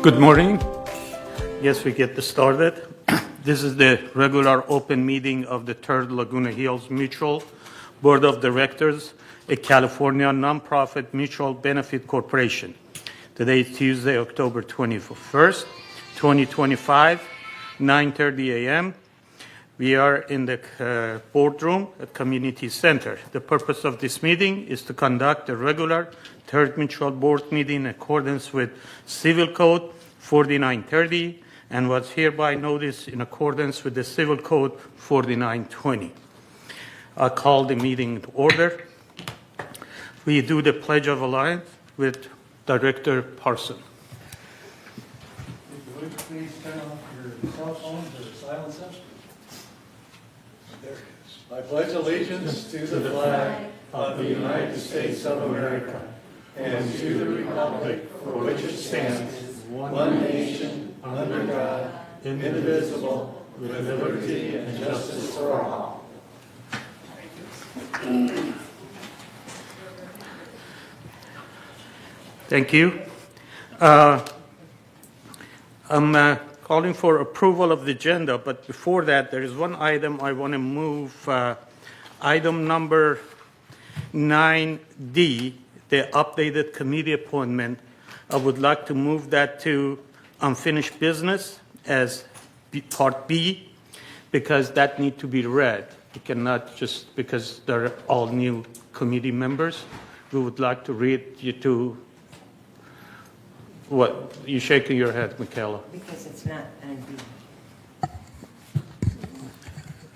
Good morning. Yes, we get started. This is the regular open meeting of the Third Laguna Hills Mutual Board of Directors, a California nonprofit mutual benefit corporation. Today is Tuesday, October 21st, 2025, 9:30 a.m. We are in the boardroom at Community Center. The purpose of this meeting is to conduct a regular Third Mutual Board meeting in accordance with Civil Code 4930 and was hereby noticed in accordance with the Civil Code 4920. I call the meeting to order. We do the Pledge of Allegiance with Director Parson. If you would please turn off your cell phones or silence them. There it is. I pledge allegiance to the flag of the United States of America and to the republic for which it stands, one nation, under God, indivisible, with liberty and justice for all. Thank you. I'm calling for approval of the agenda, but before that, there is one item I want to move. Item number 9D, the updated committee appointment. I would like to move that to unfinished business as Part B, because that needs to be read. You cannot just, because they're all new committee members, we would like to read you to. What? You're shaking your head, Michaela. Because it's not on B.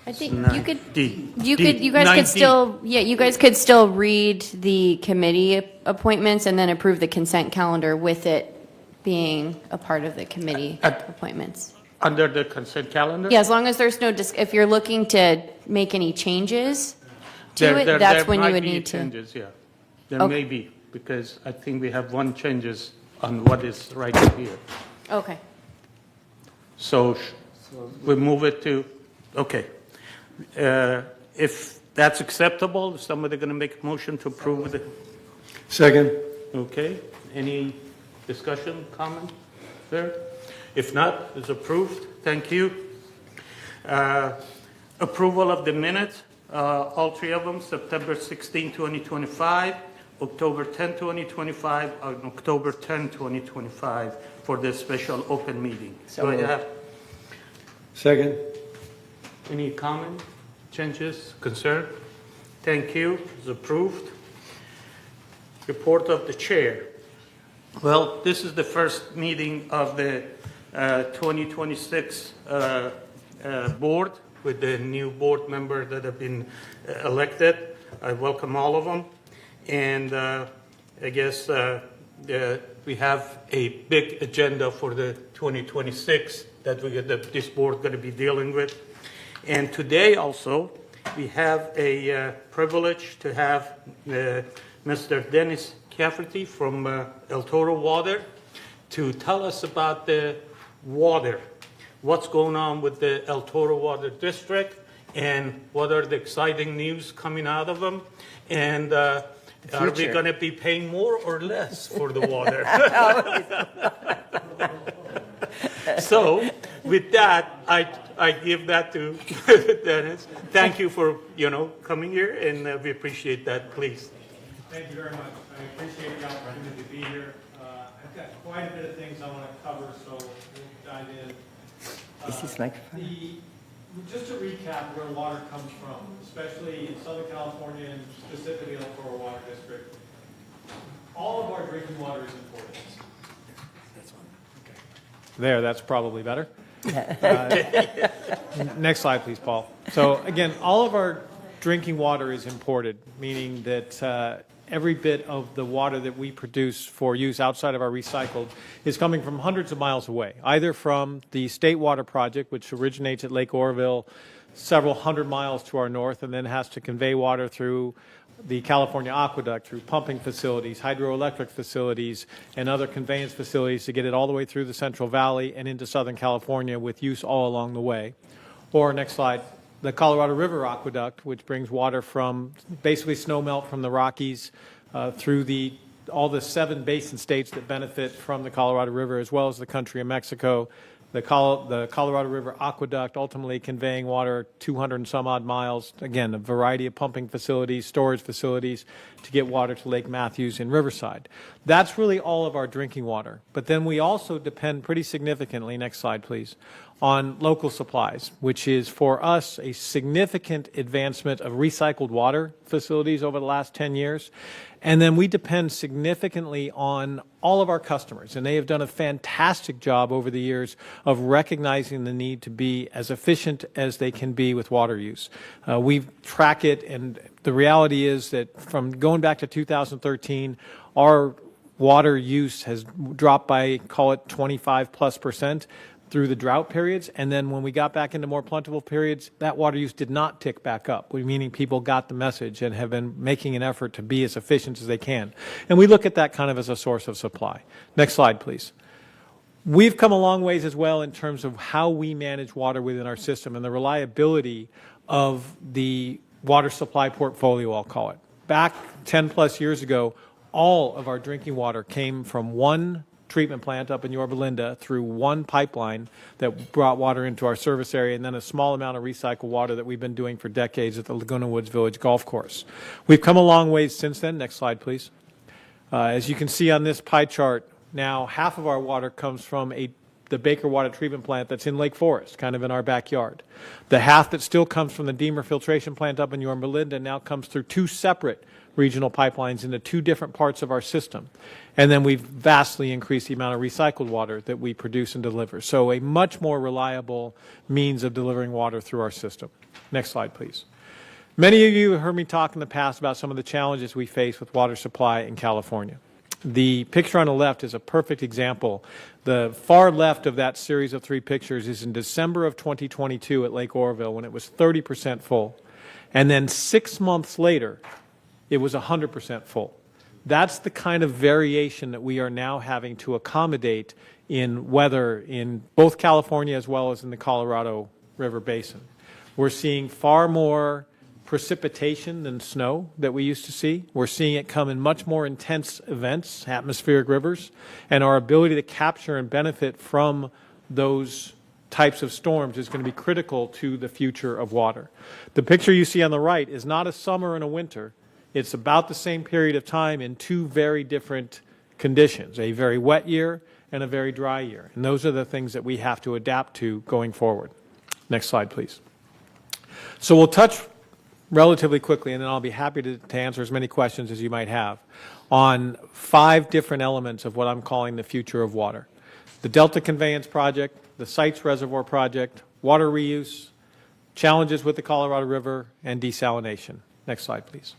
I think you could, D. you D. could, you guys 9D. could still, yeah, you guys could still read the committee appointments and then approve the consent calendar with it being a part of the committee appointments. Under the consent calendar? Yeah, as long as there's no, if you're looking to make any changes to There- it, there- that's there when you might would be need to. changes, yeah. There Okay. may be, because I think we have one changes on what is right here. Okay. So we move it to, okay. If that's acceptable, is somebody going to make a motion to approve it? Second. Okay, any discussion, comment there? If not, it's approved. Thank you. Approval of the minutes, all three of them, September 16, 2025, October 10, 2025, and October 10, 2025 for this special open meeting. So Do I moved. have Second. any comment, changes, concern? Thank you, it's approved. Report of the chair. Well, this is the first meeting of the 2026 board with the new board members that have been elected. I welcome all of them. And I guess we have a big agenda for the 2026 that this board going to be dealing with. And today also, we have a privilege to have Mr. Dennis Cafferty from El Toro Water to tell us about the water, what's going on with the El Toro Water District, and what are the exciting news coming out of them, and are we Future. going to be paying more or less for the water? So, with that, I give that to Dennis. Thank you for coming here, and we appreciate that. Please. Thank you very much. I appreciate the opportunity to be here. I've got quite a bit of things I want to cover, so we'll dive in. Is this microphone? Just to recap where water comes from, especially in Southern California and specifically El Toro Water District, all of our drinking water is imported. There, that's probably better. Next slide, please, Paul. So again, all of our drinking water is imported, meaning that every bit of the water that we produce for use outside of our recycled is coming from hundreds of miles away, either from the State Water Project, which originates at Lake Oroville several hundred miles to our north and then has to convey water through the California Aqueduct, through pumping facilities, hydroelectric facilities, and other conveyance facilities to get it all the way through the Central Valley and into Southern California with use all along the way. Or, next slide, the Colorado River Aqueduct, which brings water from basically snow melt from the Rockies through the all the 7 basin states that benefit from the Colorado River, as well as the country of Mexico. The Colorado River Aqueduct, ultimately conveying water 200 and some odd miles. Again, a variety of pumping facilities, storage facilities to get water to Lake Matthews and Riverside. That's really all of our drinking water. But then we also depend pretty significantly, next slide please, on local supplies, which is for us a significant advancement of recycled water facilities over the last 10 years. And then we depend significantly on all of our customers, and they have done a fantastic job over the years of recognizing the need to be as efficient as they can be with water use. We track it, and the reality is that from going back to 2013, our water use has dropped by, call it 25+% through the drought periods, and then when we got back into more plentiful periods, that water use did not tick back up, meaning people got the message and have been making an effort to be as efficient as they can. And we look at that kind of as a source of supply. Next slide, please. We've come a long ways as well in terms of how we manage water within our system and the reliability of the water supply portfolio, I'll call it. Back 10+ years ago, all of our drinking water came from one treatment plant up in Yorba Linda through one pipeline that brought water into our service area, and then a small amount of recycled water that we've been doing for decades at the Laguna Woods Village Golf Course. We've come a long ways since then. Next slide, please. As you can see on this pie chart, now half of our water comes from the Baker Water Treatment Plant that's in Lake Forest, kind of in our backyard. The half that still comes from the Deemer Filtration Plant up in Yorba Linda now comes through 2 separate regional pipelines into 2 different parts of our system. And then we've vastly increased the amount of recycled water that we produce and deliver. So a much more reliable means of delivering water through our system. Next slide, please. Many of you have heard me talk in the past about some of the challenges we face with water supply in California. The picture on the left is a perfect example. The far left of that series of 3 pictures is in December of 2022 at Lake Oroville when it was 30% full. And then 6 months later, it was 100% full. That's the kind of variation that we are now having to accommodate in weather in both California as well as in the Colorado River Basin. We're seeing far more precipitation than snow that we used to see. We're seeing it come in much more intense events, atmospheric rivers, and our ability to capture and benefit from those types of storms is going to be critical to the future of water. The picture you see on the right is not a summer and a winter. It's about the same period of time in 2 very different conditions, a very wet year and a very dry year. And those are the things that we have to adapt to going forward. Next slide, please. So we'll touch relatively quickly, and then I'll be happy to answer as many questions as you might have, on 5 different elements of what I'm calling the future of water. The Delta Conveyance Project, the Sites Reservoir Project, water reuse, challenges with the Colorado River, and desalination. Next slide, please.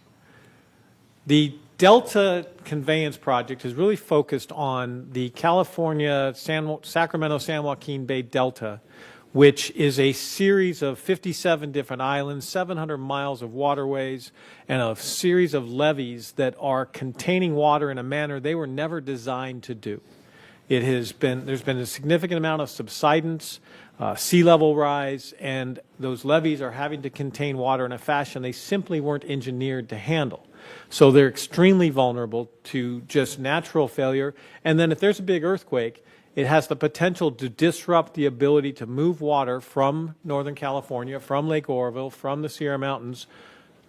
The Delta Conveyance Project is really focused on the California Sacramento-San Joaquin Bay Delta, which is a series of 57 different islands, 700 miles of waterways, and a series of levees that are containing water in a manner they were never designed to do. There's been a significant amount of subsidence, sea level rise, and those levees are having to contain water in a fashion they simply weren't engineered to handle. So they're extremely vulnerable to just natural failure. And then if there's a big earthquake, it has the potential to disrupt the ability to move water from Northern California, from Lake Oroville, from the Sierra Mountains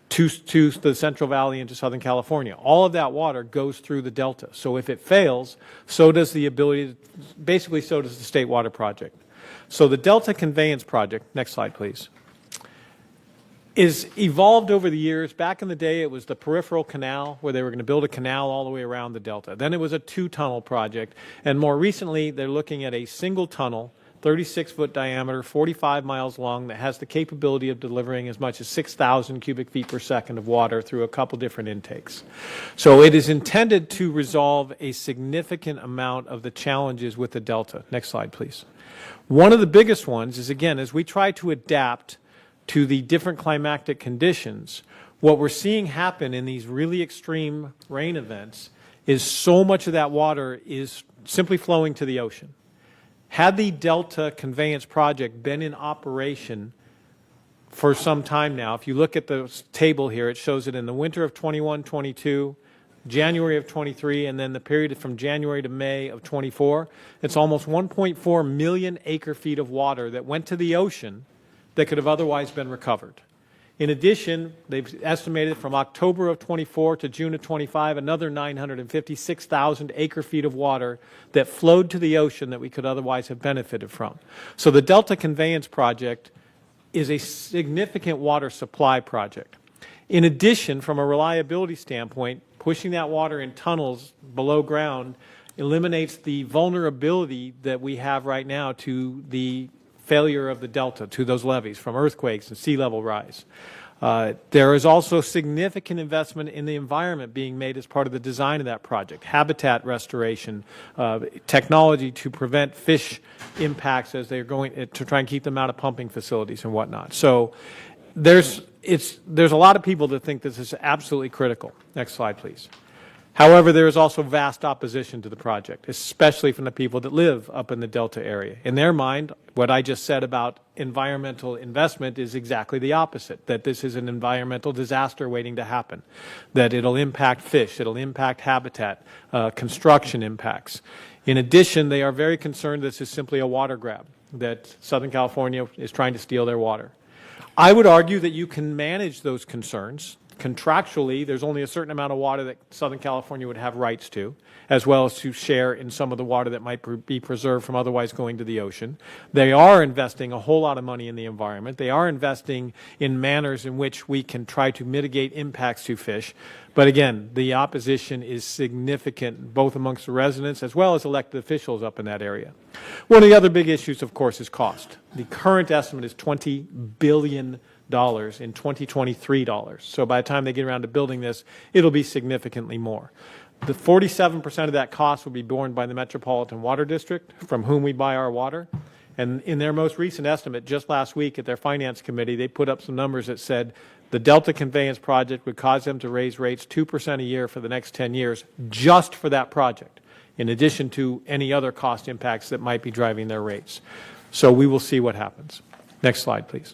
to the Central Valley into Southern California. All of that water goes through the Delta. So if it fails, so does the State Water Project. So the Delta Conveyance Project, next slide please, is evolved over the years. Back in the day, it was the peripheral canal where they were going to build a canal all the way around the Delta. Then it was a 2-tunnel project. And more recently, they're looking at a single tunnel, 36-foot diameter, 45 miles long, that has the capability of delivering as much as 6,000 cubic feet per second of water through a couple different intakes. So it is intended to resolve a significant amount of the challenges with the Delta. Next slide, please. One of the biggest ones is, again, as we try to adapt to the different climatic conditions, what we're seeing happen in these really extreme rain events is so much of that water is simply flowing to the ocean. Had the Delta Conveyance Project been in operation for some time now, if you look at the table here, it shows it in the winter of 21-22, January of 23, and then the period from January to May of 24, it's almost 1.4 million acre-feet of water that went to the ocean that could have otherwise been recovered. In addition, they've estimated from October of 24 to June of 25, another 956,000 acre-feet of water that flowed to the ocean that we could otherwise have benefited from. So the Delta Conveyance Project is a significant water supply project. In addition, from a reliability standpoint, pushing that water in tunnels below ground eliminates the vulnerability that we have right now to the failure of the delta, to those levees from earthquakes and sea level rise. There is also significant investment in the environment being made as part of the design of that project. Habitat restoration, technology to prevent fish impacts as they're going to try and keep them out of pumping facilities and whatnot. So there's a lot of people that think this is absolutely critical. Next slide, please. However, there is also vast opposition to the project, especially from the people that live up in the Delta area. In their mind, what I just said about environmental investment is exactly the opposite, that this is an environmental disaster waiting to happen, that it'll impact fish, it'll impact habitat, construction impacts. In addition, they are very concerned this is simply a water grab, that Southern California is trying to steal their water. I would argue that you can manage those concerns. Contractually, there's only a certain amount of water that Southern California would have rights to, as well as to share in some of the water that might be preserved from otherwise going to the ocean. They are investing a whole lot of money in the environment. They are investing in manners in which we can try to mitigate impacts to fish. But again, the opposition is significant both amongst the residents as well as elected officials up in that area. One of the other big issues, of course, is cost. The current estimate is $20 billion in 2023 dollars. So by the time they get around to building this, it'll be significantly more. The 47% of that cost will be borne by the Metropolitan Water District, from whom we buy our water. And in their most recent estimate, just last week at their finance committee, they put up some numbers that said the Delta Conveyance Project would cause them to raise rates 2% a year for the next 10 years, just for that project, in addition to any other cost impacts that might be driving their rates. So we will see what happens. Next slide, please.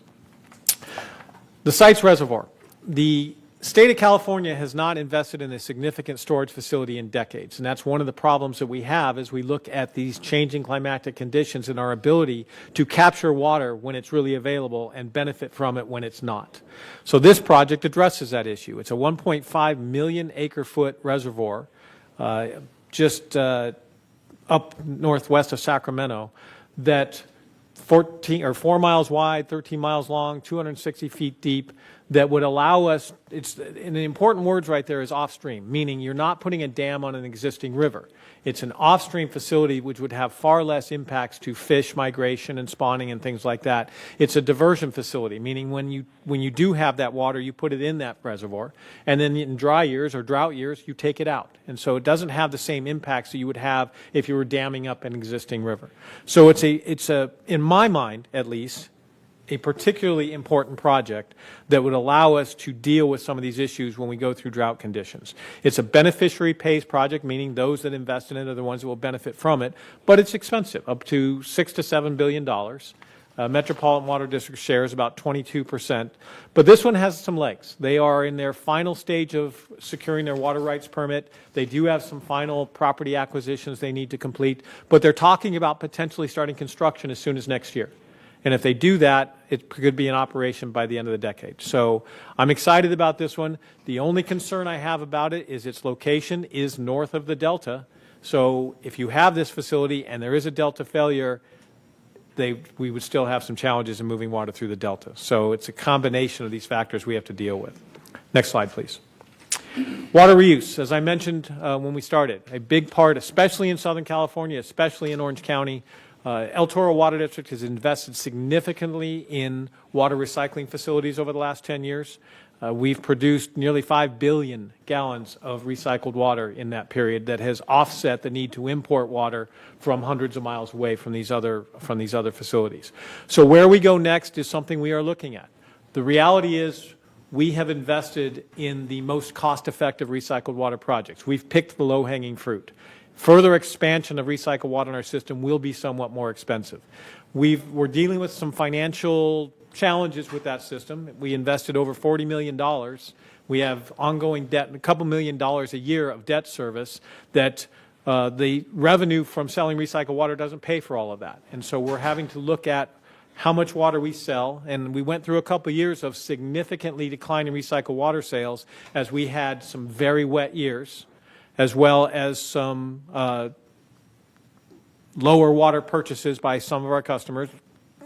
The Sites Reservoir. The state of California has not invested in a significant storage facility in decades, and that's one of the problems that we have as we look at these changing climatic conditions and our ability to capture water when it's really available and benefit from it when it's not. So this project addresses that issue. It's a 1.5 million acre-foot reservoir just up northwest of Sacramento that 4 miles wide, 13 miles long, 260 feet deep, that would allow us, and the important words right there is off-stream, meaning you're not putting a dam on an existing river. It's an off-stream facility which would have far less impacts to fish migration and spawning and things like that. It's a diversion facility, meaning when you do have that water, you put it in that reservoir, and then in dry years or drought years, you take it out. And so it doesn't have the same impacts that you would have if you were damming up an existing river. So it's a, in my mind at least, a particularly important project that would allow us to deal with some of these issues when we go through drought conditions. It's a beneficiary pays project, meaning those that invest in it are the ones that will benefit from it, but it's expensive, up to $6 to $7 billion. Metropolitan Water District shares about 22%, but this one has some legs. They are in their final stage of securing their water rights permit. They do have some final property acquisitions they need to complete, but they're talking about potentially starting construction as soon as next year. And if they do that, it could be in operation by the end of the decade. So I'm excited about this one. The only concern I have about it is its location is north of the Delta. So if you have this facility and there is a Delta failure, we would still have some challenges in moving water through the Delta. So it's a combination of these factors we have to deal with. Next slide, please. Water reuse, as I mentioned when we started, a big part, especially in Southern California, especially in Orange County. El Toro Water District has invested significantly in water recycling facilities over the last 10 years. We've produced nearly 5 billion gallons of recycled water in that period that has offset the need to import water from hundreds of miles away from these other facilities. So where we go next is something we are looking at. The reality is we have invested in the most cost-effective recycled water projects. We've picked the low-hanging fruit. Further expansion of recycled water in our system will be somewhat more expensive. We're dealing with some financial challenges with that system. We invested over $40 million, We have ongoing debt, a couple $1 million a year of debt service that the revenue from selling recycled water doesn't pay for all of that. And so we're having to look at how much water we sell, and we went through a couple years of significantly declining recycled water sales as we had some very wet years, as well as some lower water purchases by some of our customers,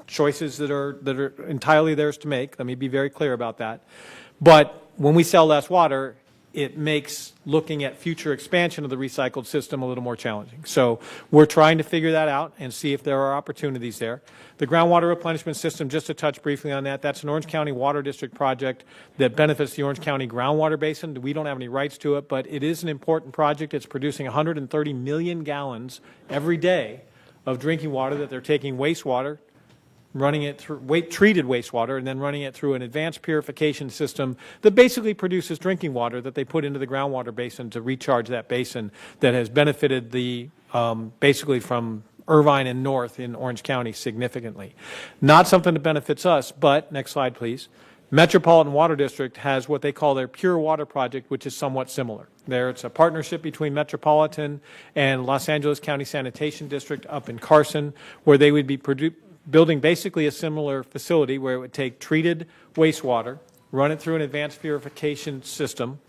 choices that are entirely theirs to make. Let me be very clear about that. But when we sell less water, it makes looking at future expansion of the recycled system a little more challenging. So we're trying to figure that out and see if there are opportunities there. The groundwater replenishment system, just to touch briefly on that, that's an Orange County Water District project that benefits the Orange County groundwater basin. We don't have any rights to it, but it is an important project. It's producing 130 million gallons every day of drinking water that they're taking wastewater, running it through treated wastewater, and then running it through an advanced purification system that basically produces drinking water that they put into the groundwater basin to recharge that basin that has benefited the basically from Irvine and north in Orange County significantly. Not something that benefits us, but next slide, please. Metropolitan Water District has what they call their Pure Water Project, which is somewhat similar. It's a partnership between Metropolitan and Los Angeles County Sanitation District up in Carson, where they would be building basically a similar facility where it would take treated wastewater, run it through an advanced purification system,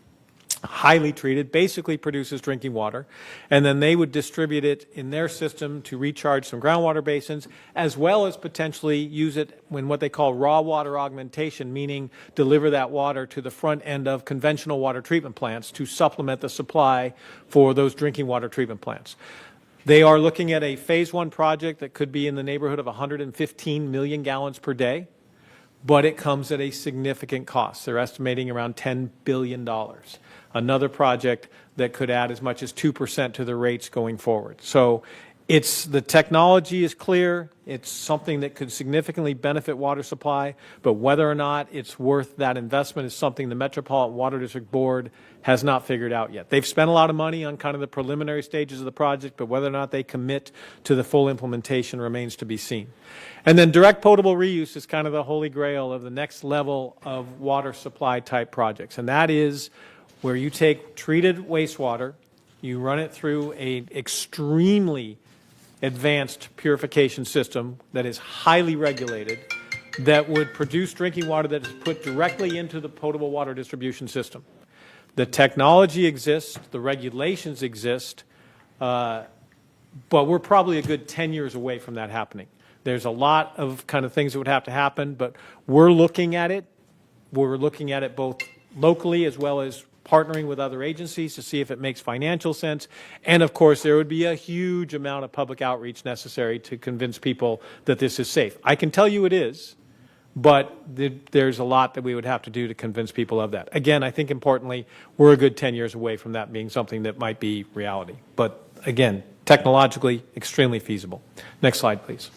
highly treated, basically produces drinking water, and then they would distribute it in their system to recharge some groundwater basins, as well as potentially use it when what they call raw water augmentation, meaning deliver that water to the front end of conventional water treatment plants to supplement the supply for those drinking water treatment plants. They are looking at a phase one project that could be in the neighborhood of 115 million gallons per day, but it comes at a significant cost. They're estimating around $10 billion. Another project that could add as much as 2% to the rates going forward. So the technology is clear. It's something that could significantly benefit water supply, but whether or not it's worth that investment is something the Metropolitan Water District Board has not figured out yet. They've spent a lot of money on kind of the preliminary stages of the project, but whether or not they commit to the full implementation remains to be seen. And then direct potable reuse is kind of the holy grail of the next level of water supply type projects, and that is where you take treated wastewater, you run it through an extremely advanced purification system that is highly regulated, that would produce drinking water that is put directly into the potable water distribution system. The technology exists, the regulations exist, but we're probably a good 10 years away from that happening. There's a lot of kind of things that would have to happen, but we're looking at it. We're looking at it both locally as well as partnering with other agencies to see if it makes financial sense. And of course, there would be a huge amount of public outreach necessary to convince people that this is safe. I can tell you it is, but there's a lot that we would have to do to convince people of that. Again, I think importantly, we're a good 10 years away from that being something that might be reality. But again, technologically, extremely feasible. Next slide, please.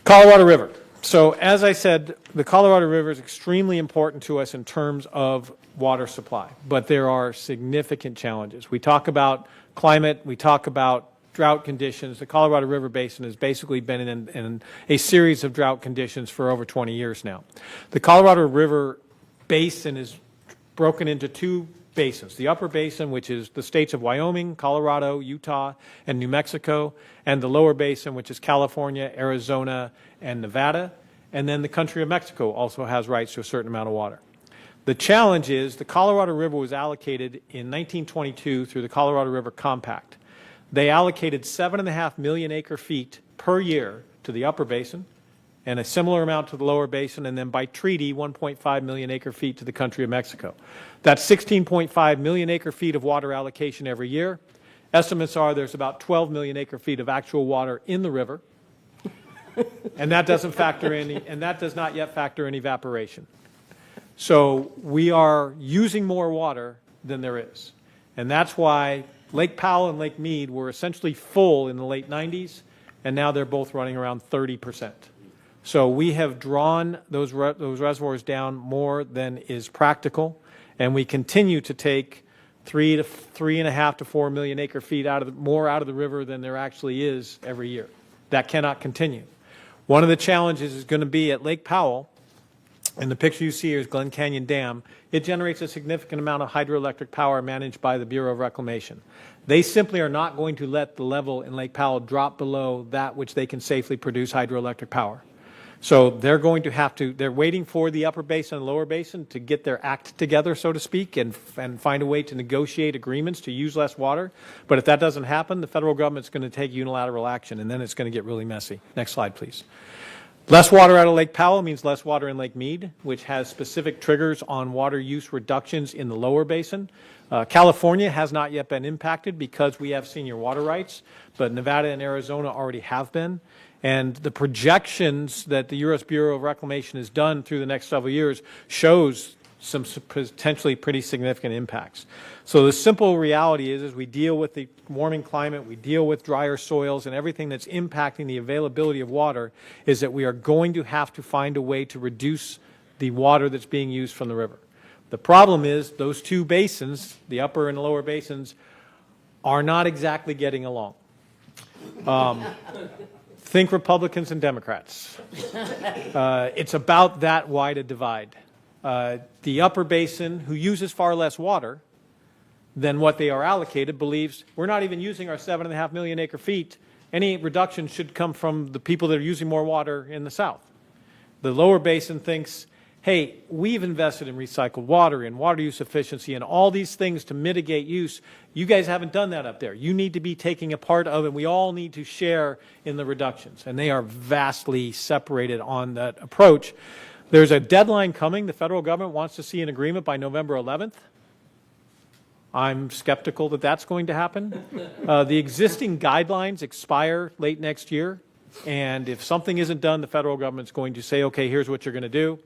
Colorado River. So as I said, the Colorado River is extremely important to us in terms of water supply, but there are significant challenges. We talk about climate, we talk about drought conditions. The Colorado River Basin has basically been in a series of drought conditions for over 20 years now. The Colorado River Basin is broken into two basins. The upper basin, which is the states of Wyoming, Colorado, Utah, and New Mexico, and the lower basin, which is California, Arizona, and Nevada. And then the country of Mexico also has rights to a certain amount of water. The challenge is the Colorado River was allocated in 1922 through the Colorado River Compact. They allocated 7.5 million acre feet per year to the upper basin and a similar amount to the lower basin, and then by treaty, 1.5 million acre feet to the country of Mexico. That's 16.5 million acre feet of water allocation every year. Estimates are there's about 12 million acre feet of actual water in the river, and that doesn't factor in, and that does not yet factor in evaporation. So we are using more water than there is, and that's why Lake Powell and Lake Mead were essentially full in the late 90s, and now they're both running around 30%. So we have drawn those reservoirs down more than is practical, and we continue to take 3.5 to 4 million acre feet more out of the river than there actually is every year. That cannot continue. One of the challenges is going to be at Lake Powell. And the picture you see here is Glen Canyon Dam. It generates a significant amount of hydroelectric power managed by the Bureau of Reclamation. They simply are not going to let the level in Lake Powell drop below that which they can safely produce hydroelectric power. So they're going to have to, they're waiting for the upper basin and lower basin to get their act together, so to speak, and find a way to negotiate agreements to use less water. But if that doesn't happen, the federal government's going to take unilateral action, and then it's going to get really messy. Next slide, please. Less water out of Lake Powell means less water in Lake Mead, which has specific triggers on water use reductions in the lower basin. California has not yet been impacted because we have senior water rights, but Nevada and Arizona already have been. And the projections that the U.S. Bureau of Reclamation has done through the next several years shows some potentially pretty significant impacts. So the simple reality is we deal with the warming climate, we deal with drier soils, and everything that's impacting the availability of water is that we are going to have to find a way to reduce the water that's being used from the river. The problem is those two basins, the upper and the lower basins, are not exactly getting along. Think Republicans and Democrats. It's about that wide a divide. The upper basin, who uses far less water than what they are allocated, believes we're not even using our 7.5 million acre feet. Any reduction should come from the people that are using more water in the south. The lower basin thinks, hey, we've invested in recycled water and water use efficiency and all these things to mitigate use. You guys haven't done that up there. You need to be taking a part of it. We all need to share in the reductions. And they are vastly separated on that approach. There's a deadline coming. The federal government wants to see an agreement by November 11th. I'm skeptical that that's going to happen. The existing guidelines expire late next year. And if something isn't done, the federal government's going to say, okay, here's what you're going to do.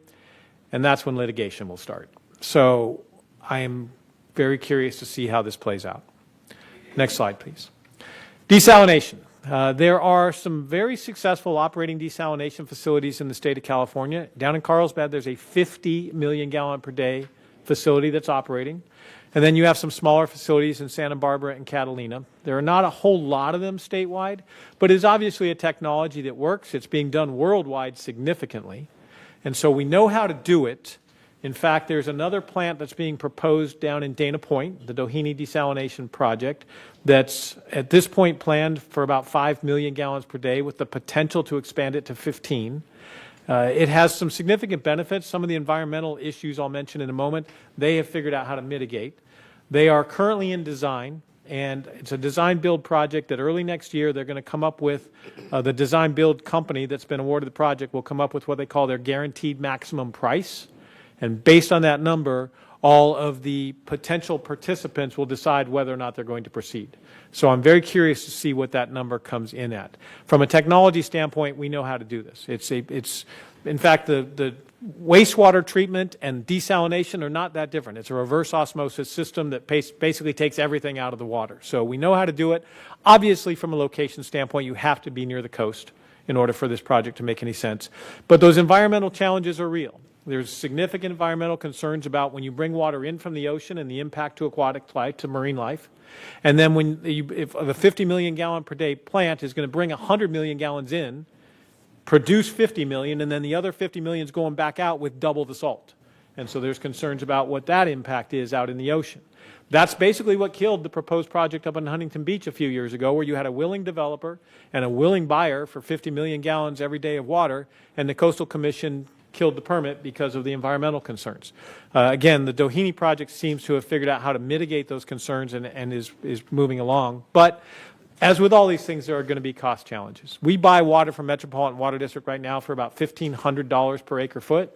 And that's when litigation will start. So I am very curious to see how this plays out. Next slide, please. Desalination. There are some very successful operating desalination facilities in the state of California. Down in Carlsbad, there's a 50 million gallon per day facility that's operating. And then you have some smaller facilities in Santa Barbara and Catalina. There are not a whole lot of them statewide, but it's obviously a technology that works. It's being done worldwide significantly. And so we know how to do it. In fact, there's another plant that's being proposed down in Dana Point, the Doheny Desalination Project, that's at this point planned for about 5 million gallons per day with the potential to expand it to 15. It has some significant benefits. Some of the environmental issues I'll mention in a moment, they have figured out how to mitigate. They are currently in design, and it's a design-build project that early next year they're going to come up with, the design-build company that's been awarded the project will come up with what they call their guaranteed maximum price. And based on that number, all of the potential participants will decide whether or not they're going to proceed. So I'm very curious to see what that number comes in at. From a technology standpoint, we know how to do this. In fact, the wastewater treatment and desalination are not that different. It's a reverse osmosis system that basically takes everything out of the water. So we know how to do it. Obviously, from a location standpoint, you have to be near the coast in order for this project to make any sense. But those environmental challenges are real. There's significant environmental concerns about when you bring water in from the ocean and the impact to aquatic life, to marine life. And then if a 50 million gallon per day plant is going to bring 100 million gallons in, produce 50 million, and then the other 50 million is going back out with double the salt. And so there's concerns about what that impact is out in the ocean. That's basically what killed the proposed project up in Huntington Beach a few years ago, where you had a willing developer and a willing buyer for 50 million gallons every day of water, and the Coastal Commission killed the permit because of the environmental concerns. Again, the Doheny project seems to have figured out how to mitigate those concerns and is moving along. But as with all these things, there are going to be cost challenges. We buy water from Metropolitan Water District right now for about $1,500 per acre foot.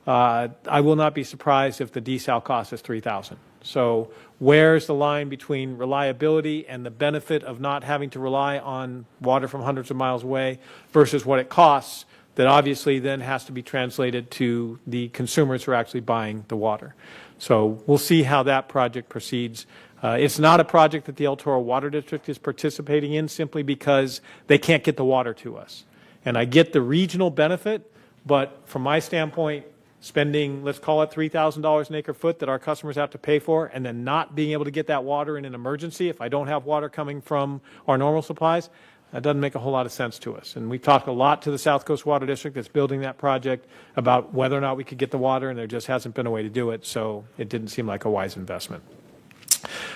I will not be surprised if the desal cost is $3,000. So where's the line between reliability and the benefit of not having to rely on water from hundreds of miles away versus what it costs that obviously then has to be translated to the consumers who are actually buying the water. So we'll see how that project proceeds. It's not a project that the El Toro Water District is participating in simply because they can't get the water to us. And I get the regional benefit, but from my standpoint, spending, let's call it $3,000 an acre foot that our customers have to pay for, and then not being able to get that water in an emergency if I don't have water coming from our normal supplies, That doesn't make a whole lot of sense to us. And we talked a lot to the South Coast Water District that's building that project about whether or not we could get the water, and there just hasn't been a way to do it, so it didn't seem like a wise investment.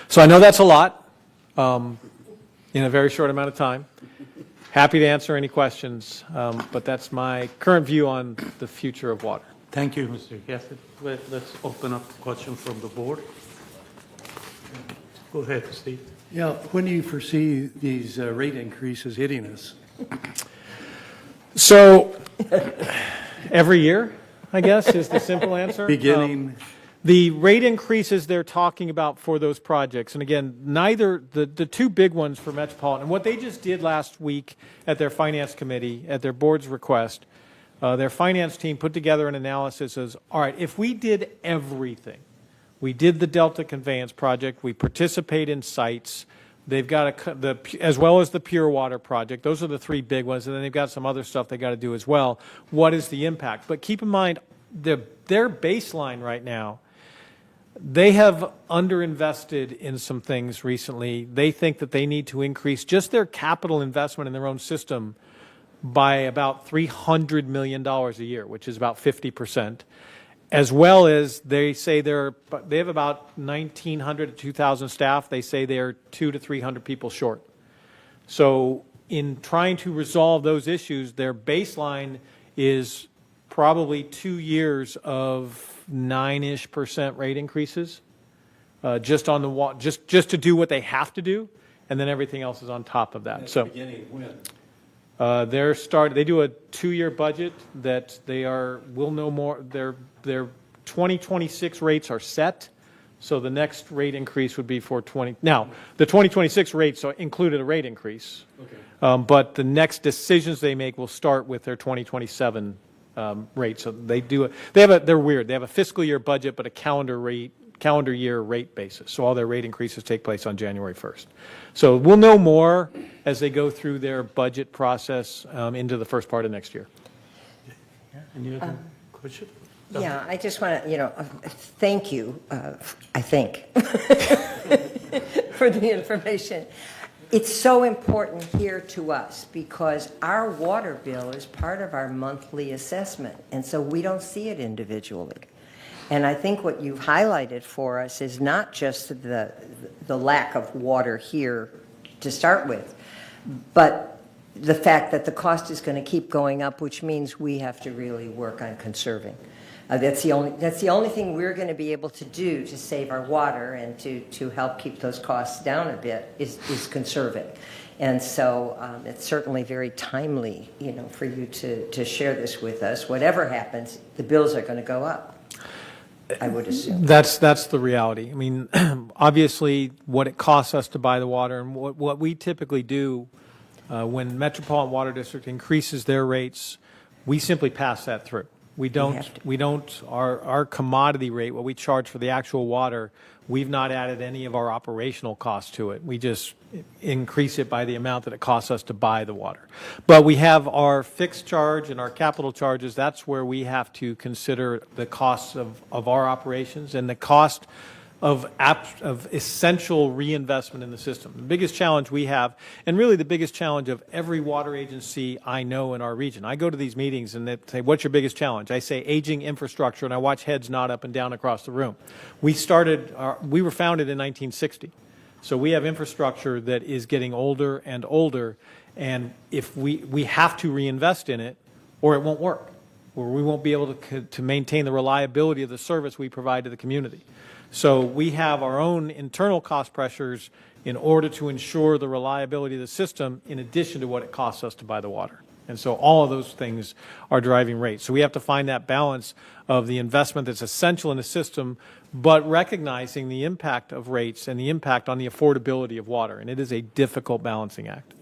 So I know that's a lot in a very short amount of time. Happy to answer any questions, but that's my current view on the future of water. Thank you, Mr. Gafford. Let's open up the question from the board. Go ahead, Steve. Yeah, when do you foresee these rate increases hitting us? So every year, I guess, is the simple answer. Beginning, The rate increases they're talking about for those projects, and again, neither, the two big ones for Metropolitan, and what they just did last week at their finance committee, at their board's request, their finance team put together an analysis as, all right, if we did everything, we did the Delta Conveyance Project, we participate in sites, they've got as well as the Pure Water Project, those are the three big ones, and then they've got some other stuff they got to do as well. What is the impact? But keep in mind, their baseline right now, they have underinvested in some things recently. They think that they need to increase just their capital investment in their own system by about $300 million a year, which is about 50%, as well as they say they have about 1,900 to 2,000 staff. They say they're 200 to 300 people short. So in trying to resolve those issues, their baseline is probably 2 years of 9-ish% rate increases, just on the just to do what they have to do, and then everything else is on top of that. that's So beginning when? they do a 2-year budget that we'll know more. Their 2026 rates are set, so the next rate increase would be for 20. Now, the 2026 rates included a rate increase, Okay. but the next decisions they make will start with their 2027 rate. So they're weird. They have a fiscal year budget, but a calendar year rate basis. So all their rate increases take place on January 1st. So we'll know more as they go through their budget process into the first part of next year. Any other question? Yeah, I just want to, thank you, I think, for the information. It's so important here to us because our water bill is part of our monthly assessment, and so we don't see it individually. And I think what you've highlighted for us is not just the lack of water here to start with, but the fact that the cost is going to keep going up, which means we have to really work on conserving. That's the only thing we're going to be able to do to save our water and to help keep those costs down a bit is conserve it. And so it's certainly very timely, for you to share this with us. Whatever happens, the bills are going to go up, I would assume. That's the reality. I mean, obviously, what it costs us to buy the water, and what we typically do when Metropolitan Water District increases their rates, we simply pass that through. We don't, our commodity rate, what we charge for the actual water, we've not added any of our operational costs to it. We just increase it by the amount that it costs us to buy the water. But we have our fixed charge and our capital charges. That's where we have to consider the costs of our operations and the cost of essential reinvestment in the system. The biggest challenge we have, and really the biggest challenge of every water agency I know in our region. I go to these meetings and they say, what's your biggest challenge? I say aging infrastructure, and I watch heads nod up and down across the room. We were founded in 1960. So we have infrastructure that is getting older and older, and if we have to reinvest in it or it won't work, or we won't be able to maintain the reliability of the service we provide to the community. So we have our own internal cost pressures in order to ensure the reliability of the system in addition to what it costs us to buy the water. And so all of those things are driving rates. So we have to find that balance of the investment that's essential in the system, but recognizing the impact of rates and the impact on the affordability of water. And it is a difficult balancing act.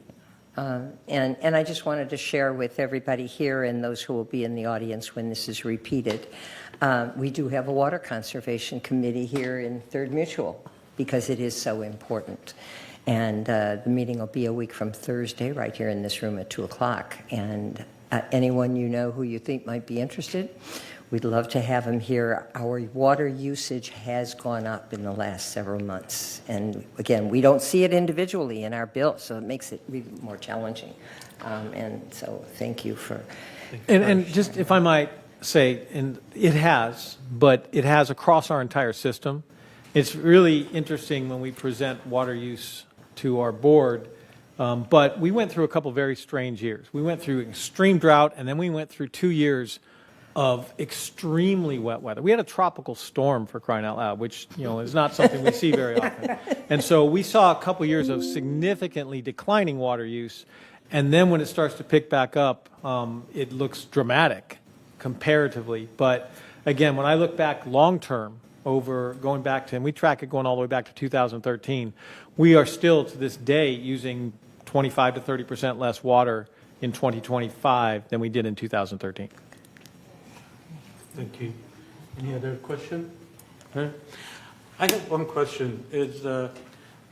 And I just wanted to share with everybody here and those who will be in the audience when this is repeated, we do have a water conservation committee here in Third Mutual because it is so important. And the meeting will be a week from Thursday right here in this room at 2 o'clock. And anyone you know who you think might be interested, We'd love to have him here. Our water usage has gone up in the last several months. And again, we don't see it individually in our bill, so it makes it really more challenging. And so thank you for. And just if I might say, and it has, but it has across our entire system. It's really interesting when we present water use to our board, but we went through a couple very strange years. We went through extreme drought, and then we went through 2 years of extremely wet weather. We had a tropical storm, for crying out loud, which is not something we see very often. And so we saw a couple years of significantly declining water use, and then when it starts to pick back up, it looks dramatic comparatively. But again, when I look back long term, going back to, and we track it going all the way back to 2013, we are still to this day using 25 to 30% less water in 2025 than we did in 2013. Thank you. Any other question? Huh? I have one question.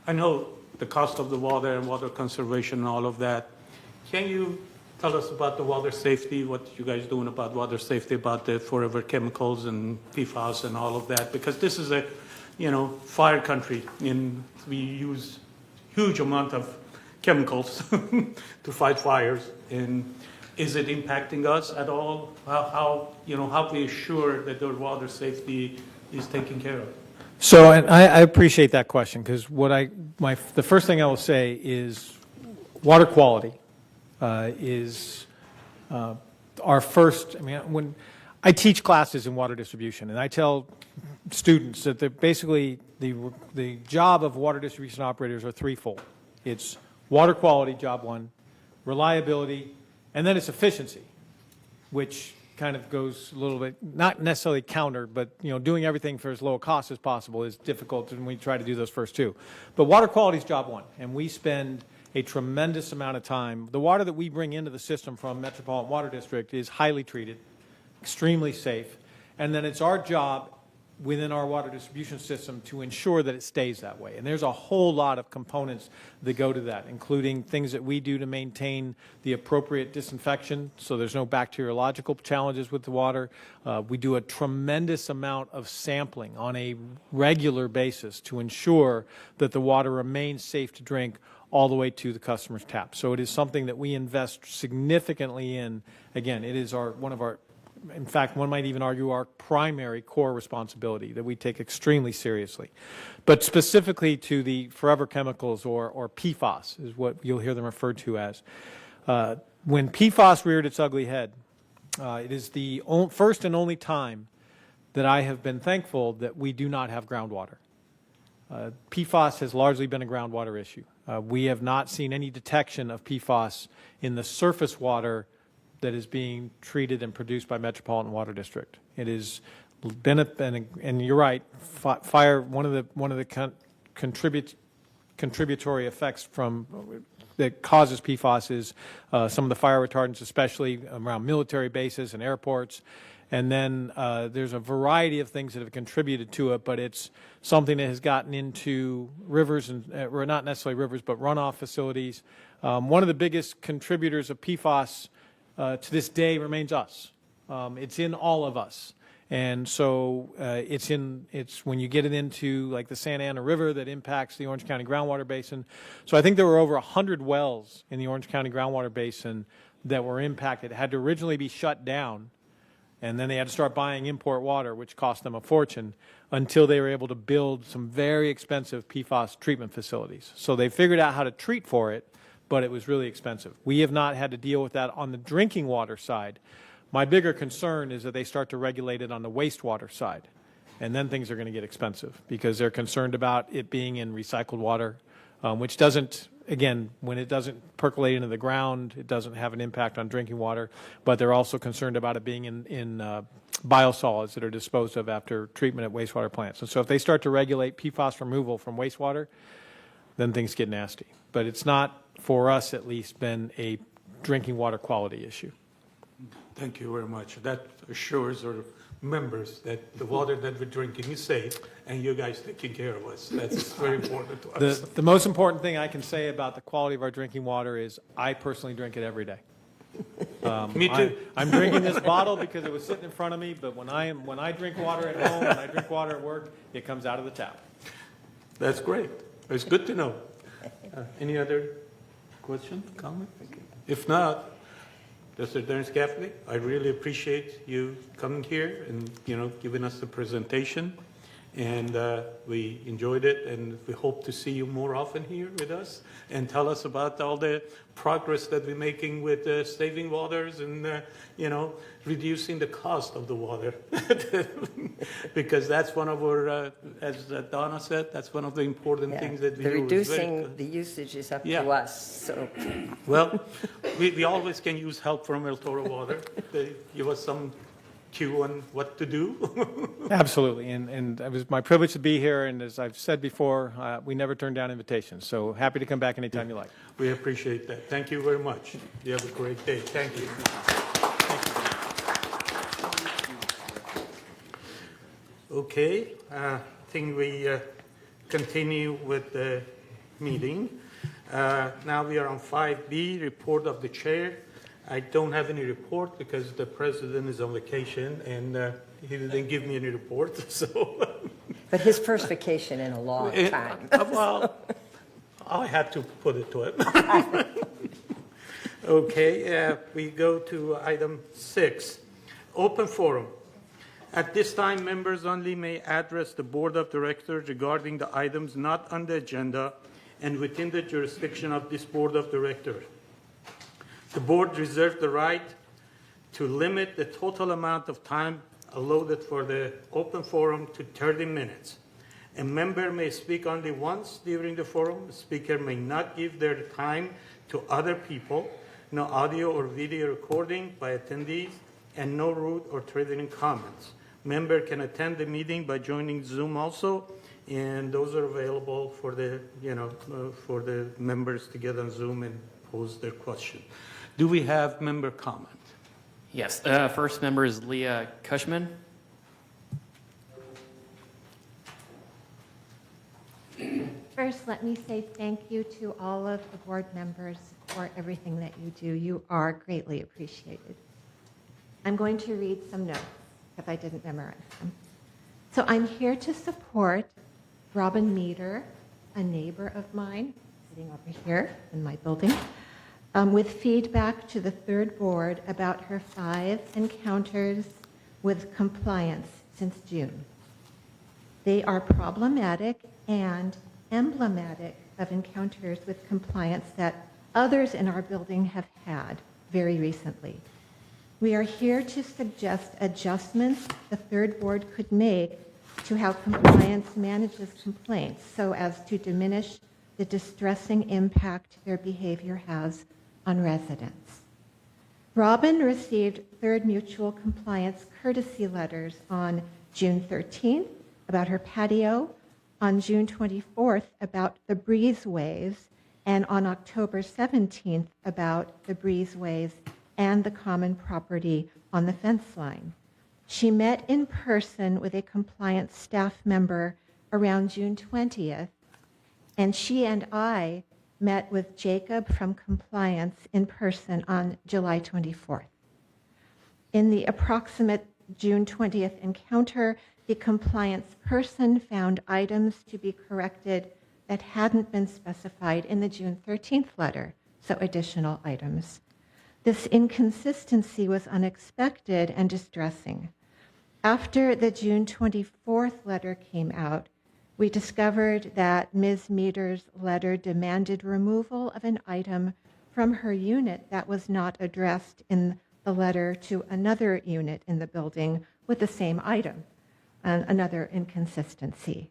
I know the cost of the water and water conservation and all of that. Can you tell us about the water safety, what you guys doing about water safety, about the forever chemicals and PFAS and all of that? Because this is a, fire country, and we use huge amount of chemicals to fight fires. And is it impacting us at all? How we assure that the water safety is taken care of? So, and I appreciate that question, because the first thing I will say is water quality is our first. When I teach classes in water distribution, and I tell students that basically the job of water distribution operators are threefold. It's water quality, job one, reliability, and then it's efficiency, which kind of goes a little bit, not necessarily counter, but doing everything for as low a cost as possible is difficult, and we try to do those first two. But water quality is job one, and we spend a tremendous amount of time. The water that we bring into the system from Metropolitan Water District is highly treated, extremely safe, and then it's our job within our water distribution system to ensure that it stays that way. And there's a whole lot of components that go to that, including things that we do to maintain the appropriate disinfection so there's no bacteriological challenges with the water. We do a tremendous amount of sampling on a regular basis to ensure that the water remains safe to drink all the way to the customer's tap. So it is something that we invest significantly in. Again, it is in fact, one might even argue our primary core responsibility that we take extremely seriously. But specifically to the forever chemicals or PFAS is what you'll hear them referred to as. When PFAS reared its ugly head, it is the first and only time that I have been thankful that we do not have groundwater. PFAS has largely been a groundwater issue. We have not seen any detection of PFAS in the surface water that is being treated and produced by Metropolitan Water District. It has been, and you're right, fire, one of the contributory effects that causes PFAS is some of the fire retardants, especially around military bases and airports. And then there's a variety of things that have contributed to it, but it's something that has gotten into rivers, or not necessarily rivers, but runoff facilities. One of the biggest contributors of PFAS to this day remains us. It's in all of us. And so it's when you get it into like the Santa Ana River that impacts the Orange County groundwater basin. So I think there were over 100 wells in the Orange County groundwater basin that were impacted. It had to originally be shut down, and then they had to start buying import water, which cost them a fortune, until they were able to build some very expensive PFAS treatment facilities. So they figured out how to treat for it, but it was really expensive. We have not had to deal with that on the drinking water side. My bigger concern is that they start to regulate it on the wastewater side, and then things are going to get expensive because they're concerned about it being in recycled water, which doesn't, again, when it doesn't percolate into the ground, it doesn't have an impact on drinking water, but they're also concerned about it being in biosolids that are disposed of after treatment at wastewater plants. And so if they start to regulate PFAS removal from wastewater, then things get nasty. But it's not, for us at least, been a drinking water quality issue. Thank you very much. That assures our members that the water that we're drinking is safe, and you guys taking care of us. That's very important to us. The most important thing I can say about the quality of our drinking water is I personally drink it every day. Me too. I'm drinking this bottle because it was sitting in front of me, but when I drink water at home, when I drink water at work, it comes out of the tap. That's great. It's good to know. Any other question, comment? If not, Mr. Derns-Gaffney, I really appreciate you coming here and, giving us the presentation. And we enjoyed it, and we hope to see you more often here with us and tell us about all the progress that we're making with saving waters and, reducing the cost of the water. Because that's one of our, as Donna said, that's one of the important things that we The do. reducing the usage is up Yeah. to us, so. Well, we always can use help from El Toro Water. They give us some cue on what to do. Absolutely, and it was my privilege to be here, and as I've said before, we never turn down invitations, so happy to come back anytime you like. We appreciate that. Thank you very much. You have a great day. Thank you. Okay, I think we continue with the meeting. Now we are on 5B, report of the chair. I don't have any report because the president is on vacation and he didn't give me any report, so. But his first vacation in a long time. Well, I had to put it to him. Okay, we go to item 6, open forum. At this time, members only may address the board of directors regarding the items not on the agenda and within the jurisdiction of this board of directors. The board reserves the right to limit the total amount of time allotted for the open forum to 30 minutes. A member may speak only once during the forum. The speaker may not give their time to other people. No audio or video recording by attendees, and no rude or threatening comments. Member can attend the meeting by joining Zoom also, and those are available for the, for the members to get on Zoom and pose their question. Do we have member comment? Yes, first member is Leah Cushman. First, let me say thank you to all of the board members for everything that you do. You are greatly appreciated. I'm going to read some notes if I didn't memorize them. So I'm here to support Robin Meter, a neighbor of mine, sitting over here in my building, with feedback to the third board about her 5 encounters with compliance since June. They are problematic and emblematic of encounters with compliance that others in our building have had very recently. We are here to suggest adjustments the third board could make to how compliance manages complaints so as to diminish the distressing impact their behavior has on residents. Robin received third mutual compliance courtesy letters on June 13th about her patio, on June 24th about the breezeways, and on October 17th about the breezeways and the common property on the fence line. She met in person with a compliance staff member around June 20th, and she and I met with Jacob from compliance in person on July 24th. In the approximate June 20th encounter, the compliance person found items to be corrected that hadn't been specified in the June 13th letter, so additional items. This inconsistency was unexpected and distressing. After the June 24th letter came out, we discovered that Ms. Meter's letter demanded removal of an item from her unit that was not addressed in the letter to another unit in the building with the same item, another inconsistency.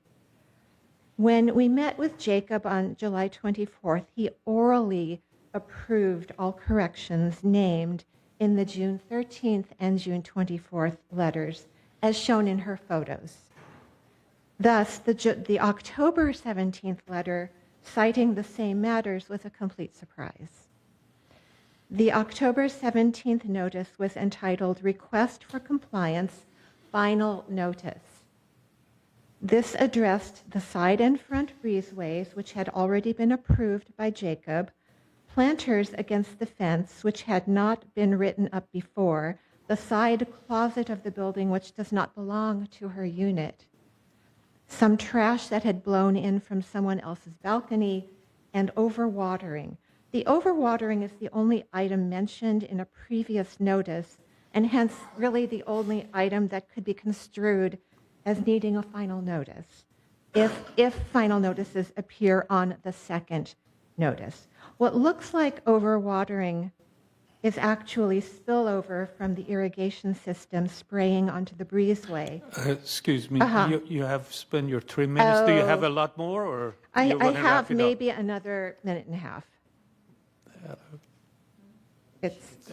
When we met with Jacob on July 24th, he orally approved all corrections named in the June 13th and June 24th letters, as shown in her photos. Thus, the October 17th letter citing the same matters was a complete surprise. The October 17th notice was entitled Request for Compliance, Final Notice. This addressed the side and front breezeways, which had already been approved by Jacob, planters against the fence, which had not been written up before, the side closet of the building, which does not belong to her unit, some trash that had blown in from someone else's balcony, and overwatering. The overwatering is the only item mentioned in a previous notice, and hence really the only item that could be construed as needing a final notice, if final notices appear on the second notice. What looks like overwatering is actually spillover from the irrigation system spraying onto the breezeway. Excuse me, Uh-huh. you have spent your 3 minutes. Do you have Oh. a lot more, or I you're gonna wrap have it up? maybe another minute and a half. It's,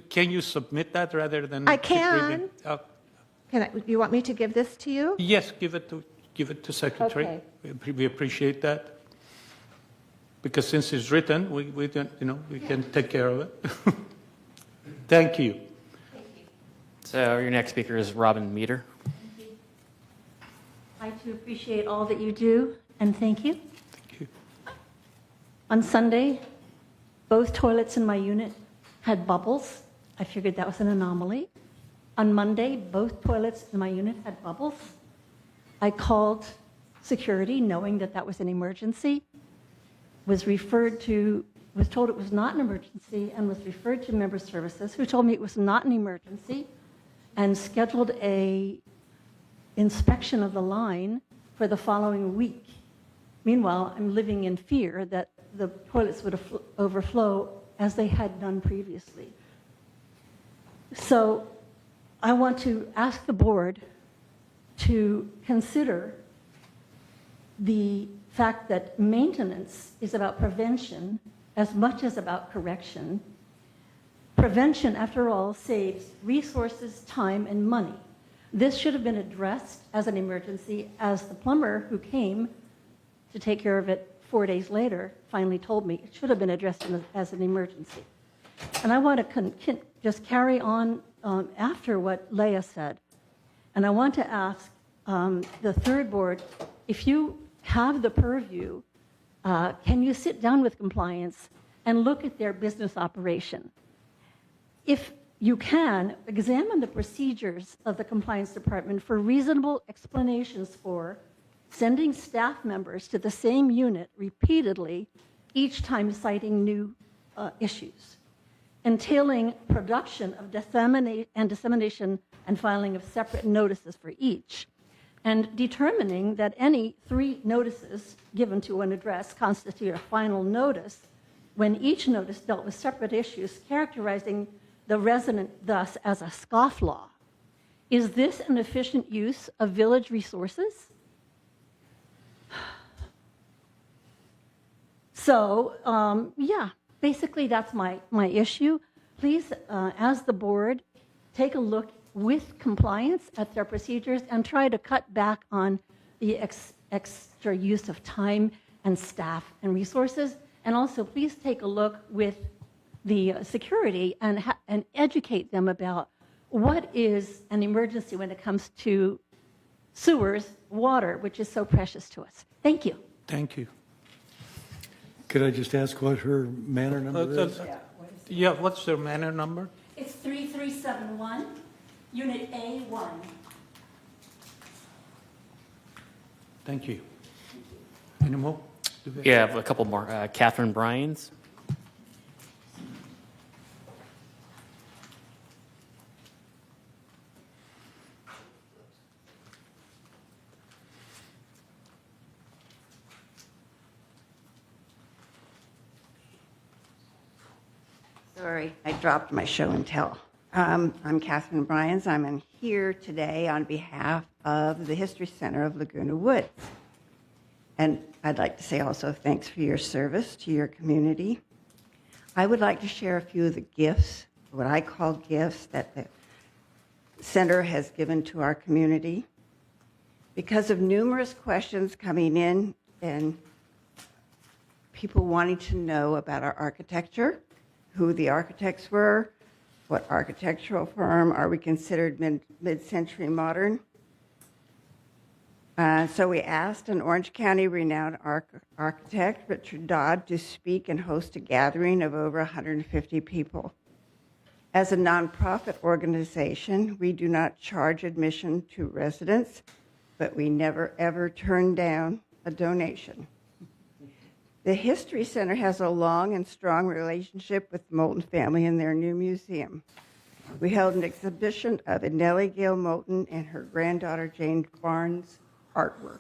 Can you submit that rather than? I keep reading? can. You want me to give this to you? Yes, give it to secretary. Okay. We appreciate that. Because since it's written, we can take care of it. Thank you. So your next speaker is Robin Meter. I too appreciate all that you do, and thank you. Thank you. On Sunday, both toilets in my unit had bubbles. I figured that was an anomaly. On Monday, both toilets in my unit had bubbles. I called security knowing that that was an emergency, was told it was not an emergency, and was referred to member services, who told me it was not an emergency, and scheduled a inspection of the line for the following week. Meanwhile, I'm living in fear that the toilets would overflow as they had done previously. So I want to ask the board to consider the fact that maintenance is about prevention as much as about correction. Prevention, after all, saves resources, time, and money. This should have been addressed as an emergency, as the plumber who came to take care of it 4 days later finally told me it should have been addressed as an emergency. And I want to just carry on after what Leah said. And I want to ask the third board, if you have the purview, can you sit down with compliance and look at their business operation? If you can, examine the procedures of the compliance department for reasonable explanations for sending staff members to the same unit repeatedly, each time citing new issues, entailing production of dissemination and filing of separate notices for each, and determining that any 3 notices given to an address constitute a final notice when each notice dealt with separate issues, characterizing the resident thus as a scofflaw. Is this an efficient use of village resources? So, basically that's my issue. Please, as the board, take a look with compliance at their procedures and try to cut back on the extra use of time and staff and resources. And also, please take a look with the security and educate them about what is an emergency when it comes to sewers, water, which is so precious to us. Thank you. Thank you. Could I just ask what her manor number is? Yeah, what's their manor number? It's 3371, Unit A1. Thank you. Any more? Yeah, I have a couple more. Catherine Bryans. Sorry, I dropped my show and tell. I'm Catherine Bryans. I'm here today on behalf of the History Center of Laguna Woods. And I'd like to say also thanks for your service to your community. I would like to share a few of the gifts, what I call gifts, that the center has given to our community. Because of numerous questions coming in and people wanting to know about our architecture, who the architects were, what architectural firm, are we considered mid-century modern? So we asked an Orange County renowned architect, Richard Dodd, to speak and host a gathering of over 150 people. As a nonprofit organization, we do not charge admission to residents, but we never ever turn down a donation. The History Center has a long and strong relationship with the Moulton family and their new museum. We held an exhibition of Nellie Gail Moulton and her granddaughter Jane Barnes' artwork.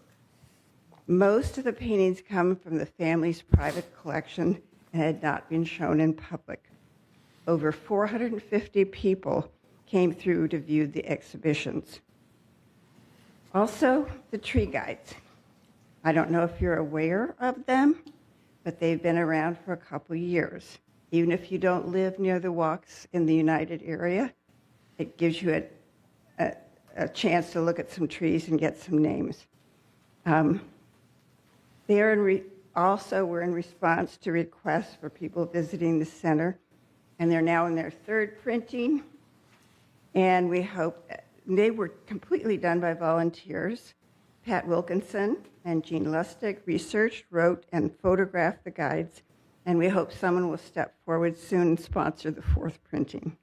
Most of the paintings come from the family's private collection and had not been shown in public. Over 450 people came through to view the exhibitions. Also, the tree guides. I don't know if you're aware of them, but they've been around for a couple years. Even if you don't live near the walks in the United area, it gives you a chance to look at some trees and get some names. Also, we're in response to requests for people visiting the center, and they're now in their third printing. And we hope they were completely done by volunteers. Pat Wilkinson and Jean Lustig researched, wrote, and photographed the guides, and we hope someone will step forward soon and sponsor the fourth printing.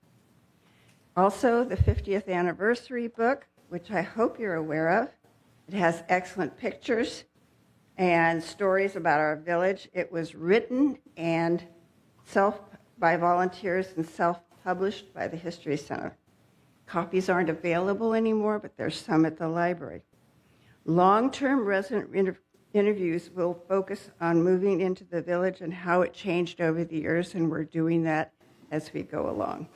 Also, the 50th anniversary book, which I hope you're aware of. It has excellent pictures and stories about our village. It was written and by volunteers and self-published by the History Center. Copies aren't available anymore, but there's some at the library. Long-term resident interviews will focus on moving into the village and how it changed over the years, and we're doing that as we go along.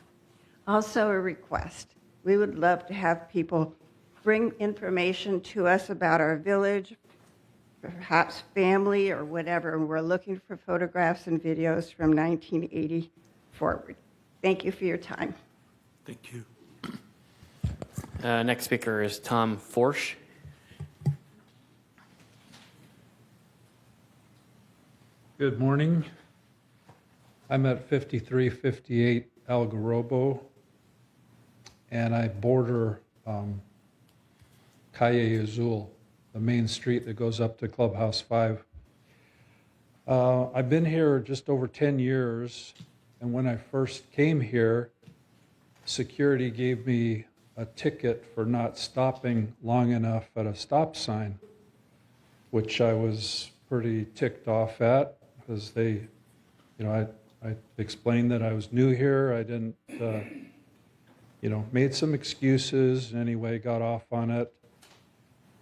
Also, a request. We would love to have people bring information to us about our village, perhaps family or whatever, and we're looking for photographs and videos from 1980 forward. Thank you for your time. Thank you. Next speaker is Tom Forsch. Good morning. I'm at 5358 Algarobo, and I border Calle Azul, the main street that goes up to Clubhouse 5. I've been here just over 10 years, and when I first came here, security gave me a ticket for not stopping long enough at a stop sign, which I was pretty ticked off at, because they, I explained that I was new here. I didn't, made some excuses, anyway, got off on it.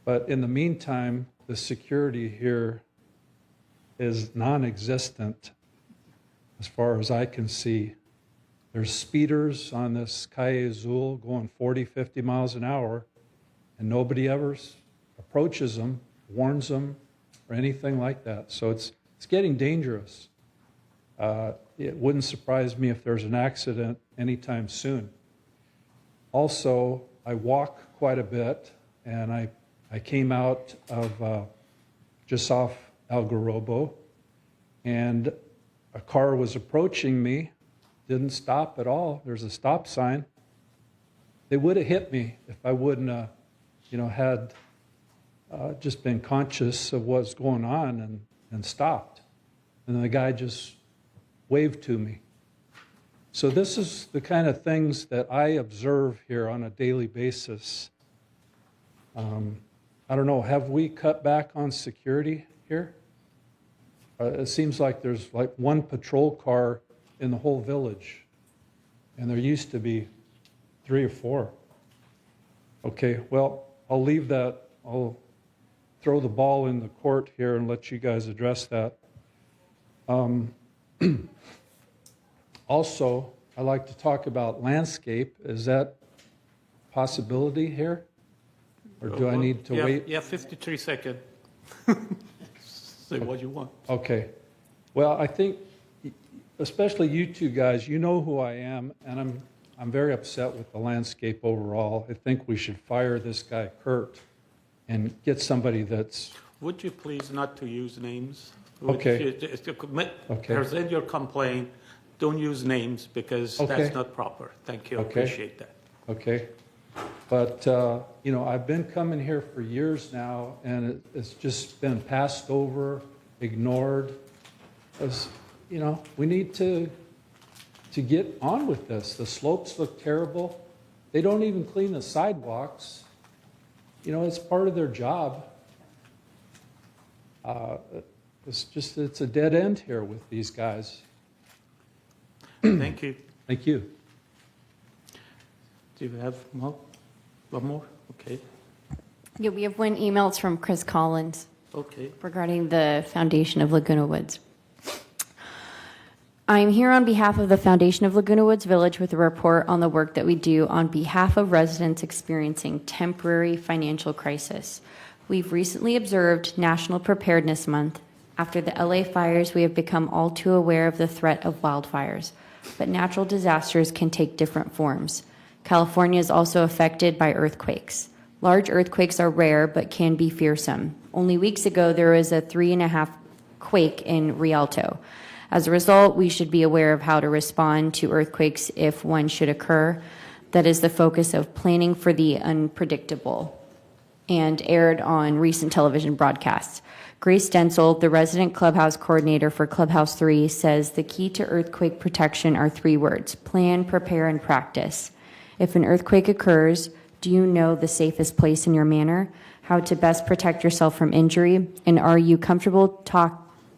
But in the meantime, the security here is non-existent as far as I can see. There's speeders on this Calle Azul going 40, 50 miles an hour, and nobody ever approaches them, warns them, or anything like that. So it's getting dangerous. It wouldn't surprise me if there's an accident anytime soon. Also, I walk quite a bit, and I came out of just off Algarobo, and a car was approaching me, didn't stop at all. There's a stop sign. They would have hit me if I wouldn't had just been conscious of what's going on and stopped. And the guy just waved to me. So this is the kind of things that I observe here on a daily basis. I don't know, have we cut back on security here? It seems like there's like one patrol car in the whole village, and there used to be 3 or 4. Okay, well, I'll leave that. I'll throw the ball in the court here and let you guys address that. Also, I like to talk about landscape. Is that a possibility here? Or do I need to wait? Yeah, 53 seconds. Say what you want. Okay. Well, I think, especially you two guys, you know who I am, and I'm very upset with the landscape overall. I think we should fire this guy, Kurt, and get somebody that's... Would you please not to use names? Okay. Present your complaint. Don't use names because Okay. that's not proper. Thank you. I Okay. appreciate that. Okay. But, I've been coming here for years now, and it's just been passed over, ignored. We need to get on with this. The slopes look terrible. They don't even clean the sidewalks. It's part of their job. It's a dead end here with these guys. Thank you. Thank you. Do you have more? One more? Okay. Yeah, we have one email. It's from Chris Collins Okay. regarding the foundation of Laguna Woods. I'm here on behalf of the Foundation of Laguna Woods Village with a report on the work that we do on behalf of residents experiencing temporary financial crisis. We've recently observed National Preparedness Month. After the LA fires, we have become all too aware of the threat of wildfires, but natural disasters can take different forms. California is also affected by earthquakes. Large earthquakes are rare but can be fearsome. Only weeks ago, there was a 3.5 quake in Rialto. As a result, we should be aware of how to respond to earthquakes if one should occur. That is the focus of planning for the unpredictable and aired on recent television broadcasts. Grace Denzel, the resident clubhouse coordinator for Clubhouse 3, says the key to earthquake protection are 3 words: plan, prepare, and practice. If an earthquake occurs, do you know the safest place in your manor, how to best protect yourself from injury, and are you comfortable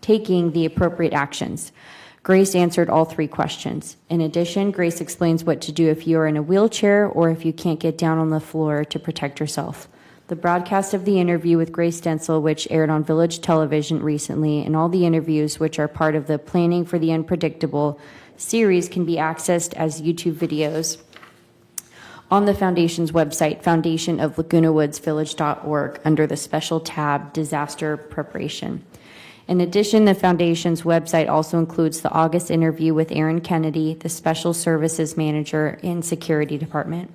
taking the appropriate actions? Grace answered all 3 questions. In addition, Grace explains what to do if you are in a wheelchair or if you can't get down on the floor to protect yourself. The broadcast of the interview with Grace Denzel, which aired on Village Television recently, and all the interviews which are part of the Planning for the Unpredictable series can be accessed as YouTube videos on the Foundation's website, foundationoflagunawoodsvillage.org, under the special tab, Disaster Preparation. In addition, the Foundation's website also includes the August interview with Aaron Kennedy, the Special Services Manager in Security Department.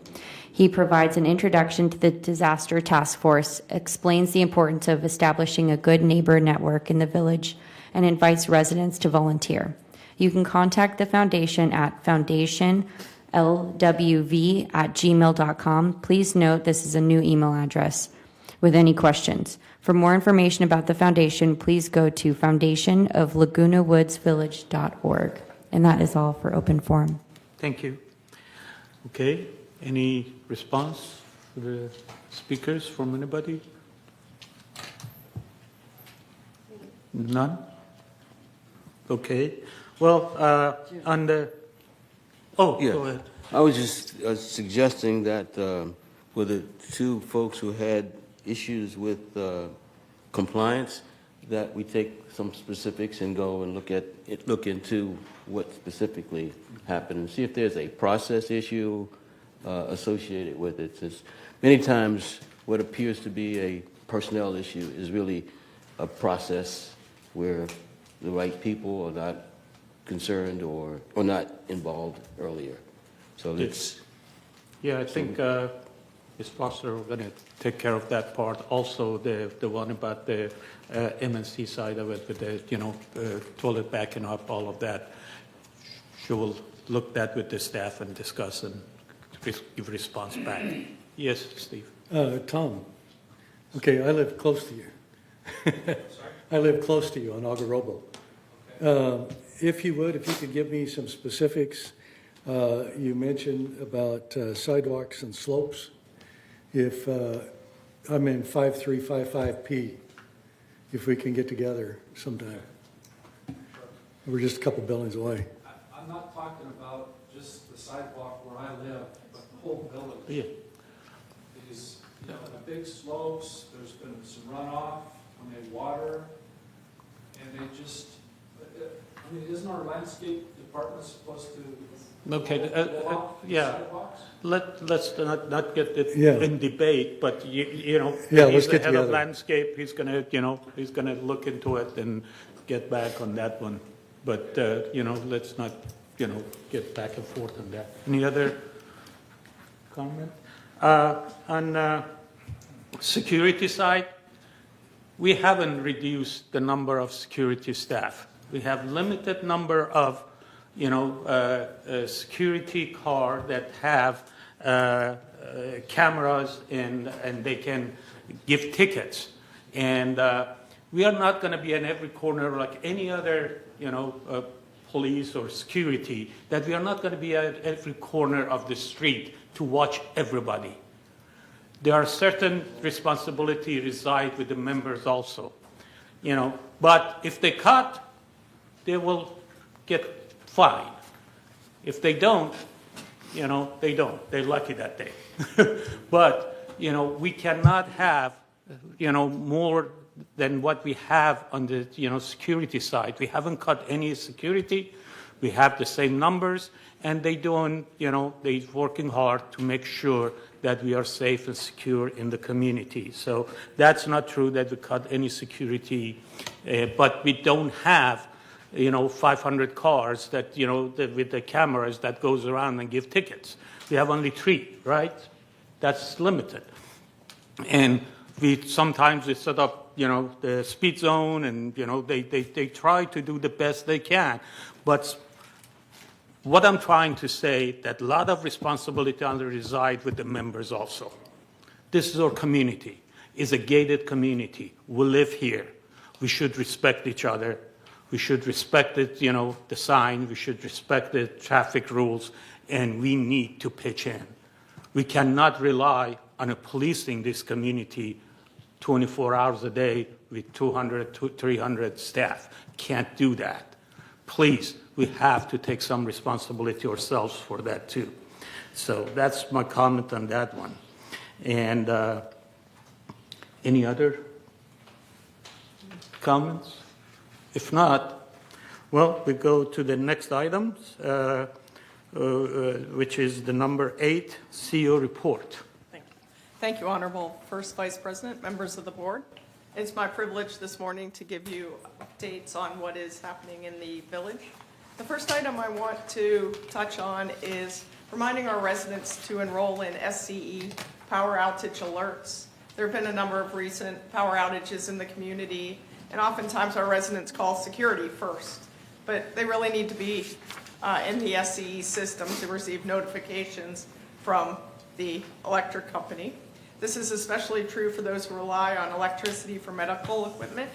He provides an introduction to the Disaster Task Force, explains the importance of establishing a good neighbor network in the village, and invites residents to volunteer. You can contact the Foundation at foundationlwv@gmail.com. Please note this is a new email address with any questions. For more information about the Foundation, please go to foundationoflagunawoodsvillage.org. And that is all for open forum. Thank you. Okay. Any response to the speakers from anybody? None? Okay. Well, on the... Oh, Yeah. go ahead. I was just suggesting that for the 2 folks who had issues with compliance, that we take some specifics and go and look into what specifically happened and see if there's a process issue associated with it. Since many times what appears to be a personnel issue is really a process where the right people are not concerned or not involved earlier. So it's... Yeah, I think Ms. Foster, we're going to take care of that part. Also, the one about the MNC side of it, with the toilet backing up, all of that. She will look that with the staff and discuss and give response back. Yes, Steve. Tom, okay, I live close to you. I live close to you on Algarobo. If you could give me some specifics. You mentioned about sidewalks and slopes. If I'm in 5355P, if we can get together sometime. We're just a couple buildings away. I'm not talking about just the sidewalk where I live, but the whole village. Yeah. These, the big slopes, there's been some runoff when they water, and they just, isn't our landscape department supposed to Okay, walk these yeah. sidewalks? Let's not get it Yeah. in debate, but Yeah, he's let's the get head of together. landscape. He's gonna look into it and get back on that one. But let's not get back and forth on that. Any other comment? On security side, we haven't reduced the number of security staff. We have limited number of security car that have cameras and they can give tickets. And we are not going to be in every corner like any other, police or security, that we are not going to be at every corner of the street to watch everybody. There are certain responsibility reside with the members also, But if they cut, they will get fined. If they don't, they don't. They're lucky that day. But, we cannot have, more than what we have on the, security side. We haven't cut any security. We have the same numbers, and they doing, they're working hard to make sure that we are safe and secure in the community. So that's not true that we cut any security, but we don't have 500 cars that, with the cameras that goes around and give tickets. We have only 3, right? That's limited. And sometimes we set up, the speed zone and, they try to do the best they can. But what I'm trying to say, that a lot of responsibility reside with the members also. This is our community. It's a gated community. We live here. We should respect each other. We should respect it, the sign. We should respect the traffic rules, and we need to pitch in. We cannot rely on policing this community 24 hours a day with 200 to 300 staff. Can't do that. Please, we have to take some responsibility ourselves for that too. So that's my comment on that one. And any other comments? If not, well, we go to the next items, which is the number 8, CEO report. Thank you, Honorable First Vice President, members of the board. It's my privilege this morning to give you updates on what is happening in the village. The first item I want to touch on is reminding our residents to enroll in SCE power outage alerts. There have been a number of recent power outages in the community, and oftentimes our residents call security first, but they really need to be in the SCE system to receive notifications from the electric company. This is especially true for those who rely on electricity for medical equipment.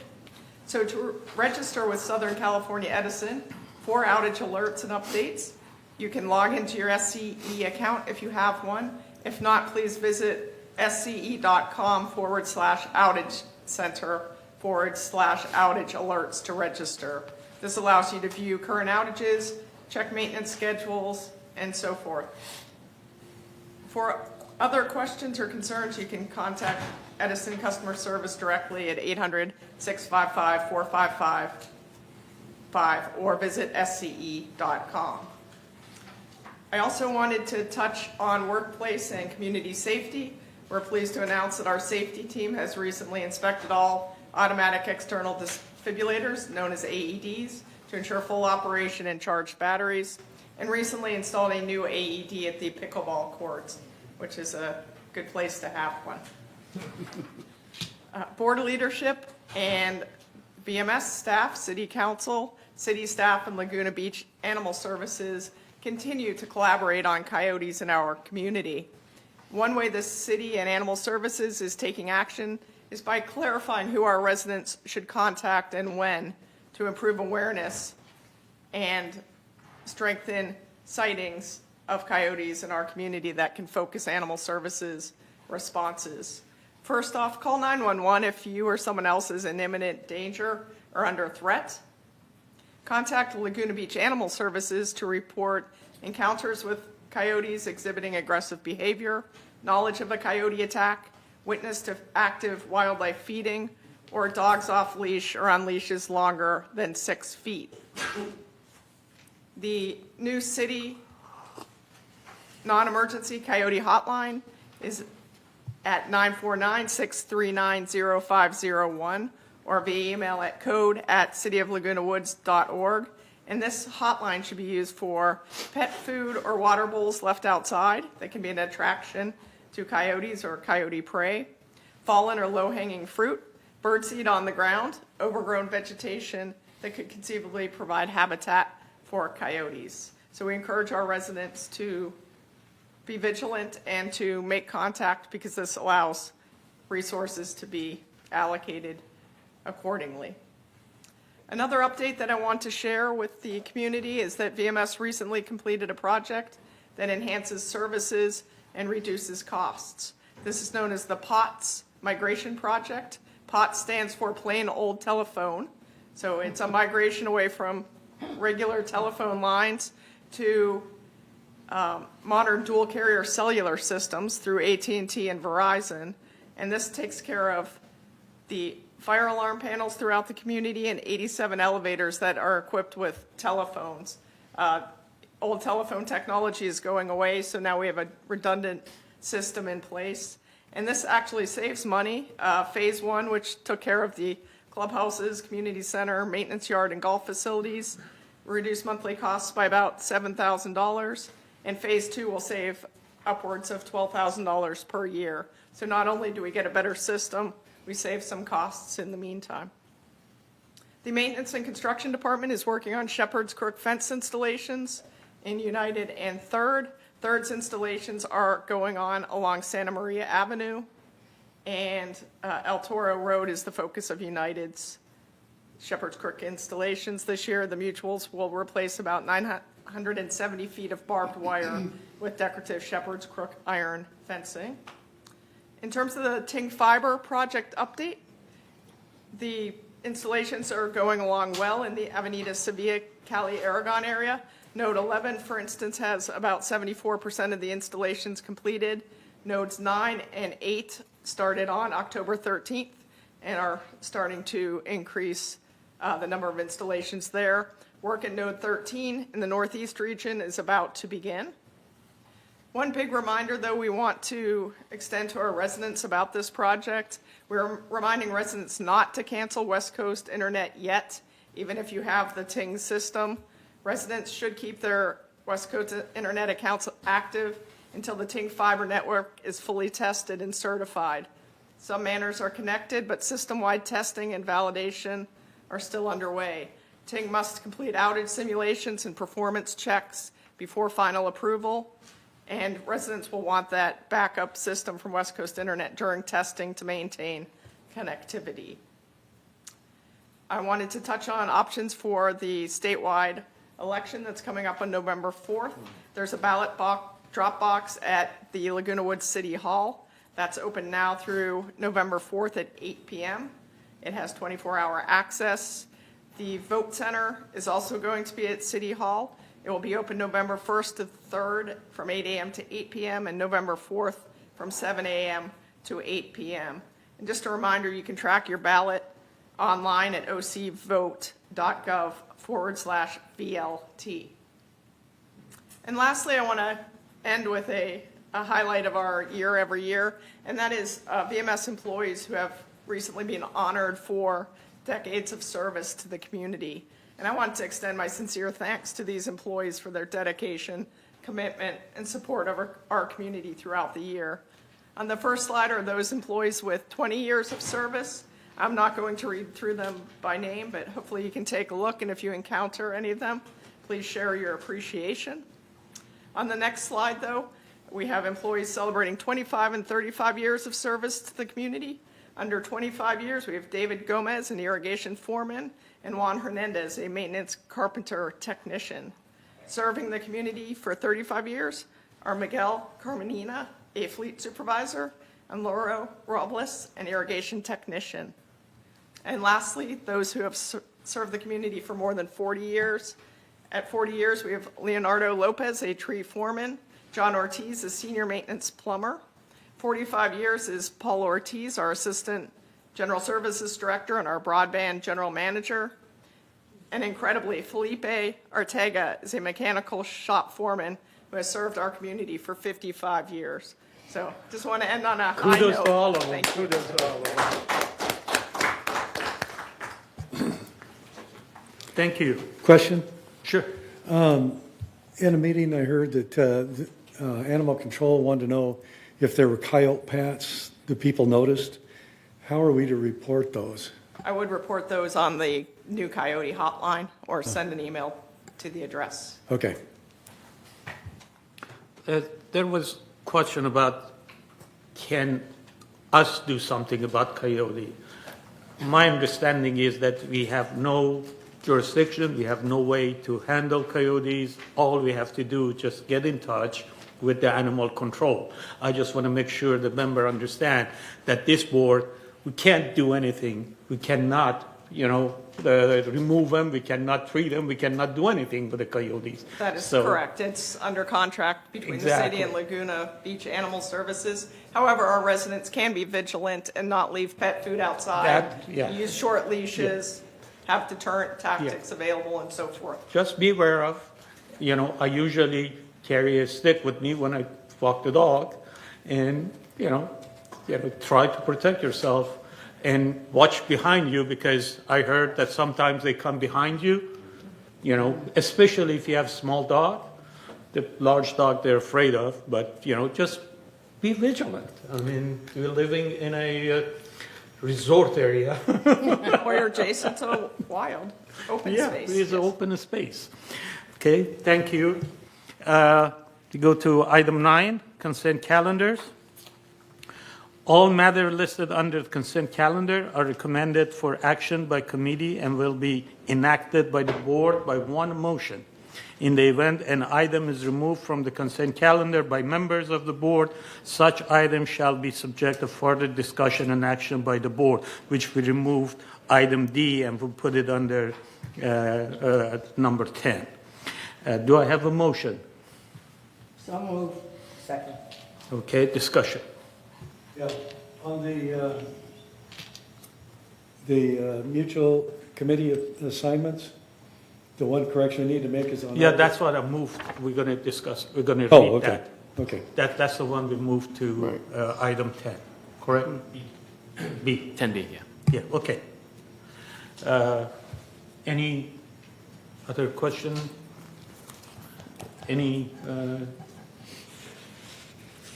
So to register with Southern California Edison for outage alerts and updates, you can log into your SCE account if you have one. If not, please visit sce.com/outage center/outage alerts to register. This allows you to view current outages, check maintenance schedules, and so forth. For other questions or concerns, you can contact Edison Customer Service directly at 800-655-4555 or visit sce.com. I also wanted to touch on workplace and community safety. We're pleased to announce that our safety team has recently inspected all automatic external defibrillators, known as AEDs, to ensure full operation and charged batteries, and recently installed a new AED at the pickleball courts, which is a good place to have one. Board leadership and BMS staff, City Council, City staff, and Laguna Beach Animal Services continue to collaborate on coyotes in our community. One way the City and Animal Services is taking action is by clarifying who our residents should contact and when to improve awareness and strengthen sightings of coyotes in our community that can focus animal services responses. First off, call 911 if you or someone else is in imminent danger or under threat. Contact Laguna Beach Animal Services to report encounters with coyotes exhibiting aggressive behavior, knowledge of a coyote attack, witness to active wildlife feeding, or dogs off leash or on leashes longer than 6 feet. The new city non-emergency coyote hotline is at 949-639-0501 or via email at code@cityoflagunawoods.org. And this hotline should be used for pet food or water bowls left outside that can be an attraction to coyotes or coyote prey, fallen or low-hanging fruit, birdseed on the ground, overgrown vegetation that could conceivably provide habitat for coyotes. So we encourage our residents to be vigilant and to make contact because this allows resources to be allocated accordingly. Another update that I want to share with the community is that VMS recently completed a project that enhances services and reduces costs. This is known as the POTS Migration Project. POTS stands for Plain Old Telephone. So it's a migration away from regular telephone lines to modern dual carrier cellular systems through AT&T and Verizon. And this takes care of the fire alarm panels throughout the community and 87 elevators that are equipped with telephones. Old telephone technology is going away, so now we have a redundant system in place. And this actually saves money. Phase 1, which took care of the clubhouses, community center, maintenance yard, and golf facilities, reduced monthly costs by about $7,000. And Phase 2 will save upwards of $12,000 per year. So not only do we get a better system, we save some costs in the meantime. The Maintenance and Construction Department is working on Shepherd's Crook fence installations in United and Third. Third's installations are going on along Santa Maria Avenue, and El Toro Road is the focus of United's Shepherd's Crook installations this year. The mutuals will replace about 970 feet of barbed wire with decorative Shepherd's Crook iron fencing. In terms of the Ting Fiber project update, the installations are going along well in the Avenida Sevilla, Cali, Aragon area. Node 11, for instance, has about 74% of the installations completed. Nodes 9 and 8 started on October 13th and are starting to increase the number of installations there. Work at Node 13 in the Northeast region is about to begin. One big reminder, though, we want to extend to our residents about this project. We're reminding residents not to cancel West Coast Internet yet, even if you have the Ting system. Residents should keep their West Coast Internet accounts active until the Ting Fiber network is fully tested and certified. Some manners are connected, but system-wide testing and validation are still underway. Ting must complete outage simulations and performance checks before final approval. And residents will want that backup system from West Coast Internet during testing to maintain connectivity. I wanted to touch on options for the statewide election that's coming up on November 4th. There's a ballot drop box at the Laguna Woods City Hall. That's open now through November 4th at 8 p.m. It has 24-hour access. The vote center is also going to be at City Hall. It will be open November 1st to 3rd from 8 a.m. to 8 p.m. and November 4th from 7 a.m. to 8 p.m. And just a reminder, you can track your ballot online at ocvote.gov/VLT. And lastly, I want to end with a highlight of our year every year, and that is VMS employees who have recently been honored for decades of service to the community. And I want to extend my sincere thanks to these employees for their dedication, commitment, and support of our community throughout the year. On the first slide are those employees with 20 years of service. I'm not going to read through them by name, but hopefully you can take a look, and if you encounter any of them, please share your appreciation. On the next slide, though, we have employees celebrating 25 and 35 years of service to the community. Under 25 years, we have David Gomez, an irrigation foreman, and Juan Hernandez, a maintenance carpenter technician. Serving the community for 35 years are Miguel Carmenina, a fleet supervisor, and Lauro Robles, an irrigation technician. And lastly, those who have served the community for more than 40 years. At 40 years, we have Leonardo Lopez, a tree foreman, John Ortiz, a senior maintenance plumber. 45 years is Paul Ortiz, our assistant general services director and our broadband general manager. And incredibly, Felipe Arteaga is a mechanical shop foreman who has served our community for 55 years. So just want to end on a high note. Kudos to all of them. Thank you. Kudos to all of them. Thank you. Question? Sure. In a meeting, I heard that animal control wanted to know if there were coyote pats that people noticed. How are we to report those? I would report those on the new Coyote hotline or send an email to the address. Okay. there was question about can us do something about coyote. My understanding is that we have no jurisdiction, we have no way to handle coyotes. All we have to do is just get in touch with the animal control. I just want to make sure the member understand that this board, we can't do anything. We cannot, remove them. We cannot treat them. We cannot do anything with the coyotes. That is So- correct. It's under contract between the Exactly. city and Laguna Beach Animal Services. However, our residents can be vigilant and not leave pet food outside. That- yeah. Use short leashes, have deterrent tactics available and so forth. Just be aware of, I usually carry a stick with me when I walk the dog, and, try to protect yourself and watch behind you, because I heard that sometimes they come behind you, especially if you have small dog. The large dog they're afraid of, but, just be vigilant. I mean, we're living in a resort area. We're adjacent to wild, open space. Yeah, it is an Yes. open space. Okay, thank you. To go to item 9, consent calendars. All matters listed under the consent calendar are recommended for action by committee and will be enacted by the board by one motion. In the event an item is removed from the consent calendar by members of the board, such item shall be subject to further discussion and action by the board, which we removed item D and we put it under number 10. Do I have a motion? So moved. Second. Okay, discussion. Yeah, on the mutual committee assignments, the one correction I need to make is on. Yeah, that's what I moved. We're going to discuss, we're going to Oh, read okay, that. okay. That's the one we moved to item 10, correct? B. 10B, yeah. Yeah, okay. Any other question? Any,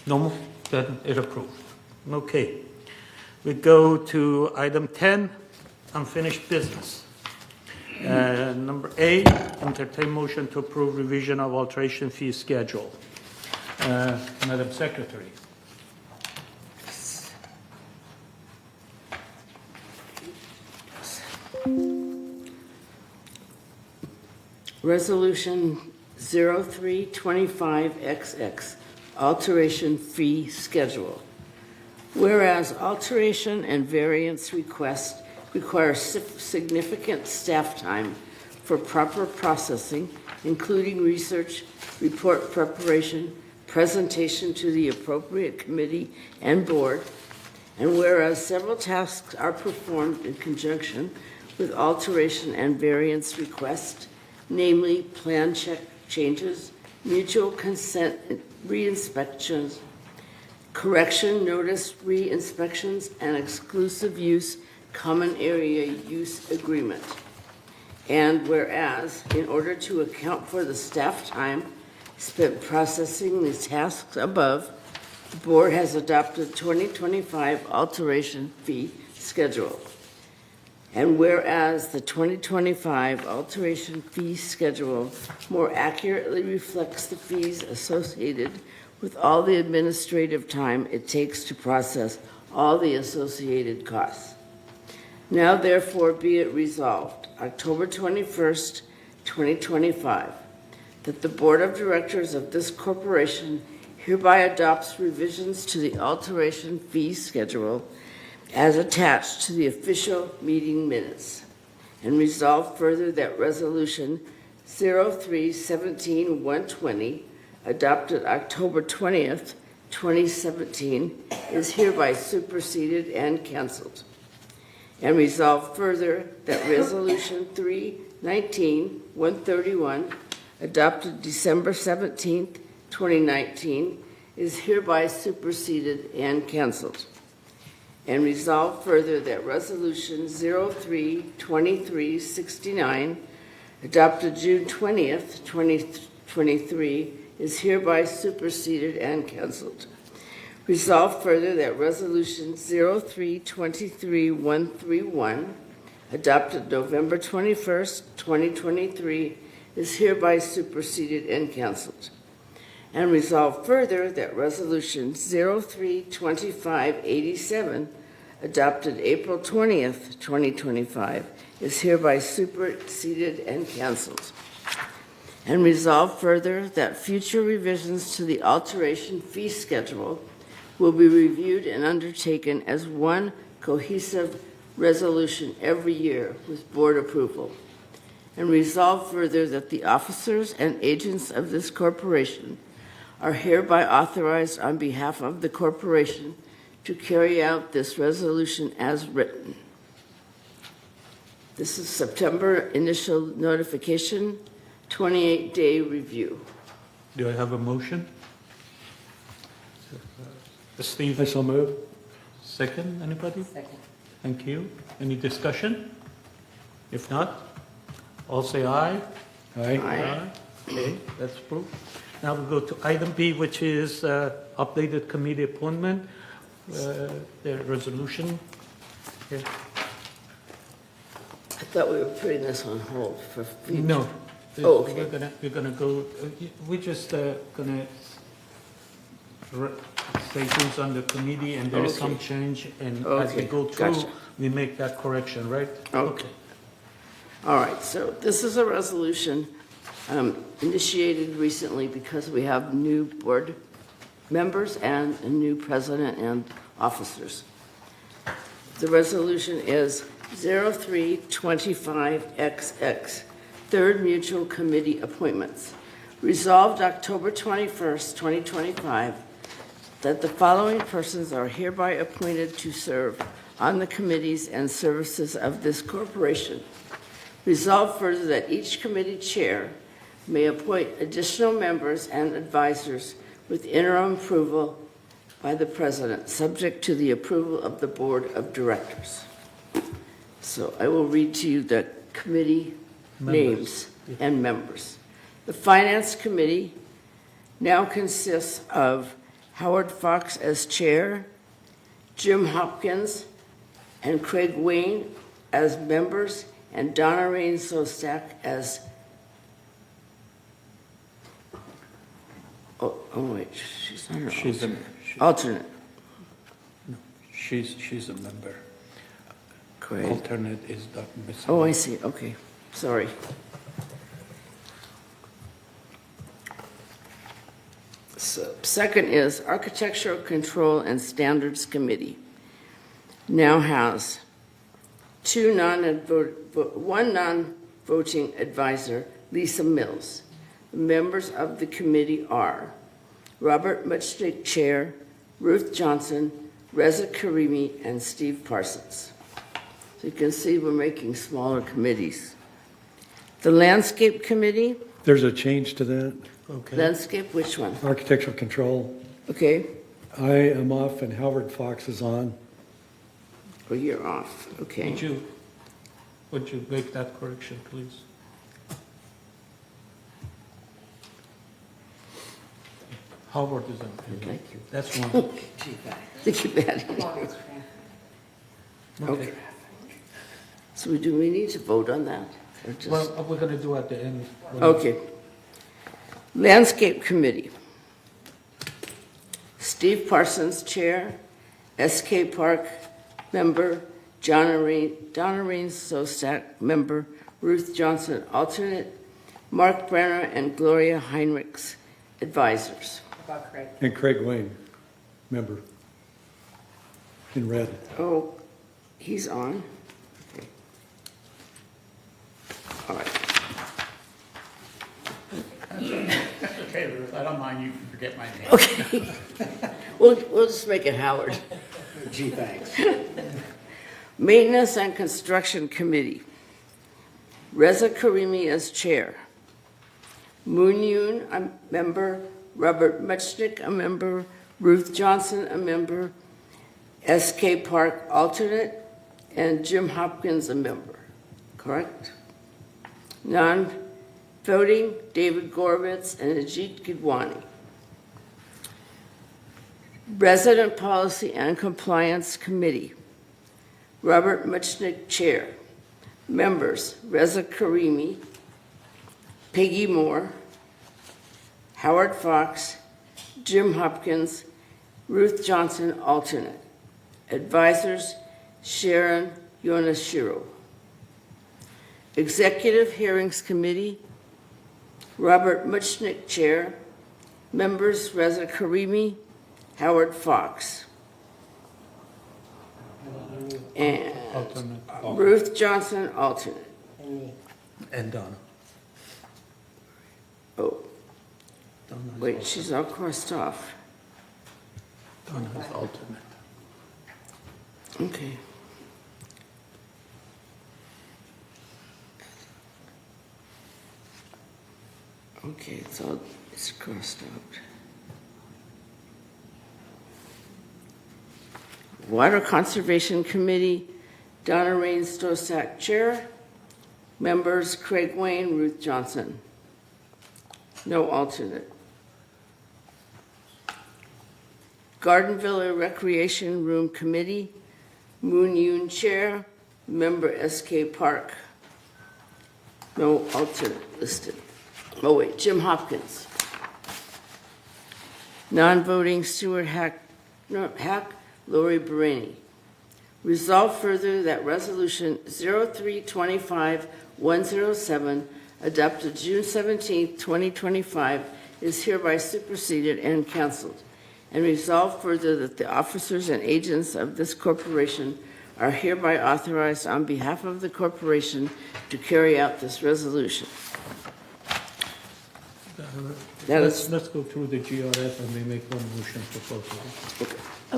no more? Then it approved. Okay. We go to item 10, unfinished business. Number 8, entertain motion to approve revision of alteration fee schedule. Madam Secretary. Resolution 0325XX, alteration fee schedule. Whereas alteration and variance requests require significant staff time for proper processing, including research, report preparation, presentation to the appropriate committee and board, and whereas several tasks are performed in conjunction with alteration and variance requests, namely plan check changes, mutual consent re-inspections, correction notice re-inspections, and exclusive use common area use agreement. And whereas, in order to account for the staff time spent processing the tasks above, the board has adopted 2025 alteration fee schedule. And whereas the 2025 alteration fee schedule more accurately reflects the fees associated with all the administrative time it takes to process all the associated costs. Now therefore be it resolved, October 21st, 2025, that the Board of Directors of this corporation hereby adopts revisions to the alteration fee schedule as attached to the official meeting minutes, and resolve further that Resolution 03-17-120, adopted October 20th, 2017, is hereby superseded and canceled. And resolve further that Resolution 3-19-131, adopted December 17th, 2019, is hereby superseded and canceled. And resolve further that Resolution 03-2369, adopted June 20th, 2023, is hereby superseded and canceled. Resolve further that Resolution 03-23-131, adopted November 21st, 2023, is hereby superseded and canceled. And resolve further that Resolution 032587, adopted April 20th, 2025, is hereby superseded and canceled. And resolve further that future revisions to the alteration fee schedule will be reviewed and undertaken as one cohesive resolution every year with board approval. And resolve further that the officers and agents of this corporation are hereby authorized on behalf of the corporation to carry out this resolution as written. This is September initial notification, 28-day review. Do I have a motion? Steve, I shall move. second, anybody? Second. Thank you. Any discussion? If not, all say aye. Aye. Aye. Okay, that's approved. Now we go to item B, which is updated committee appointment, the resolution. Okay. I thought we were putting this on hold for future. No. Oh, okay. We're gonna go, we're just gonna say things on the committee, and there's some Okay. change, and as we Okay, go through, gotcha. we make that correction, right? Okay. All right, so this is a resolution initiated recently because we have new board members and a new president and officers. The resolution is 0325XX, Third Mutual Committee Appointments. Resolved October 21st, 2025, that the following persons are hereby appointed to serve on the committees and services of this corporation. Resolved further that each committee chair may appoint additional members and advisors with interim approval by the president, subject to the approval of the board of directors. So I will read to you the committee names and members. The Finance Committee now consists of Howard Fox as chair, Jim Hopkins and Craig Wayne as members, and Donna Rain Sostak as, oh wait, she's not an alternate. She's a member. Craig. Alternate is Dr. Bissell. Oh, I see, okay, sorry. So, second is Architectural Control and Standards Committee. Now has one non-voting advisor, Lisa Mills. The members of the committee are Robert Muchnick, Chair, Ruth Johnson, Reza Karimi, and Steve Parsons. So you can see we're making smaller committees. The Landscape Committee, There's a change to that. Okay. landscape, which one? Architectural control. Okay, I am off and Howard Fox is on. well, you're off, okay. Would you make that correction, please? Howard is on. Thank you. That's one. They keep adding. Okay. So do we need to vote on that? Or just? Well, we're gonna do at the end. Okay. Landscape Committee. Steve Parsons, Chair. S.K. Park, Member. Donna Rain Sostak, Member. Ruth Johnson, Alternate. Mark Brenner and Gloria Heinrichs, Advisors. About Craig. And Craig Wayne, member. In red. Oh, he's on? Okay. All right. Okay, Ruth, I don't mind you forget my name. Okay. We'll just make it Howard. Gee, thanks. Maintenance and Construction Committee. Reza Karimi as chair. Moon Yoon, a member. Robert Muchnick, a member. Ruth Johnson, a member. S.K. Park, alternate. And Jim Hopkins, a member. Correct? Non-voting, David Gorbitz and Ajit Gidwani. Resident Policy and Compliance Committee. Robert Muchnick, Chair. Members, Reza Karimi, Peggy Moore, Howard Fox, Jim Hopkins, Ruth Johnson, alternate. Advisors, Sharon Yonashiro. Executive Hearings Committee, Robert Muchnick, Chair. Members, Reza Karimi, Howard Fox. And Ruth Johnson, alternate. And Donna. Oh, wait, she's all crossed off. Donna is alternate. Okay. Okay, it's crossed out. Water Conservation Committee, Donna Rain Stosak, Chair. Members, Craig Wayne, Ruth Johnson. No alternate. Garden Villa Recreation Room Committee, Moon Yoon, Chair. Member, S.K. Park. No alternate listed. Oh, wait, Jim Hopkins. Non-voting, Stuart Hack, Lori Baraney. Resolve further that Resolution 03-25-107, adopted June 17, 2025, is hereby superseded and canceled. And resolve further that the officers and agents of this corporation are hereby authorized on behalf of the corporation to carry out this resolution. Let's go through the GRF and we make one motion proposal.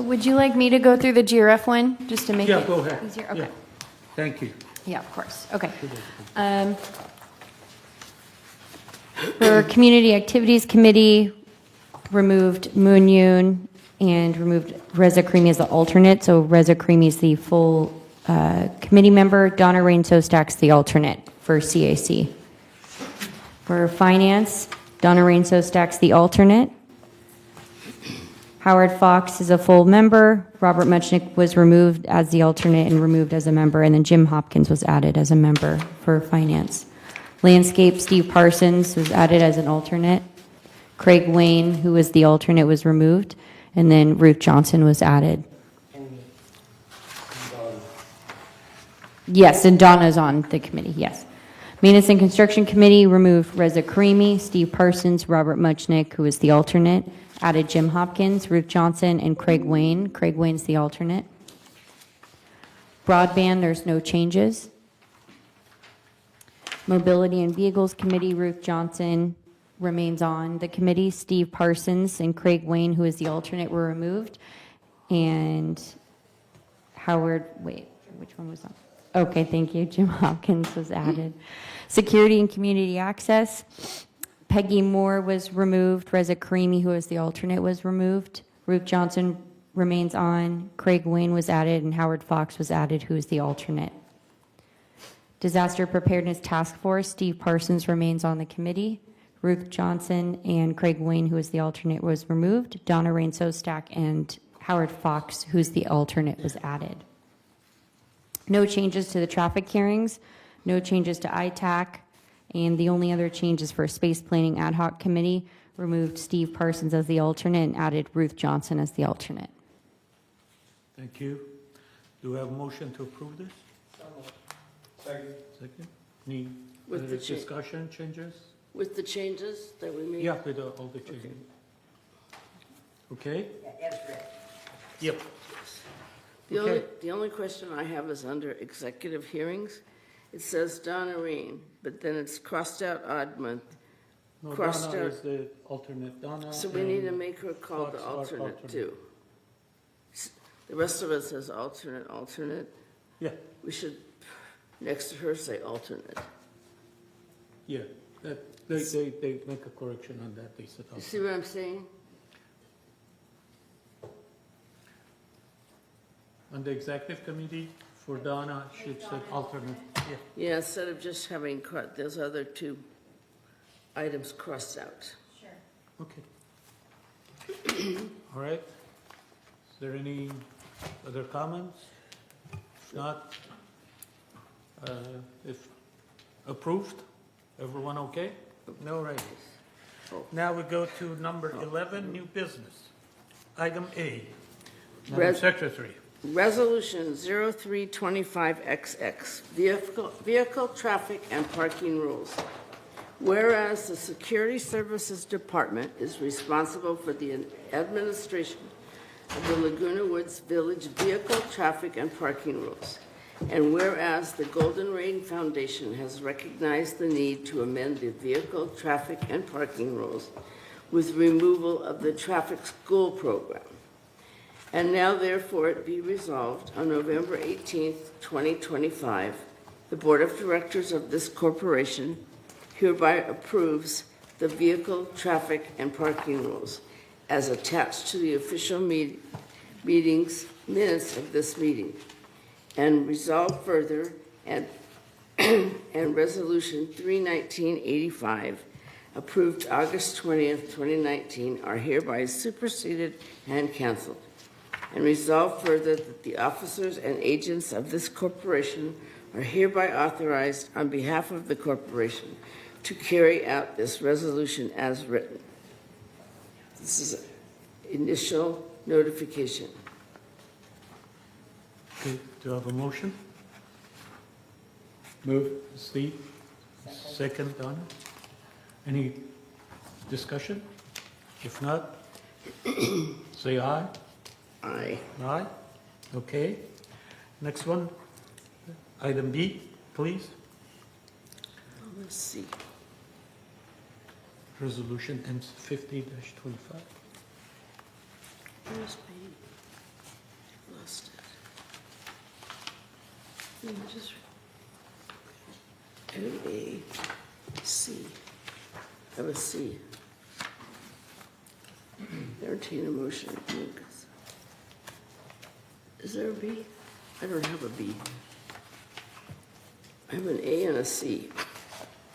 Would you like me to go through the GRF one, just to make Yeah, it go ahead. easier? Okay. Yeah. Thank you. Yeah, of course. Okay. For Community Activities Committee, removed Moon Yoon and removed Reza Karimi as the alternate. So Reza Karimi is the full committee member. Donna Rain Sostak's the alternate for CAC. For Finance, Donna Rain Sostak's the alternate. Howard Fox is a full member. Robert Muchnick was removed as the alternate and removed as a member. And then Jim Hopkins was added as a member for Finance. Landscape, Steve Parsons was added as an alternate. Craig Wayne, who was the alternate, was removed. And then Ruth Johnson was added. Yes, and Donna's on the committee, yes. Maintenance and Construction Committee removed Reza Karimi, Steve Parsons, Robert Muchnick, who was the alternate, added Jim Hopkins, Ruth Johnson, and Craig Wayne. Craig Wayne's the alternate. Broadband, there's no changes. Mobility and Vehicles Committee, Ruth Johnson remains on the committee. Steve Parsons and Craig Wayne, who is the alternate, were removed. And Howard, wait, which one was that? Okay, thank you. Jim Hopkins was added. Security and Community Access, Peggy Moore was removed. Reza Karimi, who was the alternate, was removed. Ruth Johnson remains on. Craig Wayne was added, and Howard Fox was added, who is the alternate. Disaster Preparedness Task Force, Steve Parsons remains on the committee. Ruth Johnson and Craig Wayne, who is the alternate, was removed. Donna Rain Sostak and Howard Fox, who's the alternate, was added. No changes to the traffic hearings, no changes to ITAC, and the only other change is for Space Planning Ad Hoc Committee, removed Steve Parsons as the alternate and added Ruth Johnson as the alternate. Thank you. Do we have a motion to approve this? Second. Second. Any With other the cha- discussion, changes? With the changes that we made? Yeah, with all the changes. Okay? Yep. The only question I have is under executive hearings. It says Donna Rain, but then it's crossed out odd month. No, Crossed Donna out. is the alternate. Donna. So we need to and make her call the Fox are alternate too. The rest of it says alternate. Yeah, We should, next to her, say alternate. yeah. They make a correction on that. They said You see what I'm saying? on the executive committee for Donna, she said alternate. Yeah. Yeah, instead of just having those other two items crossed out. Okay. All right. Is there any other comments? If not, if approved, everyone okay? No, right. Now we go to number 11, new business. Item A. Madam Res- Secretary. Resolution 0325XX, vehicle traffic and parking rules. Whereas the Security Services Department is responsible for the administration of the Laguna Woods Village vehicle traffic and parking rules. And whereas the Golden Rain Foundation has recognized the need to amend the vehicle traffic and parking rules with removal of the traffic school program. And now therefore it be resolved on November 18th, 2025, the Board of Directors of this corporation hereby approves the vehicle traffic and parking rules as attached to the official meetings minutes of this meeting. And resolve further, and Resolution 31985, approved August 20th, 2019, are hereby superseded and canceled. And resolve further that the officers and agents of this corporation are hereby authorized on behalf of the corporation to carry out this resolution as written. This is initial notification. Okay, do I have a motion? Move. Steve? Second, Donna? Any discussion? If not, say aye. Aye. Aye? Okay. Next one, item B, please. Let's see. Resolution M50-25. Where's my, lost it. Let me just, A, C. I have a C. Entertain a motion. Is there a B? I don't have a B. I have an A and a C.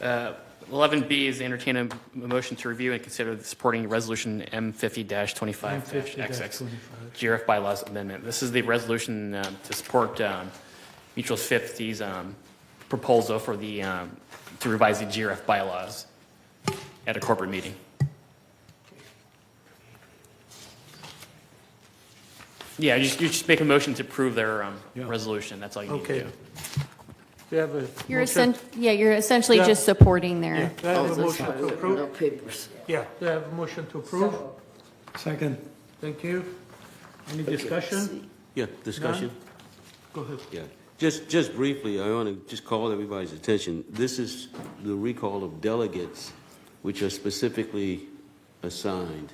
11B is entertain a motion to review and consider supporting Resolution M50-25XX, GRF bylaws amendment. This is the resolution to support Mutual 50's proposal for the to revise the GRF bylaws at a corporate meeting. Yeah, you just make a motion to approve their resolution. That's all you need to Okay. do. Do you have a You're motion? you're essentially Yeah. just supporting Yeah, their. do I have a this motion one, to no approve? papers. Yeah, do I have a motion to approve? Second. Thank you. Any discussion? Yeah, discussion? None? Go ahead. Yeah. Just briefly, I want to just call everybody's attention. This is the recall of delegates which are specifically assigned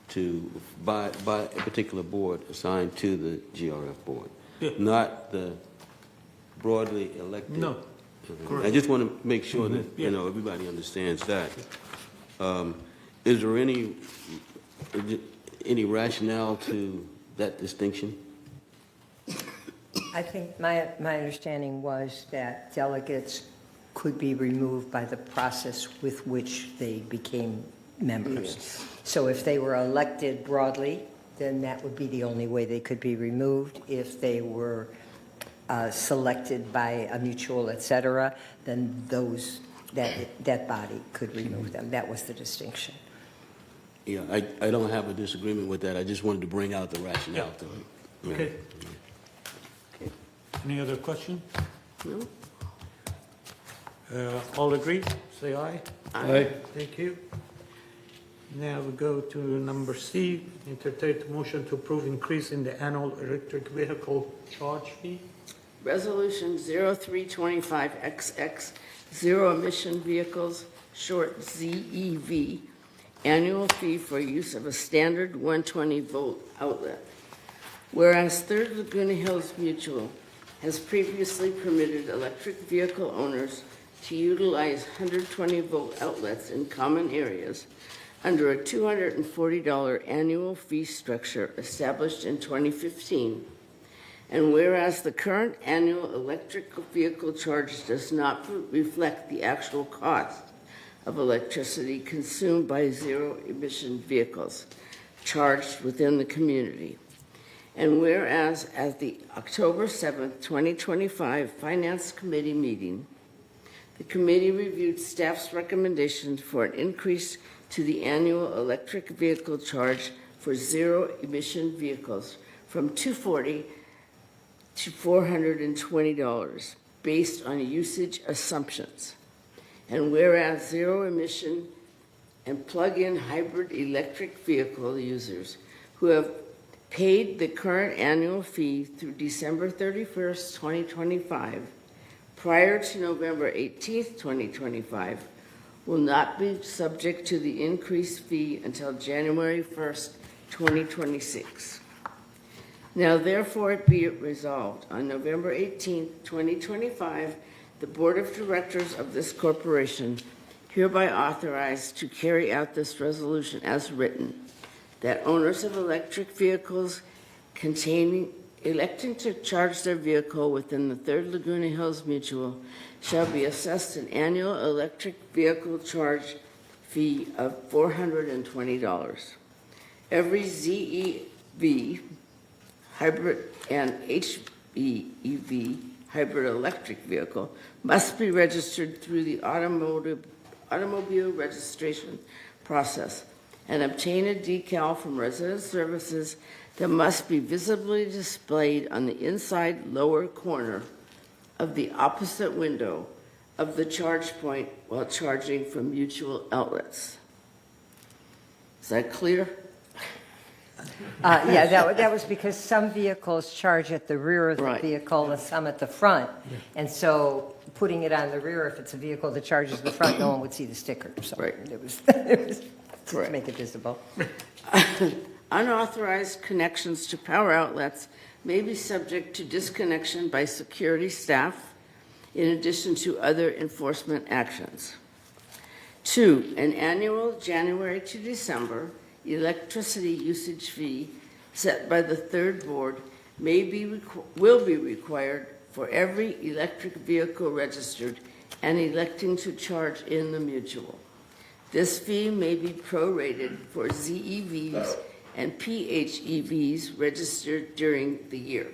to, by a particular board, assigned to the GRF board. Yeah. Not the broadly elected. No. I just want to make sure that, Yeah. everybody understands that. Is there any rationale to that distinction? I think my understanding was that delegates could be removed by the process with which they became members. So if they were elected broadly, then that would be the only way they could be removed. If they were selected by a mutual, et cetera, then that body could remove them. That was the distinction. Yeah, I don't have a disagreement with that. I just wanted to bring out the rationale to it. Okay. Any other question? No? All agree? Say aye. Aye. Thank you. Now we go to number C, entertain the motion to approve increase in the annual electric vehicle charge fee. Resolution 0325XX, Zero Emission Vehicles, short ZEV, annual fee for use of a standard 120-volt outlet. Whereas Third Laguna Hills Mutual has previously permitted electric vehicle owners to utilize 120-volt outlets in common areas under a $240 annual fee structure established in 2015. And whereas the current annual electric vehicle charge does not reflect the actual cost of electricity consumed by zero-emission vehicles charged within the community. And whereas at the October 7th, 2025 Finance Committee meeting, The committee reviewed staff's recommendations for an increase to the annual electric vehicle charge for zero-emission vehicles from $240 to $420 based on usage assumptions. And whereas zero-emission and plug-in hybrid electric vehicle users who have paid the current annual fee through December 31st, 2025, prior to November 18th, 2025, will not be subject to the increased fee until January 1st, 2026. Now therefore be it resolved, on November 18th, 2025, the Board of Directors of this corporation hereby authorized to carry out this resolution as written, that owners of electric vehicles electing to charge their vehicle within the 3rd Laguna Hills Mutual shall be assessed an annual electric vehicle charge fee of $420. Every ZEV hybrid and HEV hybrid electric vehicle must be registered through the automobile registration process and obtain a decal from Resident Services that must be visibly displayed on the inside lower corner of the opposite window of the charge point while charging from mutual outlets. Is that clear? Yeah, that was because some vehicles charge at the rear of the Right. vehicle and some at the front. And so putting it on the rear, if it's a vehicle that charges the front, no one would see the sticker. So Right. it was to Correct. make it visible. Unauthorized connections to power outlets may be subject to disconnection by security staff in addition to other enforcement actions. 2, an annual January to December electricity usage fee set by the third board will be required for every electric vehicle registered and electing to charge in the mutual. This fee may be prorated for ZEVs and PHEVs registered during the year.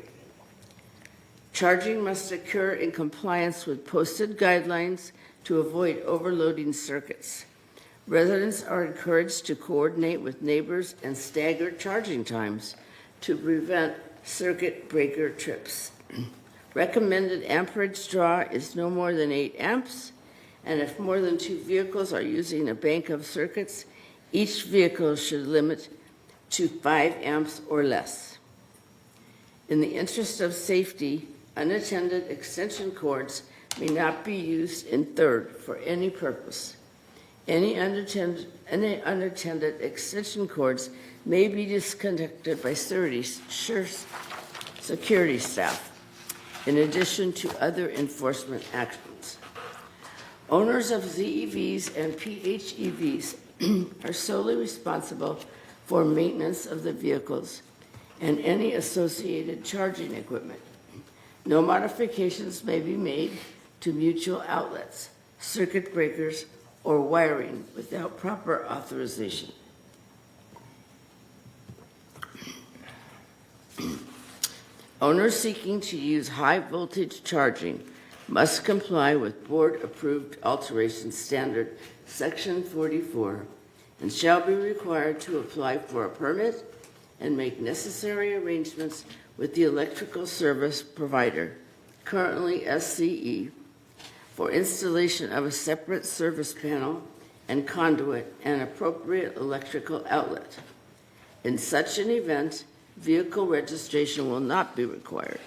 Charging must occur in compliance with posted guidelines to avoid overloading circuits. Residents are encouraged to coordinate with neighbors and stagger charging times to prevent circuit breaker trips. Recommended amperage draw is no more than 8 amps, and if more than 2 vehicles are using a bank of circuits, each vehicle should limit to 5 amps or less. In the interest of safety, unattended extension cords may not be used in third for any purpose. Any unattended extension cords may be disconnected by security staff, in addition to other enforcement actions. Owners of ZEVs and PHEVs are solely responsible for maintenance of the vehicles and any associated charging equipment. No modifications may be made to mutual outlets, circuit breakers, or wiring without proper authorization. Owners seeking to use high voltage charging must comply with board-approved alteration standard section 44 and shall be required to apply for a permit and make necessary arrangements with the electrical service provider, currently SCE, for installation of a separate service panel and conduit and appropriate electrical outlet. In such an event, vehicle registration will not be required.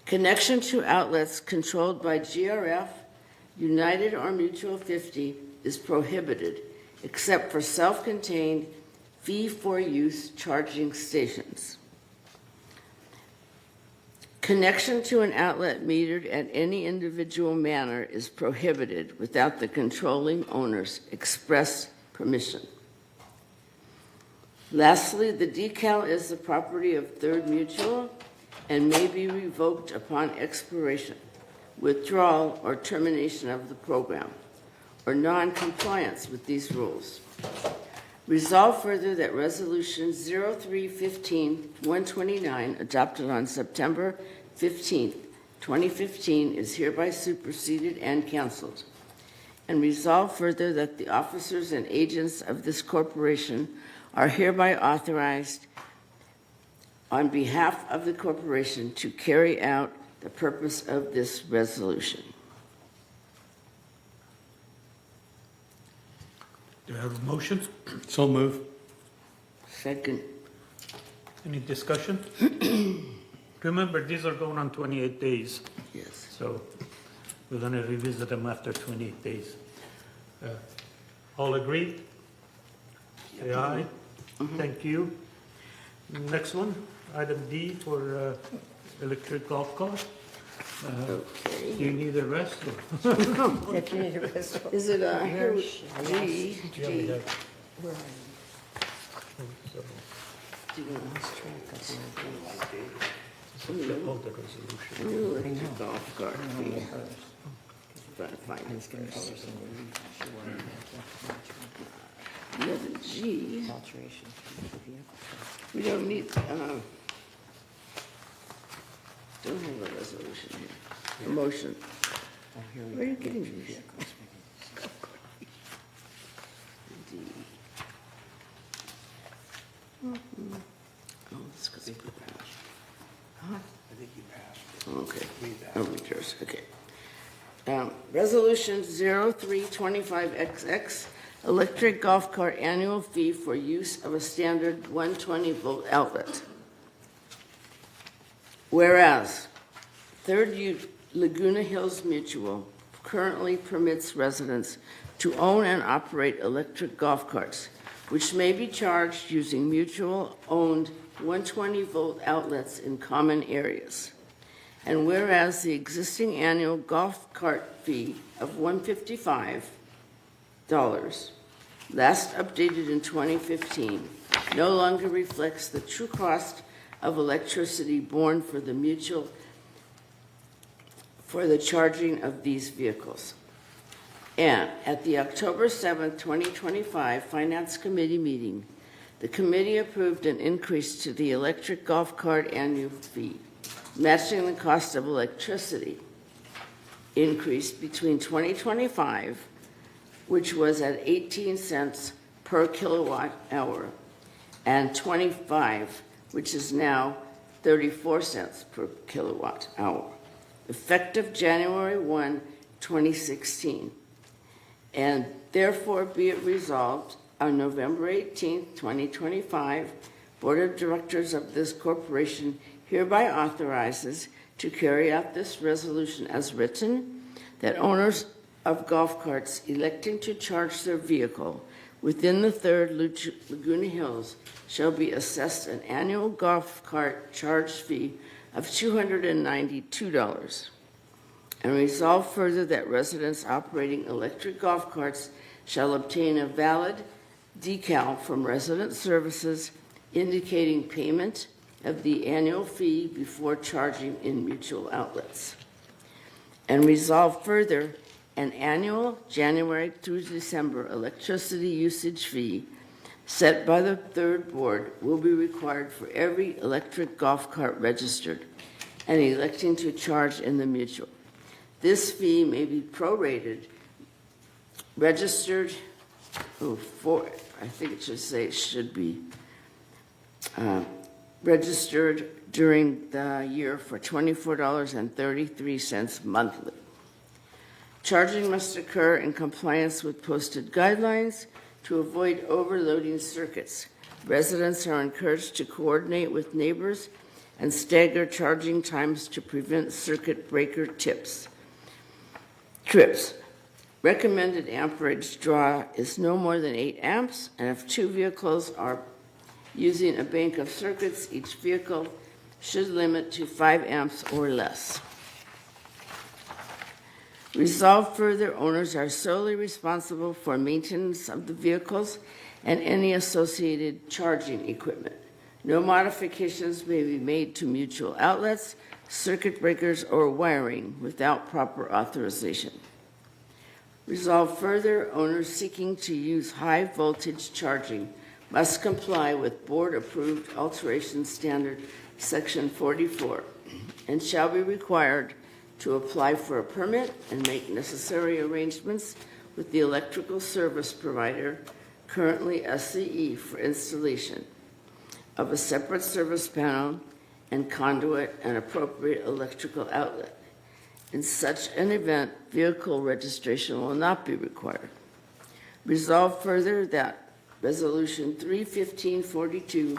Connection to outlets controlled by GRF, United or Mutual 50 is prohibited except for self-contained fee-for-use charging stations. Connection to an outlet metered at any individual manner is prohibited without the controlling owner's express permission. Lastly, the decal is the property of Third Mutual and may be revoked upon expiration, withdrawal, or termination of the program, or non-compliance with these rules. Resolve further that Resolution 03-15-129, adopted on September 15, 2015 is hereby superseded and canceled. And resolve further that the officers and agents of this corporation are hereby authorized on behalf of the corporation to carry out the purpose of this resolution. Do I have a motion? So move. Second. Any discussion? Remember, these are going on 28 days, Yes. so we're going to revisit them after 28 days. All agreed? Say aye. Thank you. Next one, item D for electric golf cart. Okay. Do you need a rest? If you need a rest. Is it here? G? Yeah, we G. have. All the resolution. New electric golf cart fee. Trying to find it first. 11G. We don't need, don't have a resolution here. A motion. Where are you getting these? D. Oh, this could be passed. Huh? I think you passed. Okay. Oh, readers, okay. Resolution 0325XX, electric golf cart annual fee for use of a standard 120-volt outlet. Whereas, Laguna Hills Mutual currently permits residents to own and operate electric golf carts, which may be charged using mutual-owned 120-volt outlets in common areas. And whereas the existing annual golf cart fee of $155, last updated in 2015, no longer reflects the true cost of electricity borne for the mutual for the charging of these vehicles. And at the October 7th, 2025 Finance Committee meeting, the committee approved an increase to the electric golf cart annual fee, matching the cost of electricity increase between 2025, which was at 18 cents per kilowatt hour, and 25, which is now 34 cents per kilowatt hour, effective January 1, 2016. And therefore be it resolved on November 18, 2025, Board of Directors of this corporation hereby authorizes to carry out this resolution as written, that owners of golf carts electing to charge their vehicle within the 3rd Laguna Hills shall be assessed an annual golf cart charge fee of $292. And resolve further that residents operating electric golf carts shall obtain a valid decal from Resident Services indicating payment of the annual fee before charging in mutual outlets. And resolve further, an annual January through December electricity usage fee set by the 3rd Board will be required for every electric golf cart registered and electing to charge in the mutual. This fee may be prorated, registered, I think it should say it should be registered during the year for $24.33 monthly. Charging must occur in compliance with posted guidelines to avoid overloading circuits. Residents are encouraged to coordinate with neighbors and stagger charging times to prevent circuit breaker trips. Recommended amperage draw is no more than 8 amps, and if 2 vehicles are using a bank of circuits, each vehicle should limit to 5 amps or less. Resolved further, owners are solely responsible for maintenance of the vehicles and any associated charging equipment. No modifications may be made to mutual outlets, circuit breakers, or wiring without proper authorization. Resolved further, owners seeking to use high voltage charging must comply with board-approved alteration standard section 44 and shall be required to apply for a permit and make necessary arrangements with the electrical service provider, currently SCE, for installation of a separate service panel and conduit and appropriate electrical outlet. In such an event, vehicle registration will not be required. Resolved further that Resolution 31542,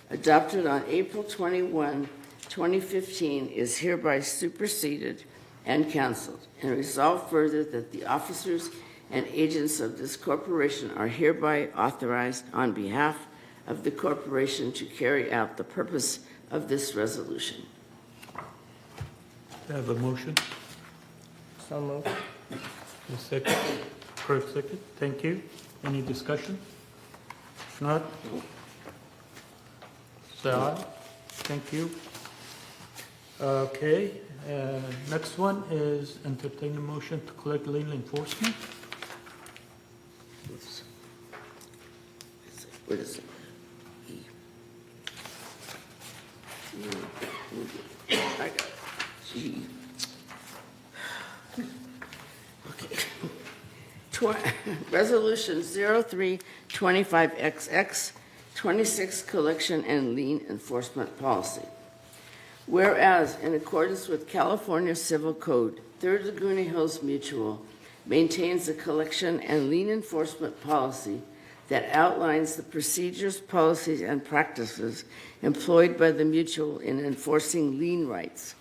adopted on April 21, 2015, is hereby superseded and canceled. And resolved further that the officers and agents of this corporation are hereby authorized on behalf of the corporation to carry out the purpose of this resolution. I have a motion. So moved. A second. First second. Thank you. Any discussion? If not, say aye. Thank you. Okay. Next one is entertain a motion to collect lien enforcement. What is it? I got it. G. Okay. Resolution 0325XX, 26 Collection and Lien Enforcement Policy. Whereas, in accordance with California Civil Code, Third Laguna Hills Mutual maintains a collection and lien enforcement policy that outlines the procedures, policies, and practices employed by the mutual in enforcing lien rights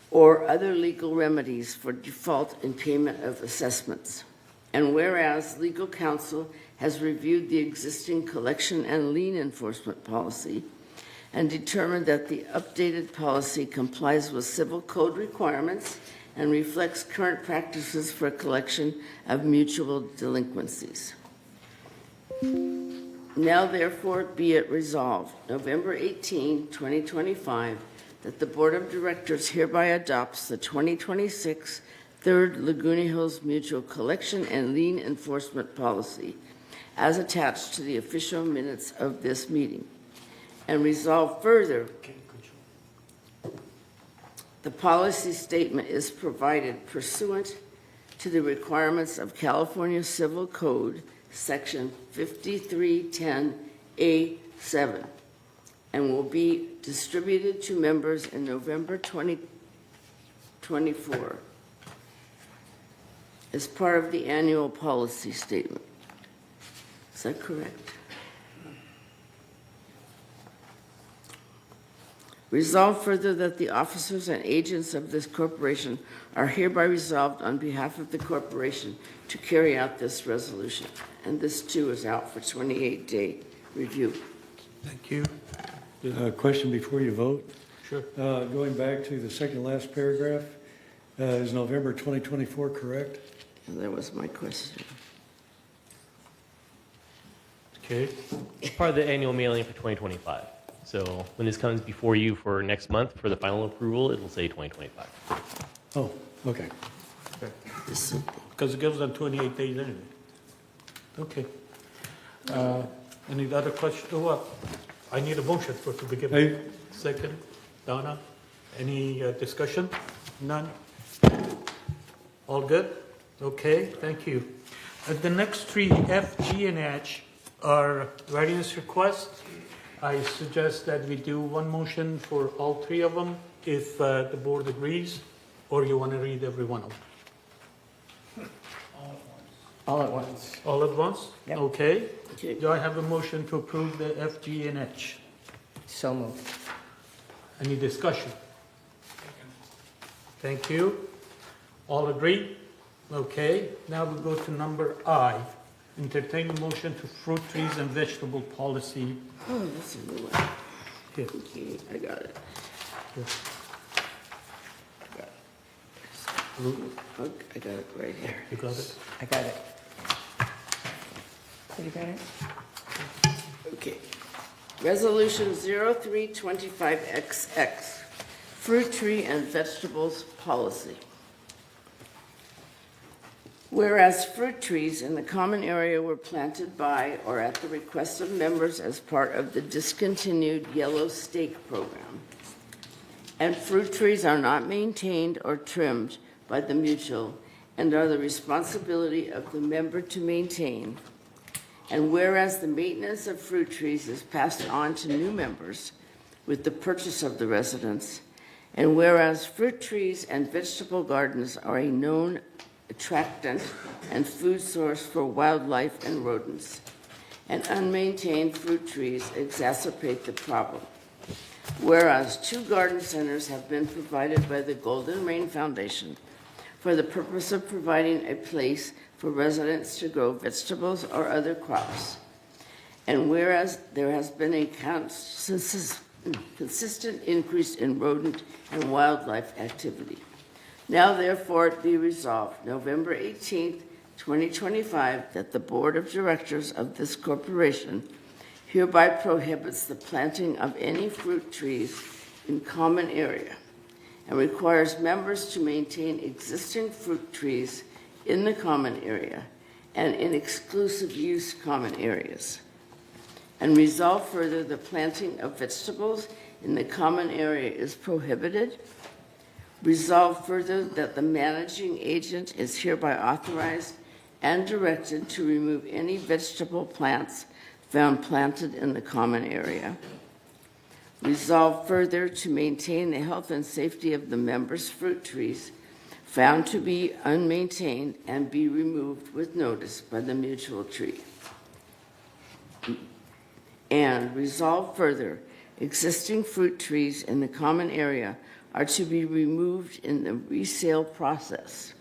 or other legal remedies for default in payment of assessments. And whereas legal counsel has reviewed the existing collection and lien enforcement policy and determined that the updated policy complies with civil code requirements and reflects current practices for collection of mutual delinquencies. Now therefore be it resolved, November 18, 2025, that the Board of Directors hereby adopts the 2026 Third Laguna Hills Mutual Collection and Lien Enforcement Policy as attached to the official minutes of this meeting. And resolve further, the policy statement is provided pursuant to the requirements of California Civil Code, Section 5310A7, and will be distributed to members in November 2024 as part of the annual policy statement. Is that correct? Resolve further that the officers and agents of this corporation are hereby resolved on behalf of the corporation to carry out this resolution. And this too is out for 28-day review. Thank you. Question before you vote. Sure. Going back to the second last paragraph, is November 2024 correct? And that was my question. Okay. It's part of the annual mailing for 2025. So when this comes before you for next month for the final approval, it will say 2025. Oh, okay. Because it gives them 28 days anyway. Okay. Any other question? Oh, what? I need a motion for to begin. Hey. Second, Donna. Any discussion? None. All good? Okay, thank you. The next three, F, G, and H, are variance requests. I suggest that we do one motion for all three of them, if the board agrees, or you want to read every one of them? All at once. All at once? Yep. Okay. Okay. Do I have a motion to approve the F, G, and H? So moved. Any discussion? Thank you. All agree? Okay. Now we go to number I. Entertain a motion to fruit trees and vegetable policy. Oh, that's a new one. Here. Okay, I got it. I got it right here. You got it? I got it. You got it? Okay. Resolution 0325XX, Fruit Tree and Vegetables Policy. Whereas fruit trees in the common area were planted by or at the request of members as part of the discontinued Yellow Stake program. and fruit trees are not maintained or trimmed by the mutual and are the responsibility of the member to maintain. And whereas the maintenance of fruit trees is passed on to new members with the purchase of the residence, and whereas fruit trees and vegetable gardens are a known attractant and food source for wildlife and rodents, and unmaintained fruit trees exacerbate the problem. Whereas 2 garden centers have been provided by the Golden Rain Foundation for the purpose of providing a place for residents to grow vegetables or other crops. And whereas there has been a consistent increase in rodent and wildlife activity. Now therefore it be resolved, November 18th, 2025, that the Board of Directors of this corporation hereby prohibits the planting of any fruit trees in common area and requires members to maintain existing fruit trees in the common area and in exclusive use common areas. And resolve further the planting of vegetables in the common area is prohibited. Resolve further that the managing agent is hereby authorized and directed to remove any vegetable plants found planted in the common area. Resolve further to maintain the health and safety of the members' fruit trees found to be unmaintained and be removed with notice by the mutual tree. And resolve further, existing fruit trees in the common area are to be removed in the resale process.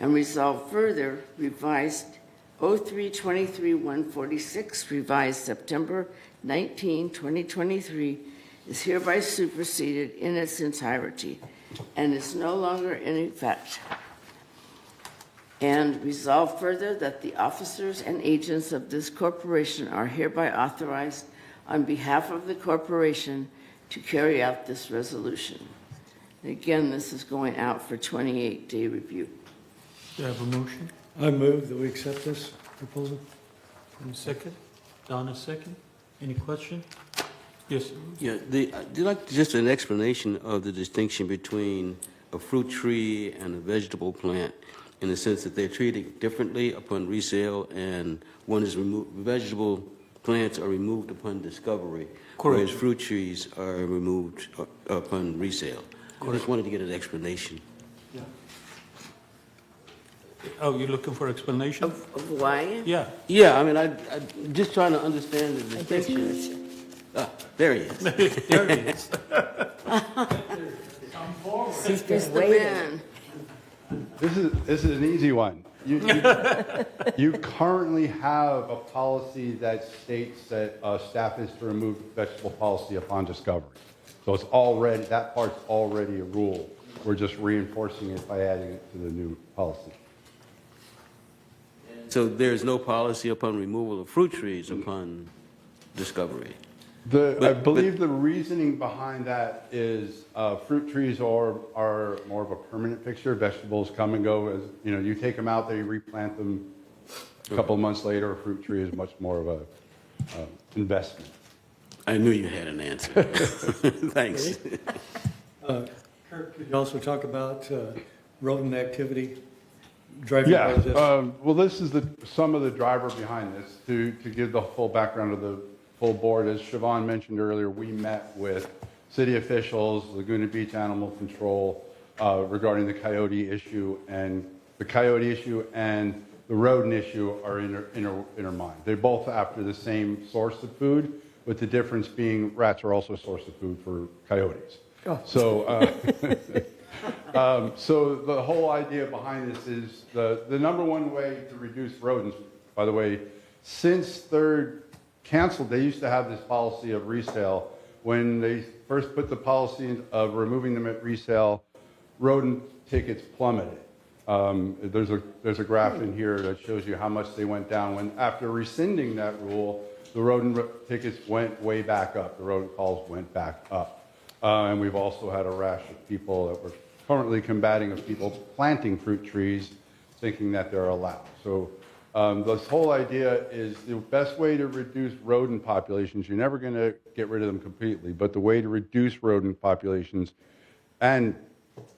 And resolve further, revised 03-23-146, revised September 19, 2023, is hereby superseded in its entirety and is no longer in effect. And resolve further that the officers and agents of this corporation are hereby authorized on behalf of the corporation to carry out this resolution. And again, this is going out for 28-day review. Do you have a motion? I move that we accept this proposal. And second? Donna, second? Any question? Yes. Yeah, I'd like just an explanation of the distinction between a fruit tree and a vegetable plant, in the sense that they're treated differently upon resale, and one is removed. Vegetable plants are removed upon discovery, whereas fruit trees are removed upon resale. I just wanted to get an explanation. Yeah. Oh, you're looking for explanation? Of why? Yeah. Yeah, I mean, I'm just trying to understand the distinction. There he is. There he is. He's been It's the waiting. man. This is an easy one. You currently have a policy that states that staff is to remove vegetable policy upon discovery. So it's already, that part's already a rule. We're just reinforcing it by adding it to the new policy. So there's no policy upon removal of fruit trees upon discovery? I believe the reasoning behind that is fruit trees are more of a permanent fixture. Vegetables come and go. As you take them out there, you replant them a couple of months later. A fruit tree is much more of a investment. I knew you had an answer. Thanks. Kirk, could you also talk about rodent activity? Driving Yeah. by this? Well, this is some of the driver behind this. To give the full background of the full board, as Siobhan mentioned earlier, we met with city officials, Laguna Beach Animal Control, regarding the coyote issue, and the coyote issue and the rodent issue are intermined. They're both after the same source of food, with the difference being rats are also a source of food for coyotes. Oh. So, so the whole idea behind this is the number one way to reduce rodents, by the way, since Third canceled, they used to have this policy of resale. When they first put the policy of removing them at resale, rodent tickets plummeted. There's a graph in here that shows you how much they went down. When after rescinding that rule, the rodent tickets went way back up. The rodent calls went back up. And we've also had a rash of people that we're currently combating, of people planting fruit trees thinking that they're allowed. So This whole idea is the best way to reduce rodent populations. You're never going to get rid of them completely, but the way to reduce rodent populations and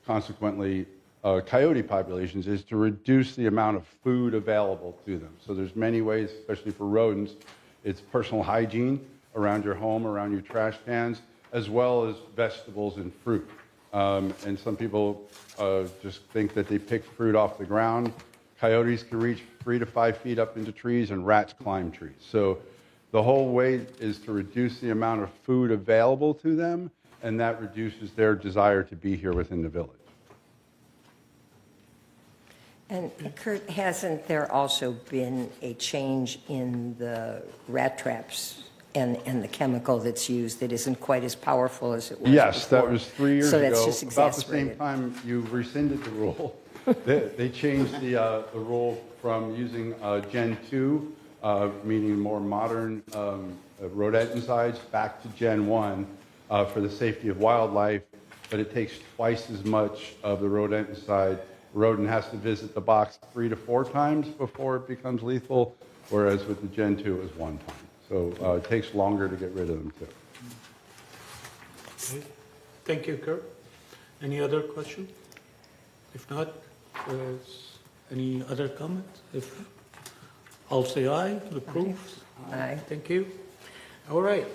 consequently coyote populations is to reduce the amount of food available to them. So there's many ways, especially for rodents. It's personal hygiene around your home, around your trash cans, as well as vegetables and fruit. And some people just think that they pick fruit off the ground. Coyotes can reach 3 to 5 feet up into trees, and rats climb trees. So the whole way is to reduce the amount of food available to them, and that reduces their desire to be here within the village. And Kurt, hasn't there also been a change in the rat traps and the chemical that's used that isn't quite as powerful as it was Yes, before? that was 3 years So ago. that's just About the same exacerbated. time you rescinded the rule. They changed the rule from using Gen 2, meaning more modern rodenticides, back to Gen 1 for the safety of wildlife, but it takes twice as much of the rodenticide. Rodent has to visit the box 3 to 4 times before it becomes lethal, whereas with the Gen 2 it was 1 time. So it takes longer to get rid of them too. Okay. Thank you, Kurt. Any other question? If not, any other comments? If I'll say aye, approve. Aye. Thank you. All right.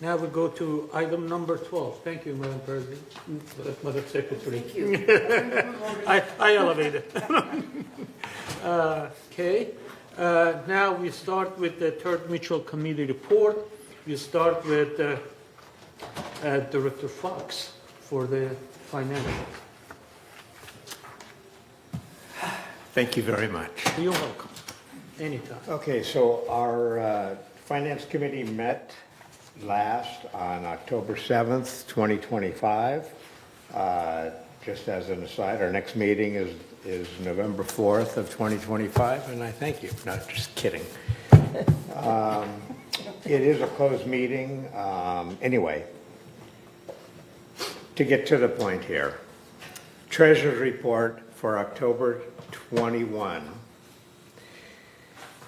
Now we go to item number 12. Thank you, Madam President, Madam Secretary. Thank you. I elevated. Okay. Now we start with the Third Mutual Committee report. We start with Director Fox for the financial. Thank you very much. You're welcome. Anytime. Okay, so our Finance Committee met last on October 7th, 2025. Just as an aside, our next meeting is November 4th of 2025, and I thank you. No, just kidding. It is a closed meeting. Anyway, to get to the point here, Treasurer's Report for October 21.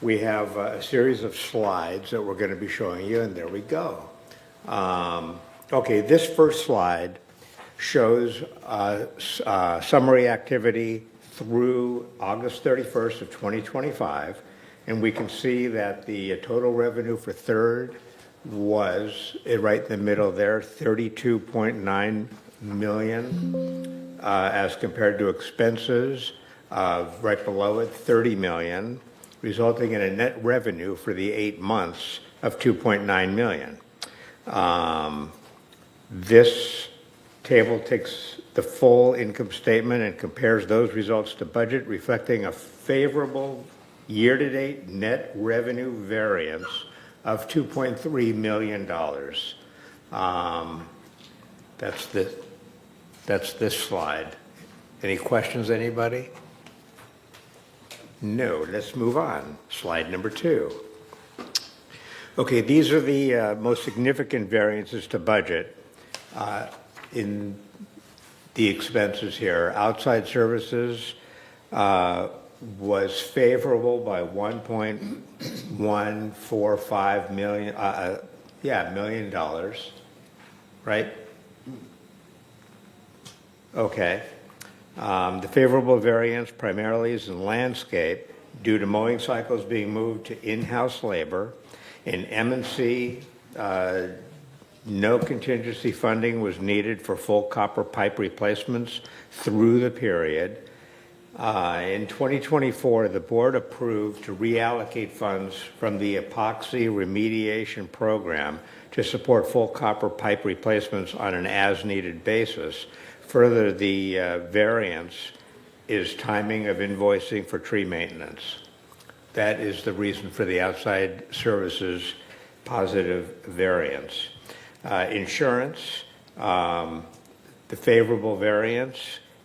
We have a series of slides that we're going to be showing you, and there we go. Okay, this first slide shows summary activity through August 31st of 2025, and we can see that the total revenue for third was right in the middle there, 32.9 million, as compared to expenses right below it, 30 million, resulting in a net revenue for the 8 months of 2.9 million. This table takes the full income statement and compares those results to budget, reflecting a favorable year-to-date net revenue variance of $2.3 million. That's this slide. Any questions, anybody? No, let's move on. Slide number 2. Okay, these are the most significant variances to budget in the expenses here. Outside services was favorable by $1.145 million, million dollars, right? Okay. The favorable variance primarily is in landscape due to mowing cycles being moved to in-house labor. In M&C, no contingency funding was needed for full copper pipe replacements through the period. In 2024, the board approved to reallocate funds from the epoxy remediation program to support full copper pipe replacements on an as-needed basis. Further, the variance is timing of invoicing for tree maintenance. That is the reason for the outside services positive variance. Insurance, the favorable variance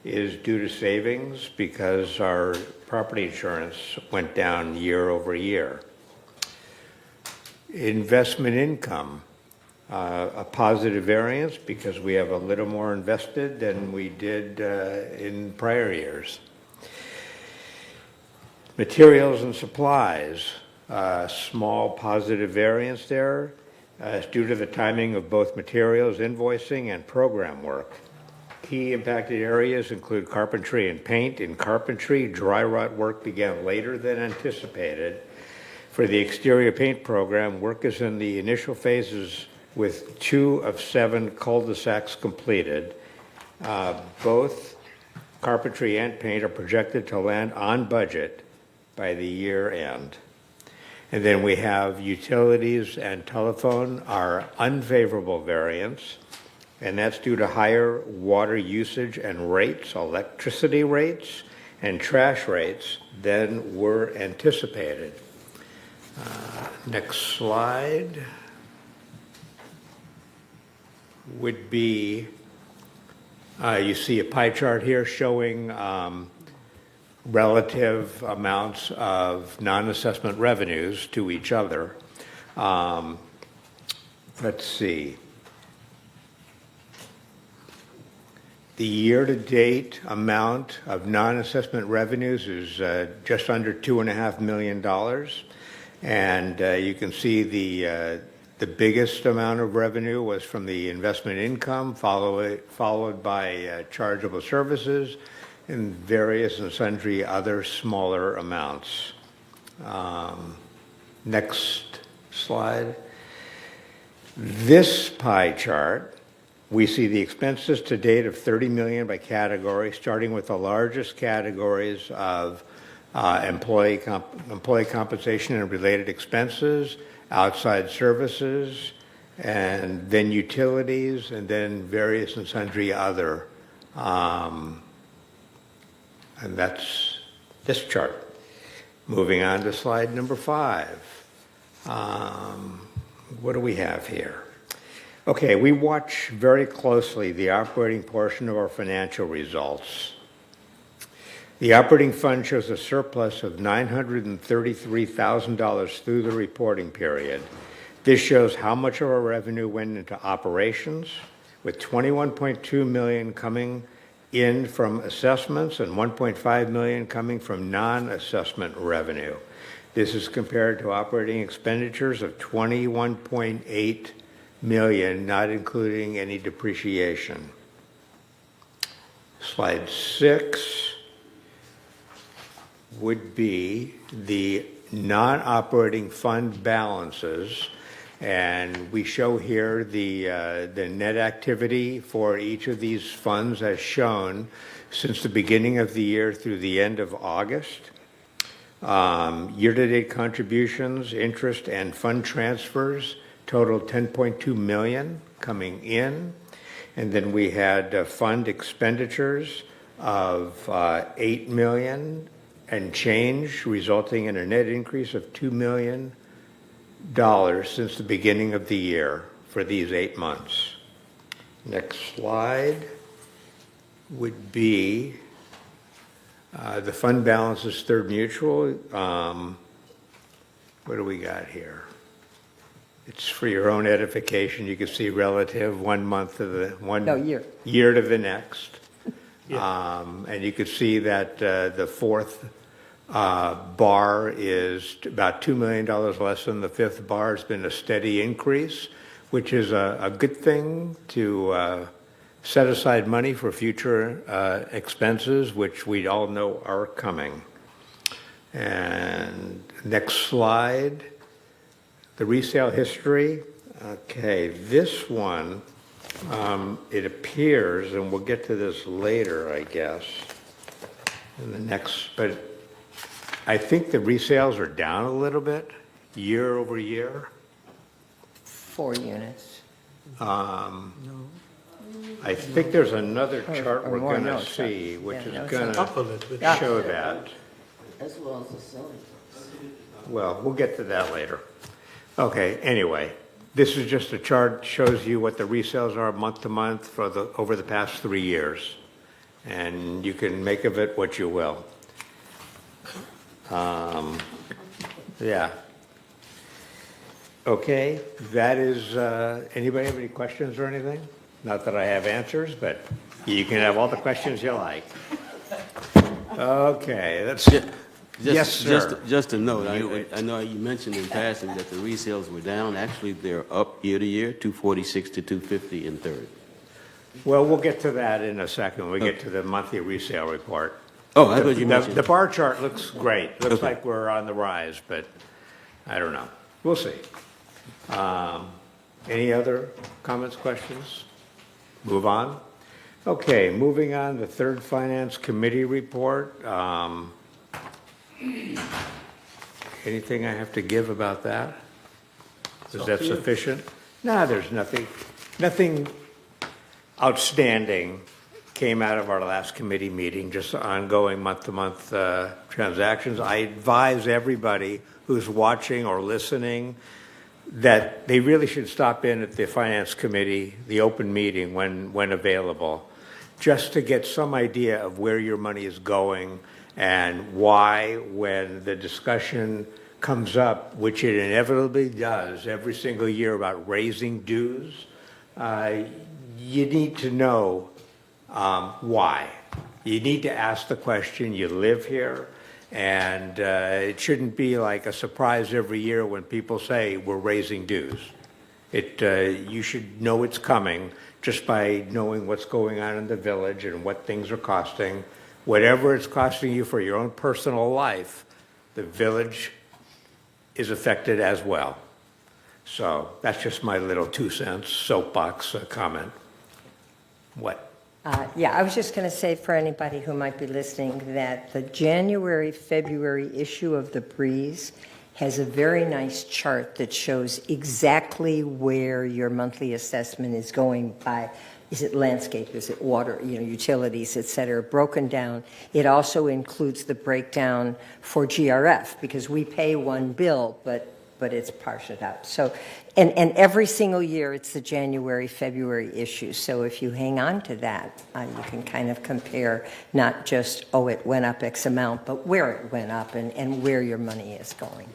is due to savings because our property insurance went down year over year. Investment income, a positive variance because we have a little more invested than we did in prior years. Materials and supplies, small positive variance there due to the timing of both materials invoicing and program work. Key impacted areas include carpentry and paint. In carpentry, dry rot work began later than anticipated. For the exterior paint program, work is in the initial phases with 2 of 7 cul-de-sacs completed. Both carpentry and paint are projected to land on budget by the year end. And then we have utilities and telephone are unfavorable variance, and that's due to higher water usage and rates, electricity rates, and trash rates than were anticipated. Next slide would be, you see a pie chart here showing relative amounts of non-assessment revenues to each other. Let's see. The year-to-date amount of non-assessment revenues is just under $2.5 million. And you can see the biggest amount of revenue was from the investment income, followed by chargeable services, and various and sundry other smaller amounts. Next slide. This pie chart, we see the expenses to date of $30 million by category, starting with the largest categories of employee compensation and related expenses, outside services, and then utilities, and then various and sundry other. And that's this chart. Moving on to slide number 5. What do we have here? Okay, we watch very closely the operating portion of our financial results. The operating fund shows a surplus of $933,000 through the reporting period. This shows how much of our revenue went into operations, with $21.2 million coming in from assessments and $1.5 million coming from non-assessment revenue. This is compared to operating expenditures of $21.8 million, not including any depreciation. Slide 6 would be the non-operating fund balances, and we show here the net activity for each of these funds as shown since the beginning of the year through the end of August. Year-to-date contributions, interest, and fund transfers totaled $10.2 million coming in, and then we had fund expenditures of $8 million and change, resulting in a net increase of $2 million since the beginning of the year for these 8 months. Next slide would be the fund balances, Third Mutual. What do we got here? It's for your own edification. You can see relative 1 month to the year to the next. And you can see that the fourth bar is about $2 million less than the fifth bar. Has been a steady increase, which is a good thing to set aside money for future expenses, which we all know are coming. And next slide, the resale history. Okay, this one, it appears, and we'll get to this later, I guess, in the next, but I think the resales are down a little bit year over year. 4 units. I think there's another chart we're going to see, which is going to show that. As well as the selling. Well, we'll get to that later. Okay, anyway, this is just a chart that shows you what the resales are month to month for over the past 3 years. And you can make of it what you will. Yeah. Okay, that is, anybody have any questions or anything? Not that I have answers, but you can have all the questions you like. Okay, that's it. Yes, sir. Just a note, I know you mentioned in passing that the resales were down. Actually, they're up year to year, 246 to 250 in third. Well, we'll get to that in a second when we get to the monthly resale report. Oh, I thought you mentioned. The bar chart looks great. Looks Okay. like we're on the rise, but I don't know. We'll see. Any other comments, questions? Move on. Okay, moving on, the third Finance Committee report. Anything I have to give about that? Is that sufficient? No, there's nothing outstanding came out of our last committee meeting, just ongoing month-to-month transactions. I advise everybody who's watching or listening that they really should stop in at the Finance Committee, the open meeting when available, just to get some idea of where your money is going and why, when the discussion comes up, which it inevitably does every single year about raising dues, you need to know why. You need to ask the question, you live here, and it shouldn't be like a surprise every year when people say we're raising dues. You should know it's coming just by knowing what's going on in the village and what things are costing. Whatever it's costing you for your own personal life, the village is affected as well. So that's just my little 2 cents soapbox comment. What? Yeah, I was just going to say for anybody who might be listening that the January-February issue of The Breeze has a very nice chart that shows exactly where your monthly assessment is going by, is it landscape, is it water, utilities, et cetera, broken down. It also includes the breakdown for GRF because we pay one bill, but it's partialed out. So, and every single year it's the January-February issue. So if you hang on to that, you can kind of compare not just, it went up X amount, but where it went up and where your money is going.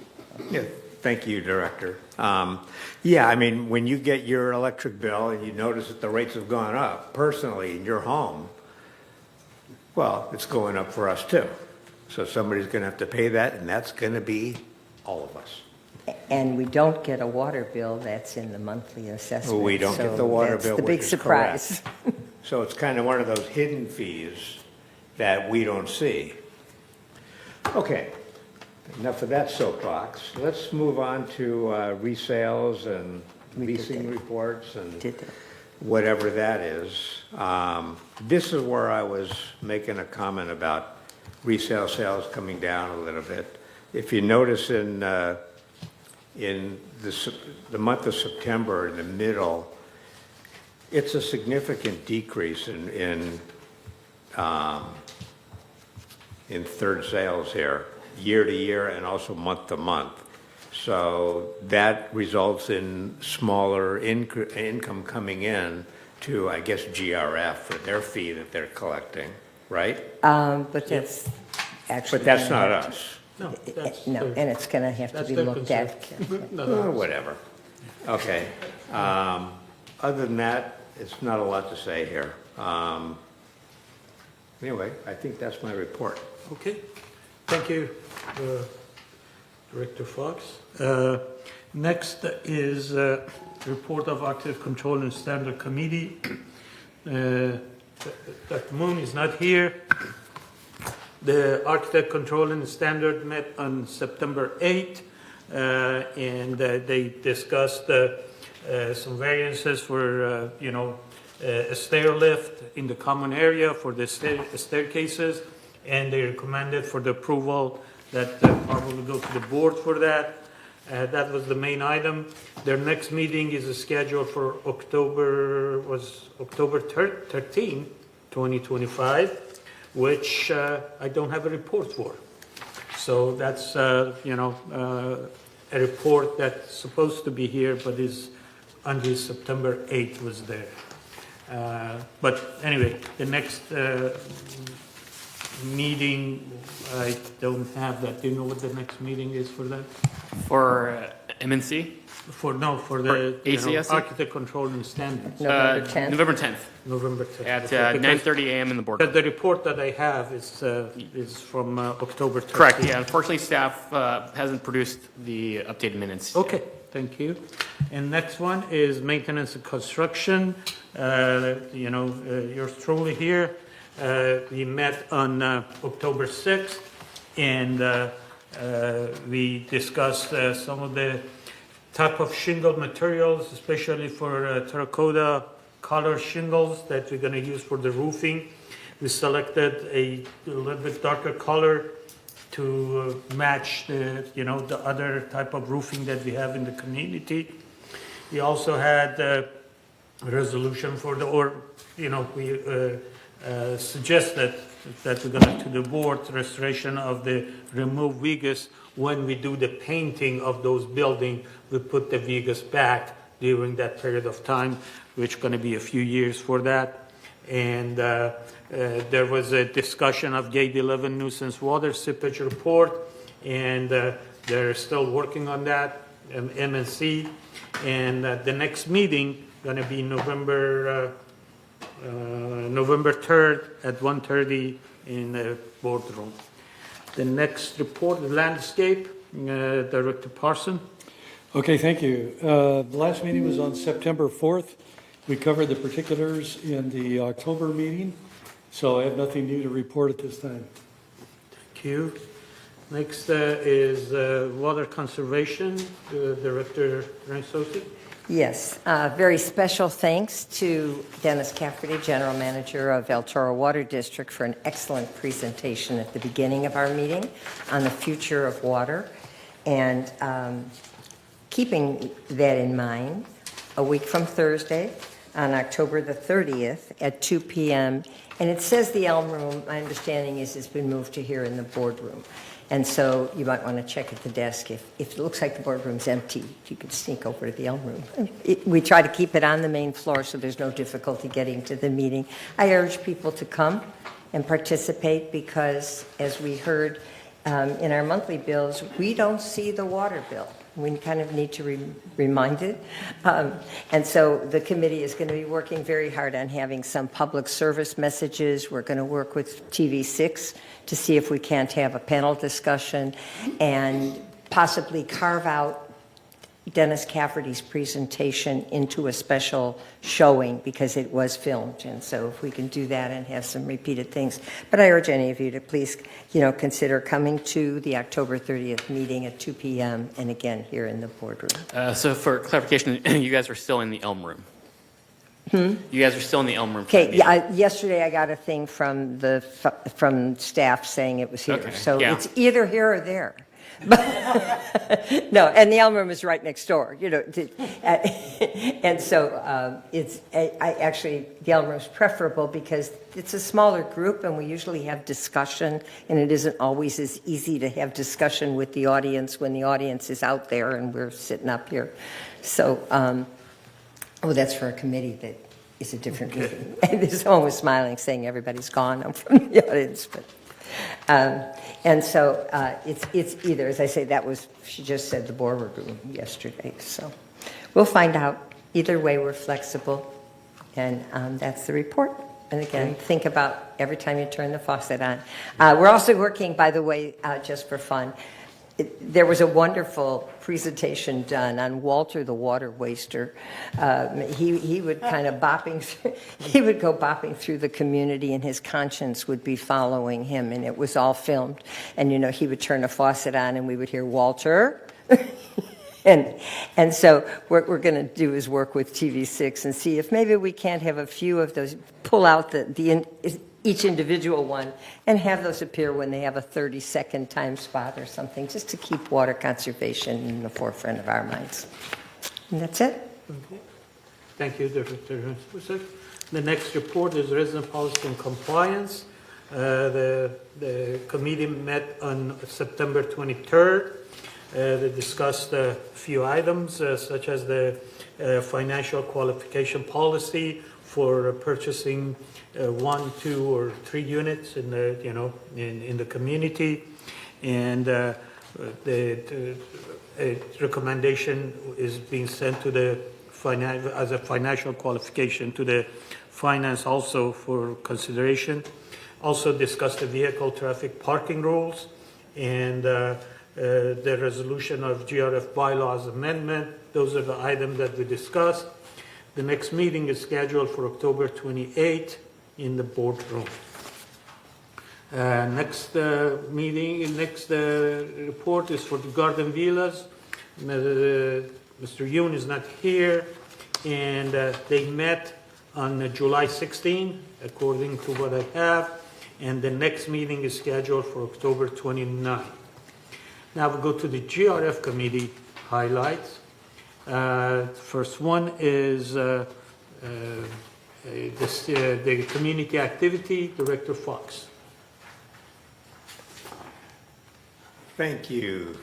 Yeah, thank you, Director. Yeah, I mean, when you get your electric bill and you notice that the rates have gone up personally in your home, well, it's going up for us too. So somebody's going to have to pay that, and that's going to be all of us. And we don't get a water bill that's in the monthly assessment. We don't get the water bill, that's the big which is surprise. correct. So it's kind of one of those hidden fees that we don't see. Okay, enough of that soapbox. Let's move on to resales and leasing reports and whatever that is. This is where I was making a comment about resale sales coming down a little bit. If you notice in the month of September, in the middle, it's a significant decrease in third sales here, year to year and also month to month. So that results in smaller income coming in to, I guess, GRF for their fee that they're collecting, right? But that's actually. But that's not us. No, and it's going to have to be looked at. Whatever. Okay. Other than that, it's not a lot to say here. Anyway, I think that's my report. Okay, thank you, Director Fox. Next is report of Architect Control and Standard Committee. Dr. Moon is not here. The Architect Control and Standard met on September 8th, and they discussed some variances for, a stair lift in the common area for the staircases, and they recommended for the approval that probably go to the board for that. That was the main item. Their next meeting is scheduled for October 13, 2025. Which I don't have a report for. So that's, a report that's supposed to be here, but is until September 8th was there. But anyway, the next meeting, I don't have that. Do you know what the next meeting is for that? For MNC? For the ACSC? architect control and standards. November 10th? November 10th November 10th. at Okay, because- 9:30 a.m. in the board. But the report that I have is from October 13th. Correct, yeah. Unfortunately, staff hasn't produced the updated minutes. Okay, thank you. And next one is maintenance and construction. Yours truly here. We met on October 6th, and we discussed some of the type of shingle materials, especially for terracotta color shingles that we're going to use for the roofing. We selected a little bit darker color to match the other type of roofing that we have in the community. We also had a resolution we suggested that we're going to the board restoration of the removed vigas. When we do the painting of those buildings, we put the vigas back during that period of time, which is going to be a few years for that. And there was a discussion of Gate 11 nuisance water seepage report, and they're still working on that, MNC. And the next meeting going to be November 3rd at 1:30 in the boardroom. The next report, the landscape, Director Parson. Okay, thank you. The last meeting was on September 4th. We covered the particulars in the October meeting, so I have nothing new to report at this time. Thank you. Next is water conservation, Director Ransosi. Yes, very special thanks to Dennis Cafferty, General Manager of El Toro Water District, for an excellent presentation at the beginning of our meeting on the future of water. And keeping that in mind, a week from Thursday, on October the 30th at 2 p.m., and it says the Elm Room, my understanding is it's been moved to here in the boardroom. And so you might want to check at the desk. If it looks like the boardroom's empty, you could sneak over to the Elm Room. We try to keep it on the main floor so there's no difficulty getting to the meeting. I urge people to come and participate because, as we heard in our monthly bills, we don't see the water bill. We kind of need to remind it. And so the committee is going to be working very hard on having some public service messages. We're going to work with TV6 to see if we can't have a panel discussion and possibly carve out Dennis Cafferty's presentation into a special showing because it was filmed. And so if we can do that and have some repeated things. But I urge any of you to please, consider coming to the October 30th meeting at 2 p.m. and again here in the boardroom. So for clarification, you guys are still in the Elm Room. You guys are still in the Elm Room. Okay, yesterday I got a thing from from staff saying it was here. Okay, So yeah. it's either here or there. No, and the Elm Room is right next door, and so the Elm Room is preferable because it's a smaller group and we usually have discussion, and it isn't always as easy to have discussion with the audience when the audience is out there and we're sitting up here. So, that's for a committee that is a different meeting. And someone was smiling, saying everybody's gone. I'm from the audience, but. And so it's either, as I say, she just said the boardroom yesterday. So we'll find out. Either way, we're flexible. And that's the report. And again, think about every time you turn the faucet on. We're also working, by the way, just for fun. There was a wonderful presentation done on Walter the water waster. He would kind of he would go bopping through the community and his conscience would be following him, and it was all filmed. And he would turn a faucet on and we would hear Walter. And so what we're going to do is work with TV6 and see if maybe we can't have a few of those, pull out each individual one and have those appear when they have a 30-second time spot or something, just to keep water conservation in the forefront of our minds. And that's it. Okay. Thank you, Director Husek. The next report is resident policy and compliance. The committee met on September 23rd. They discussed a few items, such as the financial qualification policy for purchasing 1, 2, or 3 units in the in the community, and A recommendation is being sent to the as a financial qualification to the finance also for consideration. Also discuss the vehicle traffic parking rules and the resolution of GRF bylaws amendment. Those are the items that we discussed. The next meeting is scheduled for October 28th in the boardroom. Next report is for the Garden Villas. Mr. Yoon is not here, and they met on July 16, according to what I have, and the next meeting is scheduled for October 29. Now we go to the GRF committee highlights. First one is the community activity, Director Fox. Thank you.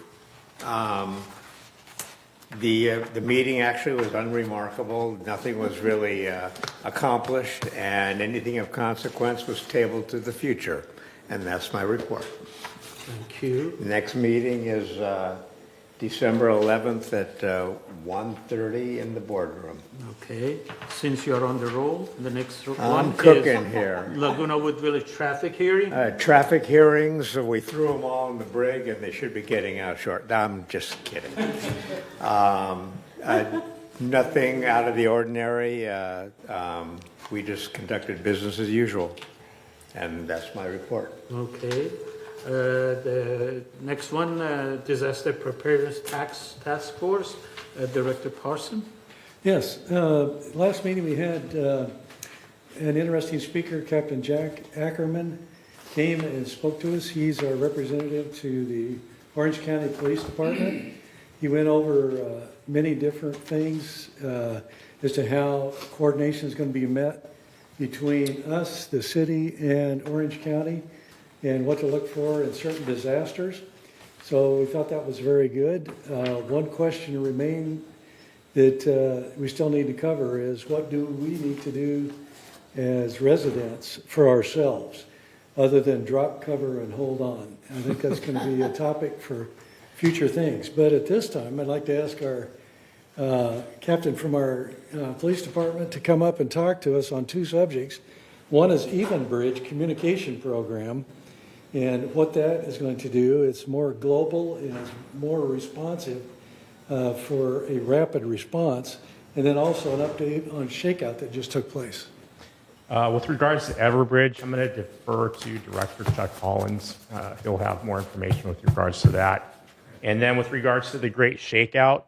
The meeting actually was unremarkable. Nothing was really accomplished, and anything of consequence was tabled to the future. And that's my report. Thank you. Next meeting is December 11th at 1:30 in the boardroom. Okay. Since you're on the roll, the next one I'm cooking is here. Laguna Wood Village traffic hearing. Traffic hearings, we threw them all in the brig, and they should be getting out short. I'm just kidding. Nothing out of the ordinary. We just conducted business as usual, and that's my report. Okay. The next one, Disaster Preparedness Task Force, Director Parson. Yes, last meeting we had an interesting speaker, Captain Jack Ackerman, came and spoke to us. He's our representative to the Orange County Police Department. He went over many different things as to how coordination is going to be met between us, the city, and Orange County, and what to look for in certain disasters. So we thought that was very good. One question remained that we still need to cover is what do we need to do as residents for ourselves other than drop cover and hold on. I think that's going to be a topic for future things. But at this time, I'd like to ask our captain from our police department to come up and talk to us on two subjects. One is Even Bridge communication program. And what that is going to do, it's more global and it's more responsive for a rapid response. And then also an update on shakeout that just took place. With regards to Everbridge, I'm going to defer to Director Chuck Hollins. He'll have more information with regards to that. And then with regards to the Great Shakeout,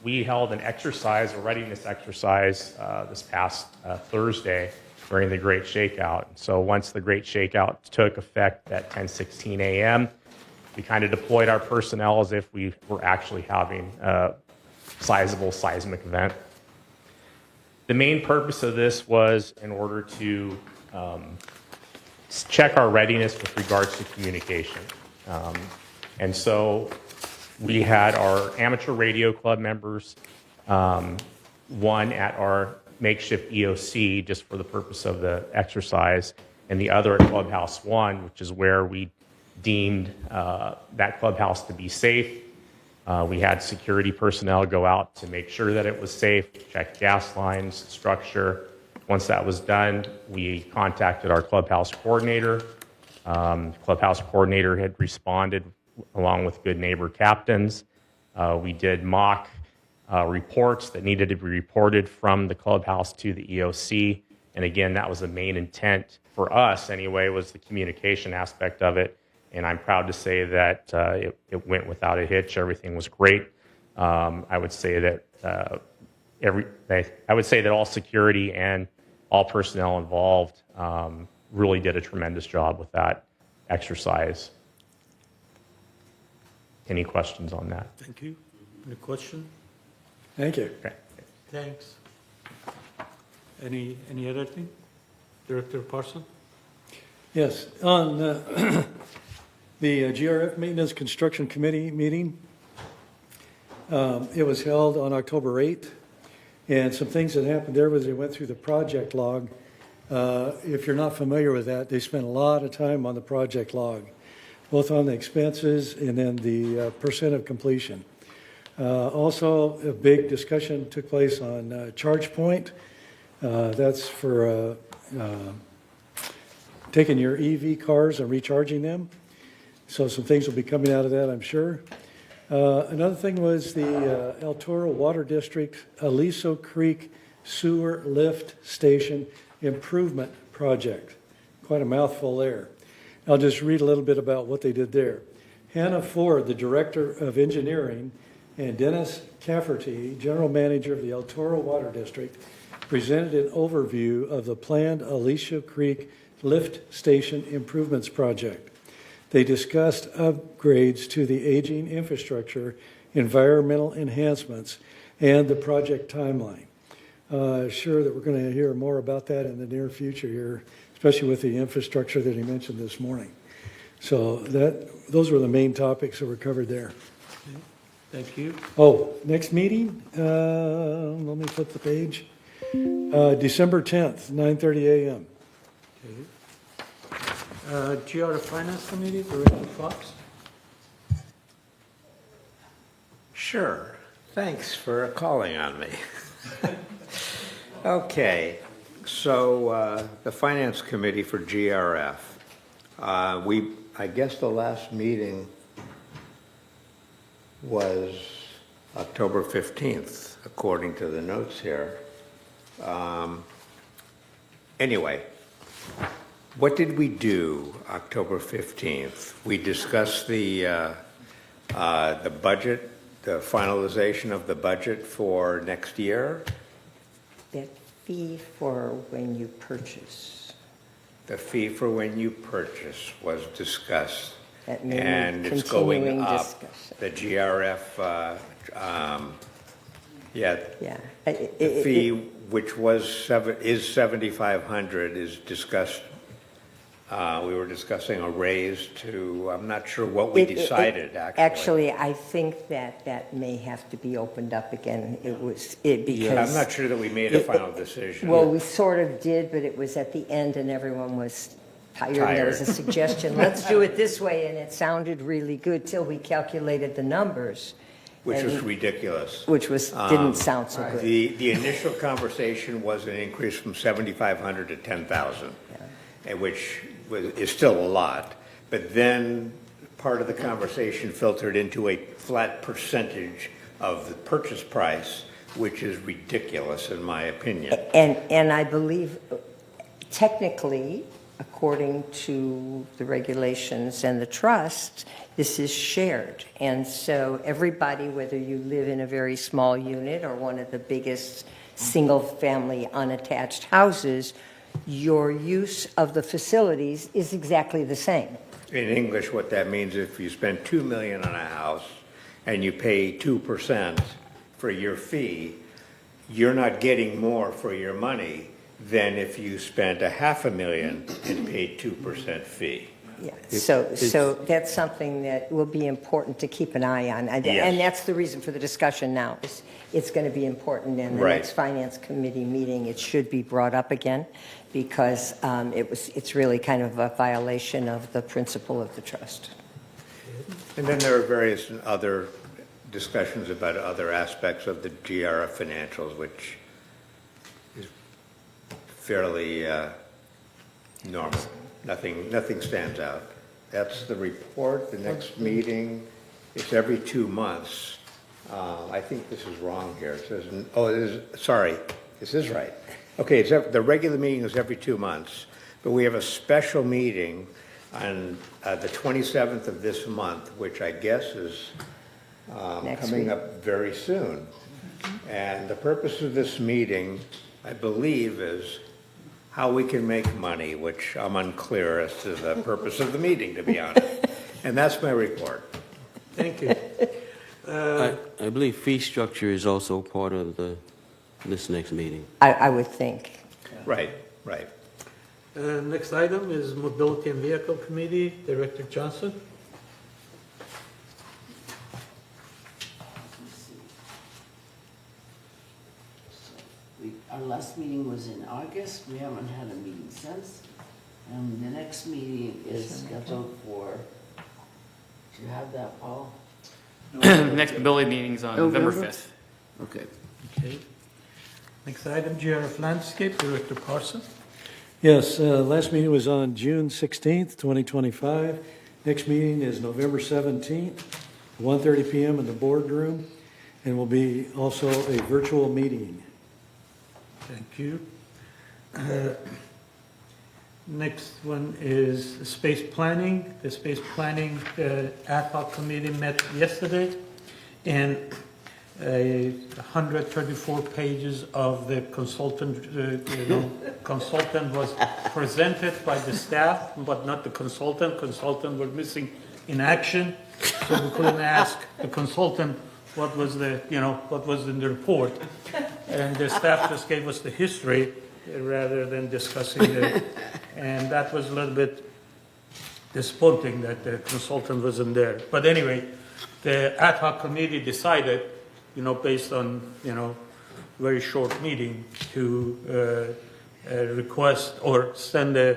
we held an exercise, a readiness exercise, this past Thursday during the Great Shakeout. So once the Great Shakeout took effect at 10:16 a.m., we kind of deployed our personnel as if we were actually having a sizable seismic event. The main purpose of this was in order to check our readiness with regards to communication. And so we had our amateur radio club members, one at our makeshift EOC just for the purpose of the exercise, and the other at Clubhouse 1, which is where we deemed that clubhouse to be safe. We had security personnel go out to make sure that it was safe, check gas lines, structure. Once that was done, we contacted our clubhouse coordinator. Clubhouse coordinator had responded along with good neighbor captains. We did mock reports that needed to be reported from the clubhouse to the EOC. And again, that was the main intent for us anyway, was the communication aspect of it. And I'm proud to say that it went without a hitch. Everything was great. I would say that all security and all personnel involved really did a tremendous job with that exercise. Any questions on that? Thank you. Any question? Thank you. Okay. Thanks. Any other thing? Director Parson? Yes, on the GRF Maintenance Construction Committee meeting, it was held on October 8th, and some things that happened there was they went through the project log. If you're not familiar with that, they spent a lot of time on the project log. both on the expenses and then the percent of completion. Also, a big discussion took place on ChargePoint. That's for taking your EV cars and recharging them. So some things will be coming out of that, I'm sure. Another thing was the El Toro Water District Aliso Creek Sewer Lift Station Improvement Project. Quite a mouthful there. I'll just read a little bit about what they did there. Hannah Ford, the Director of Engineering, and Dennis Cafferty, General Manager of the El Toro Water District, presented an overview of the planned Aliso Creek Lift Station Improvements Project. They discussed upgrades to the aging infrastructure, environmental enhancements, and the project timeline. Sure that we're going to hear more about that in the near future here, especially with the infrastructure that he mentioned this morning. So those were the main topics that were covered there. Thank you. Oh, next meeting, let me flip the page. December 10th, 9:30 a.m. GR Finance Committee, Director Fox. Sure. Thanks for calling on me. Okay, so the Finance Committee for GRF. I guess the last meeting was October 15th, according to the notes here. Anyway, what did we do October 15th? We discussed the budget, the finalization of the budget for next year. That fee for when you purchase. The fee for when you purchase was discussed. That may And need it's going continuing up. discussion. The GRF, Yeah. the fee, which is $7,500, is discussed. We were discussing a raise to, I'm not sure what we decided, actually. Actually, I think that may have to be opened up again. Because. I'm not sure that we made a final decision. Well, we sort of did, but it was at the end and everyone was tired. And there was a suggestion, let's do it this way, and it sounded really good till we calculated the numbers. Which was and- ridiculous. Which didn't sound so good. The initial conversation was an increase from 7,500 to 10,000, which is still a lot. But then part of the conversation filtered into a flat percentage of the purchase price, which is ridiculous in my opinion. And I believe technically, according to the regulations and the trust, this is shared. And so everybody, whether you live in a very small unit or one of the biggest single-family unattached houses, your use of the facilities is exactly the same. In English, what that means, if you spend $2 million on a house and you pay 2% for your fee, you're not getting more for your money than if you spent $500,000 and paid 2% fee. Yeah, so that's something that will be important to keep an eye on. And that's the reason for the discussion now. It's going to be important in the Right. next Finance Committee meeting. It should be brought up again because it's really kind of a violation of the principle of the trust. And then there are various other discussions about other aspects of the GRF financials, which is fairly normal. Nothing stands out. That's the report. The next meeting is every 2 months. I think this is wrong here. It says, this is right. Okay, the regular meeting is every 2 months, but we have a special meeting on the 27th of this month, which I guess is coming up very soon. And the purpose of this meeting, I believe, is how we can make money, which I'm unclear as to the purpose of the meeting, to be honest. And that's my report. Thank you. I believe fee structure is also part of this next meeting. I would think. Right. Next item is Mobility and Vehicle Committee, Director Johnson. Our last meeting was in August. We haven't had a meeting since. The next meeting is scheduled for Do you have that, Paul? Next mobility meeting's on November 5th. Okay. Okay. Next item, GRF Landscape, Director Parson. Yes, last meeting was on June 16th, 2025. Next meeting is November 17th, 1:30 PM in the boardroom, and will be also a virtual meeting. Thank you. Next one is space planning. The space planning ad hoc committee met yesterday, and 134 pages of the consultant, consultant was presented by the staff, but not the consultant. Consultant were missing in action, so we couldn't ask the consultant what was what was in the report, and the staff just gave us the history rather than discussing it, and that was a little bit disappointing that the consultant wasn't there. But anyway, the ad hoc committee decided, based on, very short meeting, to request or send a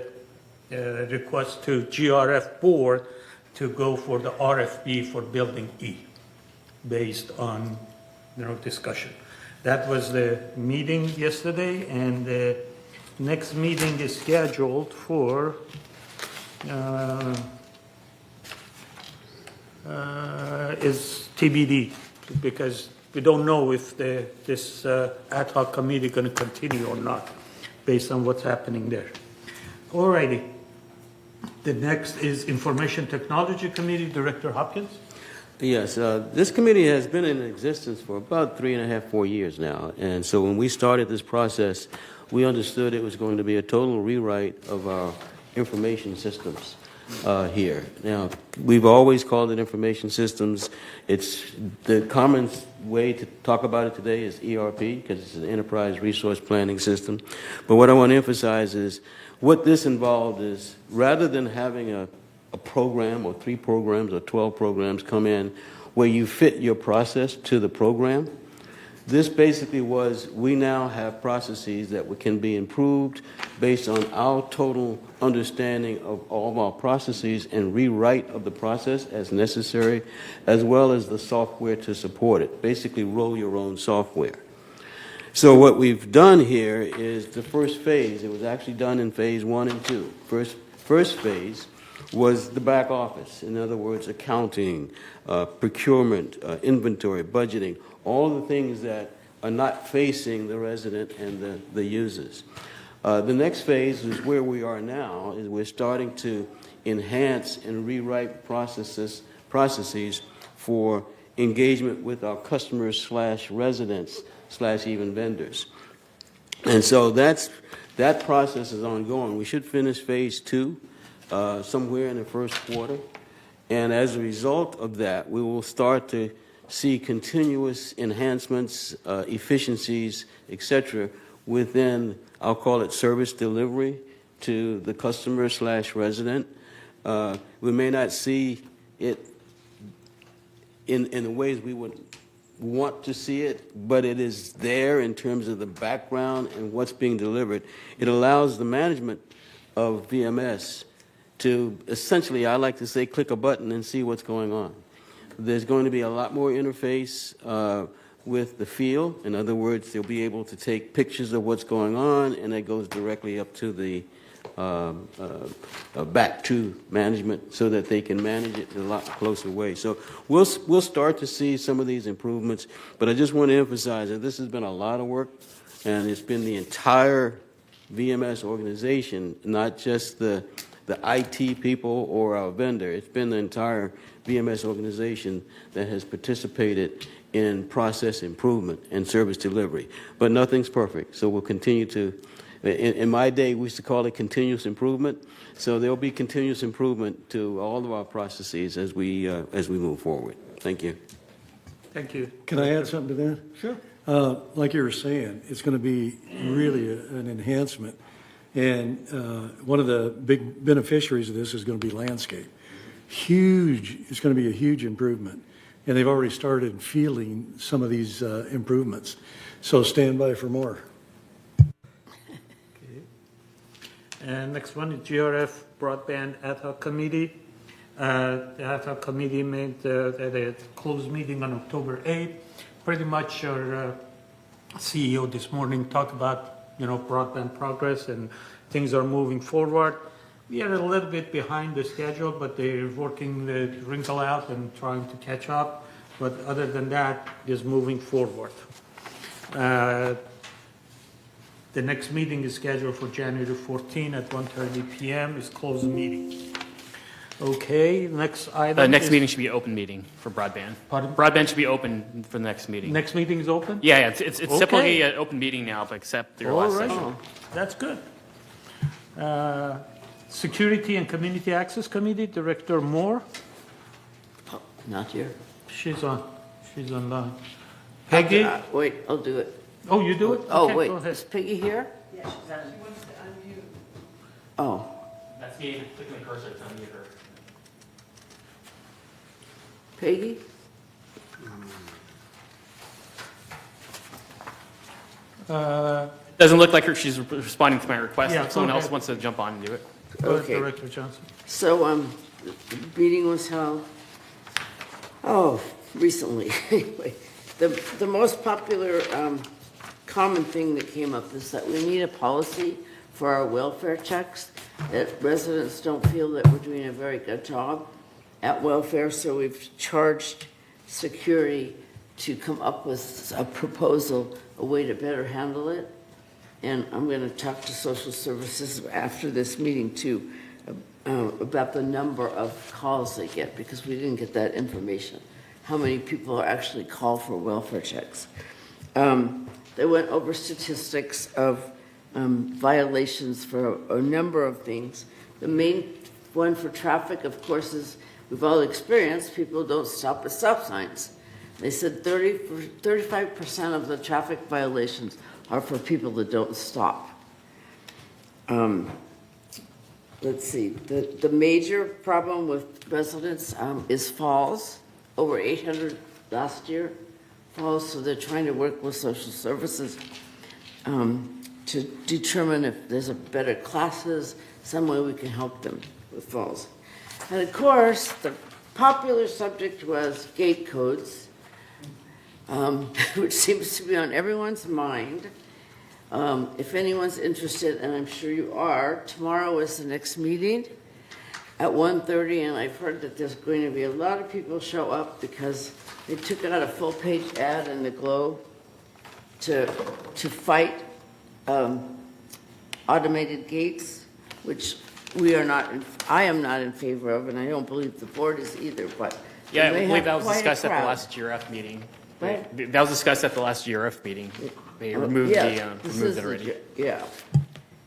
request to GRF board to go for the RFP for Building E, based on, discussion. That was the meeting yesterday, and the next meeting is scheduled for is TBD, because we don't know if this ad hoc committee going to continue or not, based on what's happening there. All righty. The next is Information Technology Committee, Director Hopkins. Yes, this committee has been in existence for about 3.5, 4 years now. And so when we started this process, we understood it was going to be a total rewrite of our information systems here. Now, we've always called it information systems. It's the common way to talk about it today is ERP, because it's an enterprise resource planning system. But what I want to emphasize is what this involved is, rather than having a program or 3 programs or 12 programs come in where you fit your process to the program, this basically was, we now have processes that can be improved based on our total understanding of all of our processes and rewrite of the process as necessary, as well as the software to support it. Basically, roll your own software. So what we've done here is the first phase. It was actually done in phase 1 and 2. First phase was the back office. In other words, accounting, procurement, inventory, budgeting, all the things that are not facing the resident and the users. The next phase is where we are now, is we're starting to enhance and rewrite processes for engagement with our customers / residents / even vendors. And so that process is ongoing. We should finish phase 2 somewhere in the first quarter. And as a result of that, we will start to see continuous enhancements, efficiencies, etc., within, I'll call it service delivery to the customer / resident. We may not see it in the ways we would want to see it, but it is there in terms of the background and what's being delivered. It allows the management of VMS to essentially, I like to say, click a button and see what's going on. There's going to be a lot more interface with the field. In other words, they'll be able to take pictures of what's going on, and it goes directly up to the back to management so that they can manage it in a lot closer way. So we'll start to see some of these improvements, but I just want to emphasize that this has been a lot of work, and it's been the entire VMS organization, not just the IT people or our vendor. It's been the entire VMS organization that has participated in process improvement and service delivery. But nothing's perfect, so we'll continue to. In my day, we used to call it continuous improvement. So there'll be continuous improvement to all of our processes as we move forward. Thank you. Thank you. Can I add something to that? Sure. Like you were saying, it's going to be really an enhancement. And one of the big beneficiaries of this is going to be landscape. Huge. It's going to be a huge improvement. And they've already started feeling some of these improvements. So stand by for more. And next one is GRF Broadband Ad Hoc Committee. They have a committee made at a closed meeting on October 8th. Pretty much our CEO this morning talked about, broadband progress and things are moving forward. We are a little bit behind the schedule, but they're working the wrinkle out and trying to catch up. But other than that, just moving forward. The next meeting is scheduled for January 14 at 1:30 p.m. It's closed meeting. Okay, next item. Next is- meeting should be an open meeting for broadband. Pardon? Broadband should be open for the next meeting. Next meeting is open? Yeah, it's Okay. typically an open meeting now, but except your All last right. session. That's good. Security and Community Access Committee, Director Moore. Not here. She's online. Peggy? Wait, I'll do it. Oh, you do it? Oh, Okay, wait, go ahead. is Peggy here? Yeah, she's on. Oh, That's me clicking the cursor to unmute her. Peggy? Doesn't look like she's responding to my request. Yeah, If someone go else ahead. wants to jump on and do it. Go ahead, Okay. Director Johnson. So, the meeting was held, recently. Anyway, the most popular, common thing that came up is that we need a policy for our welfare checks, that residents don't feel that we're doing a very good job at welfare, so we've charged security to come up with a proposal, a way to better handle it. And I'm going to talk to social services after this meeting too, about the number of calls they get, because we didn't get that information. How many people are actually called for welfare checks? They went over statistics of violations for a number of things. The main one for traffic, of course, is we've all experienced people don't stop at stop signs. They said 35% of the traffic violations are for people that don't stop. Let's see, the major problem with residents is falls, over 800 last year, falls, so they're trying to work with social services to determine if there's a better classes, some way we can help them with falls. And of course, the popular subject was gate codes, which seems to be on everyone's mind. If anyone's interested, and I'm sure you are, tomorrow is the next meeting at 1:30, and I've heard that there's going to be a lot of people show up because they took out a full-page ad in the Globe to fight automated gates, which I am not in favor of, and I don't believe the board is either, but Yeah, I they believe have that was quite a discussed at the crowd. last GRF meeting. What? That was discussed at the last GRF meeting. They removed Yeah, this removed is it already. Yeah.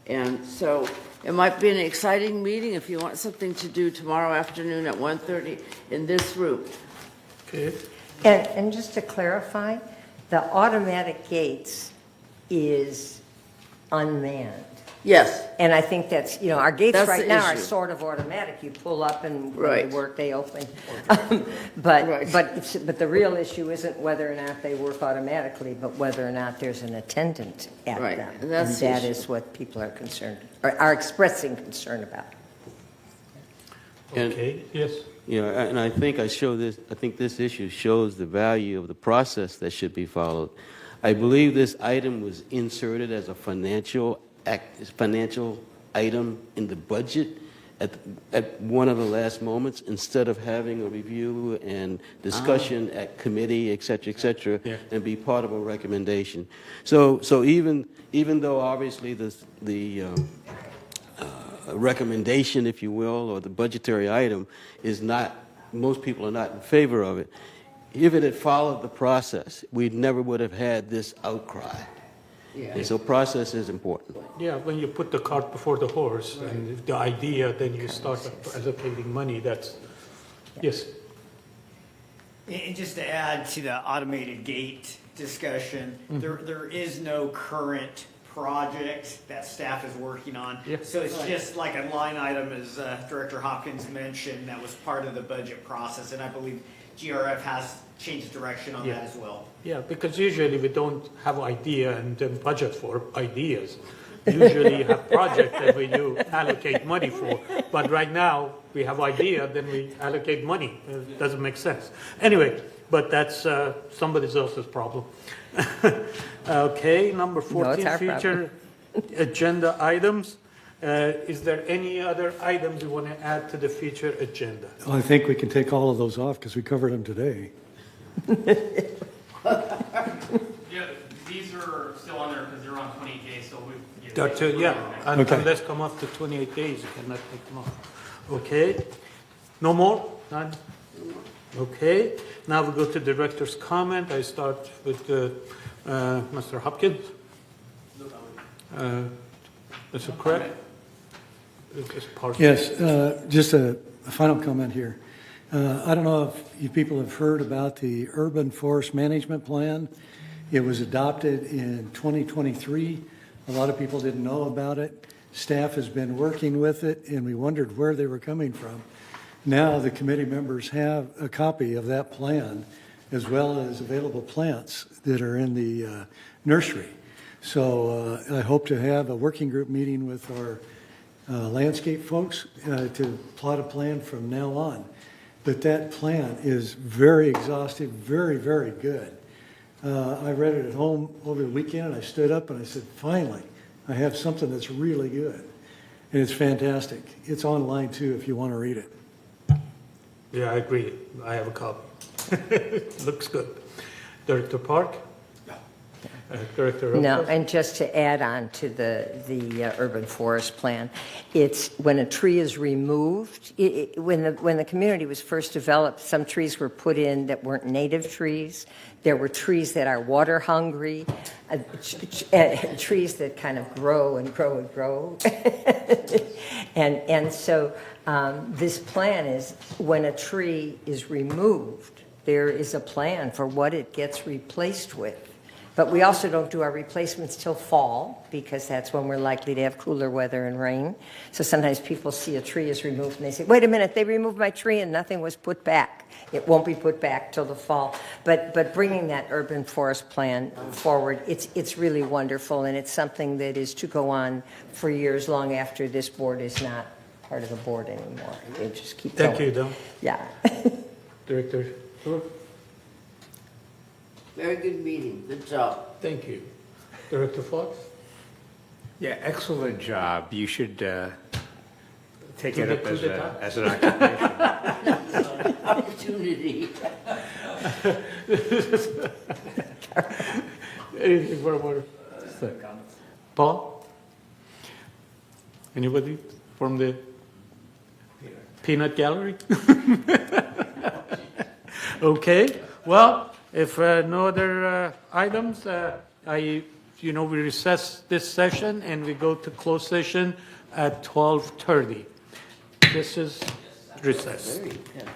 And so it might be an exciting meeting if you want something to do tomorrow afternoon at 1:30 in this room. Okay. And just to clarify, the automatic gates is unmanned. Yes. And I think that's, our gates That's right the now are issue. sort of automatic. You pull up and when Right. they work, they open. But Right. the real issue isn't whether or not they work automatically, but whether or not there's an attendant at Right, them. and that's the that issue. is what people are concerned, or are expressing concern about. And- Okay, yes. And I think this issue shows the value of the process that should be followed. I believe this item was inserted as a financial item in the budget at one of the last moments, instead of having a review and discussion at committee, et cetera, Yeah. and be part of a recommendation. So even though obviously the recommendation, if you will, or the budgetary item is not, most people are not in favor of it, if it had followed the process, we never would have had this outcry. And so process is important. Yeah, when you put the cart before the horse and the idea, then you start allocating money, yes. And just to add to the automated gate discussion, there is no current project that staff is working on. Yeah. So it's just like a line item, as Director Hopkins mentioned, that was part of the budget process, and I believe GRF has changed direction on Yeah. that as well. Yeah, because usually we don't have idea and then budget for ideas. Usually you have project that we do allocate money for, but right now, we have idea, then we allocate money. It doesn't make sense. Anyway, but that's somebody else's problem. Okay, number No, 14, it's our future agenda items. Is there any other items you want to add to the future agenda? I think we can take all of those off because we covered them today. Yeah, these are still on there because they're on 28 days, so we. Okay. Unless come up to 28 days, you cannot take them off. Okay, no more? None? Okay, now we go to director's comment. I start with Mr. Hopkins. Is it correct? It's partial. Yes, just a final comment here. I don't know if you people have heard about the Urban Forest Management Plan. It was adopted in 2023. A lot of people didn't know about it. Staff has been working with it, and we wondered where they were coming from. Now the committee members have a copy of that plan, as well as available plants that are in the nursery. So I hope to have a working group meeting with our landscape folks to plot a plan from now on. But that plan is very exhaustive, very, very good. I read it at home over the weekend, and I stood up and I said, finally, I have something that's really good. And it's fantastic. It's online too if you want to read it. Yeah, I agree. I have a copy. Looks good. Director Park? Director No, Robles? and just to add on to the urban forest plan, it's when a tree is removed, when the community was first developed, some trees were put in that weren't native trees. There were trees that are water hungry, trees that kind of grow and grow and grow. and so this plan is when a tree is removed, there is a plan for what it gets replaced with. But we also don't do our replacements till fall because that's when we're likely to have cooler weather and rain. So sometimes people see a tree is removed and they say, wait a minute, they removed my tree and nothing was put back. It won't be put back till the fall. But bringing that urban forest plan forward, it's really wonderful, and it's something that is to go on for years long after this board is not part of the board anymore. They just keep going. Thank you, Don. Yeah. Director? Very good meeting. Good job. Thank you. Director Fox? Yeah, excellent job. You should take To it the up coup d'etat? as an occupation. Opportunity. Anything for Paul? Anybody from the peanut gallery? Okay, well, if no other items, we recess this session and we go to closed session at 12:30. This is recess. Very good.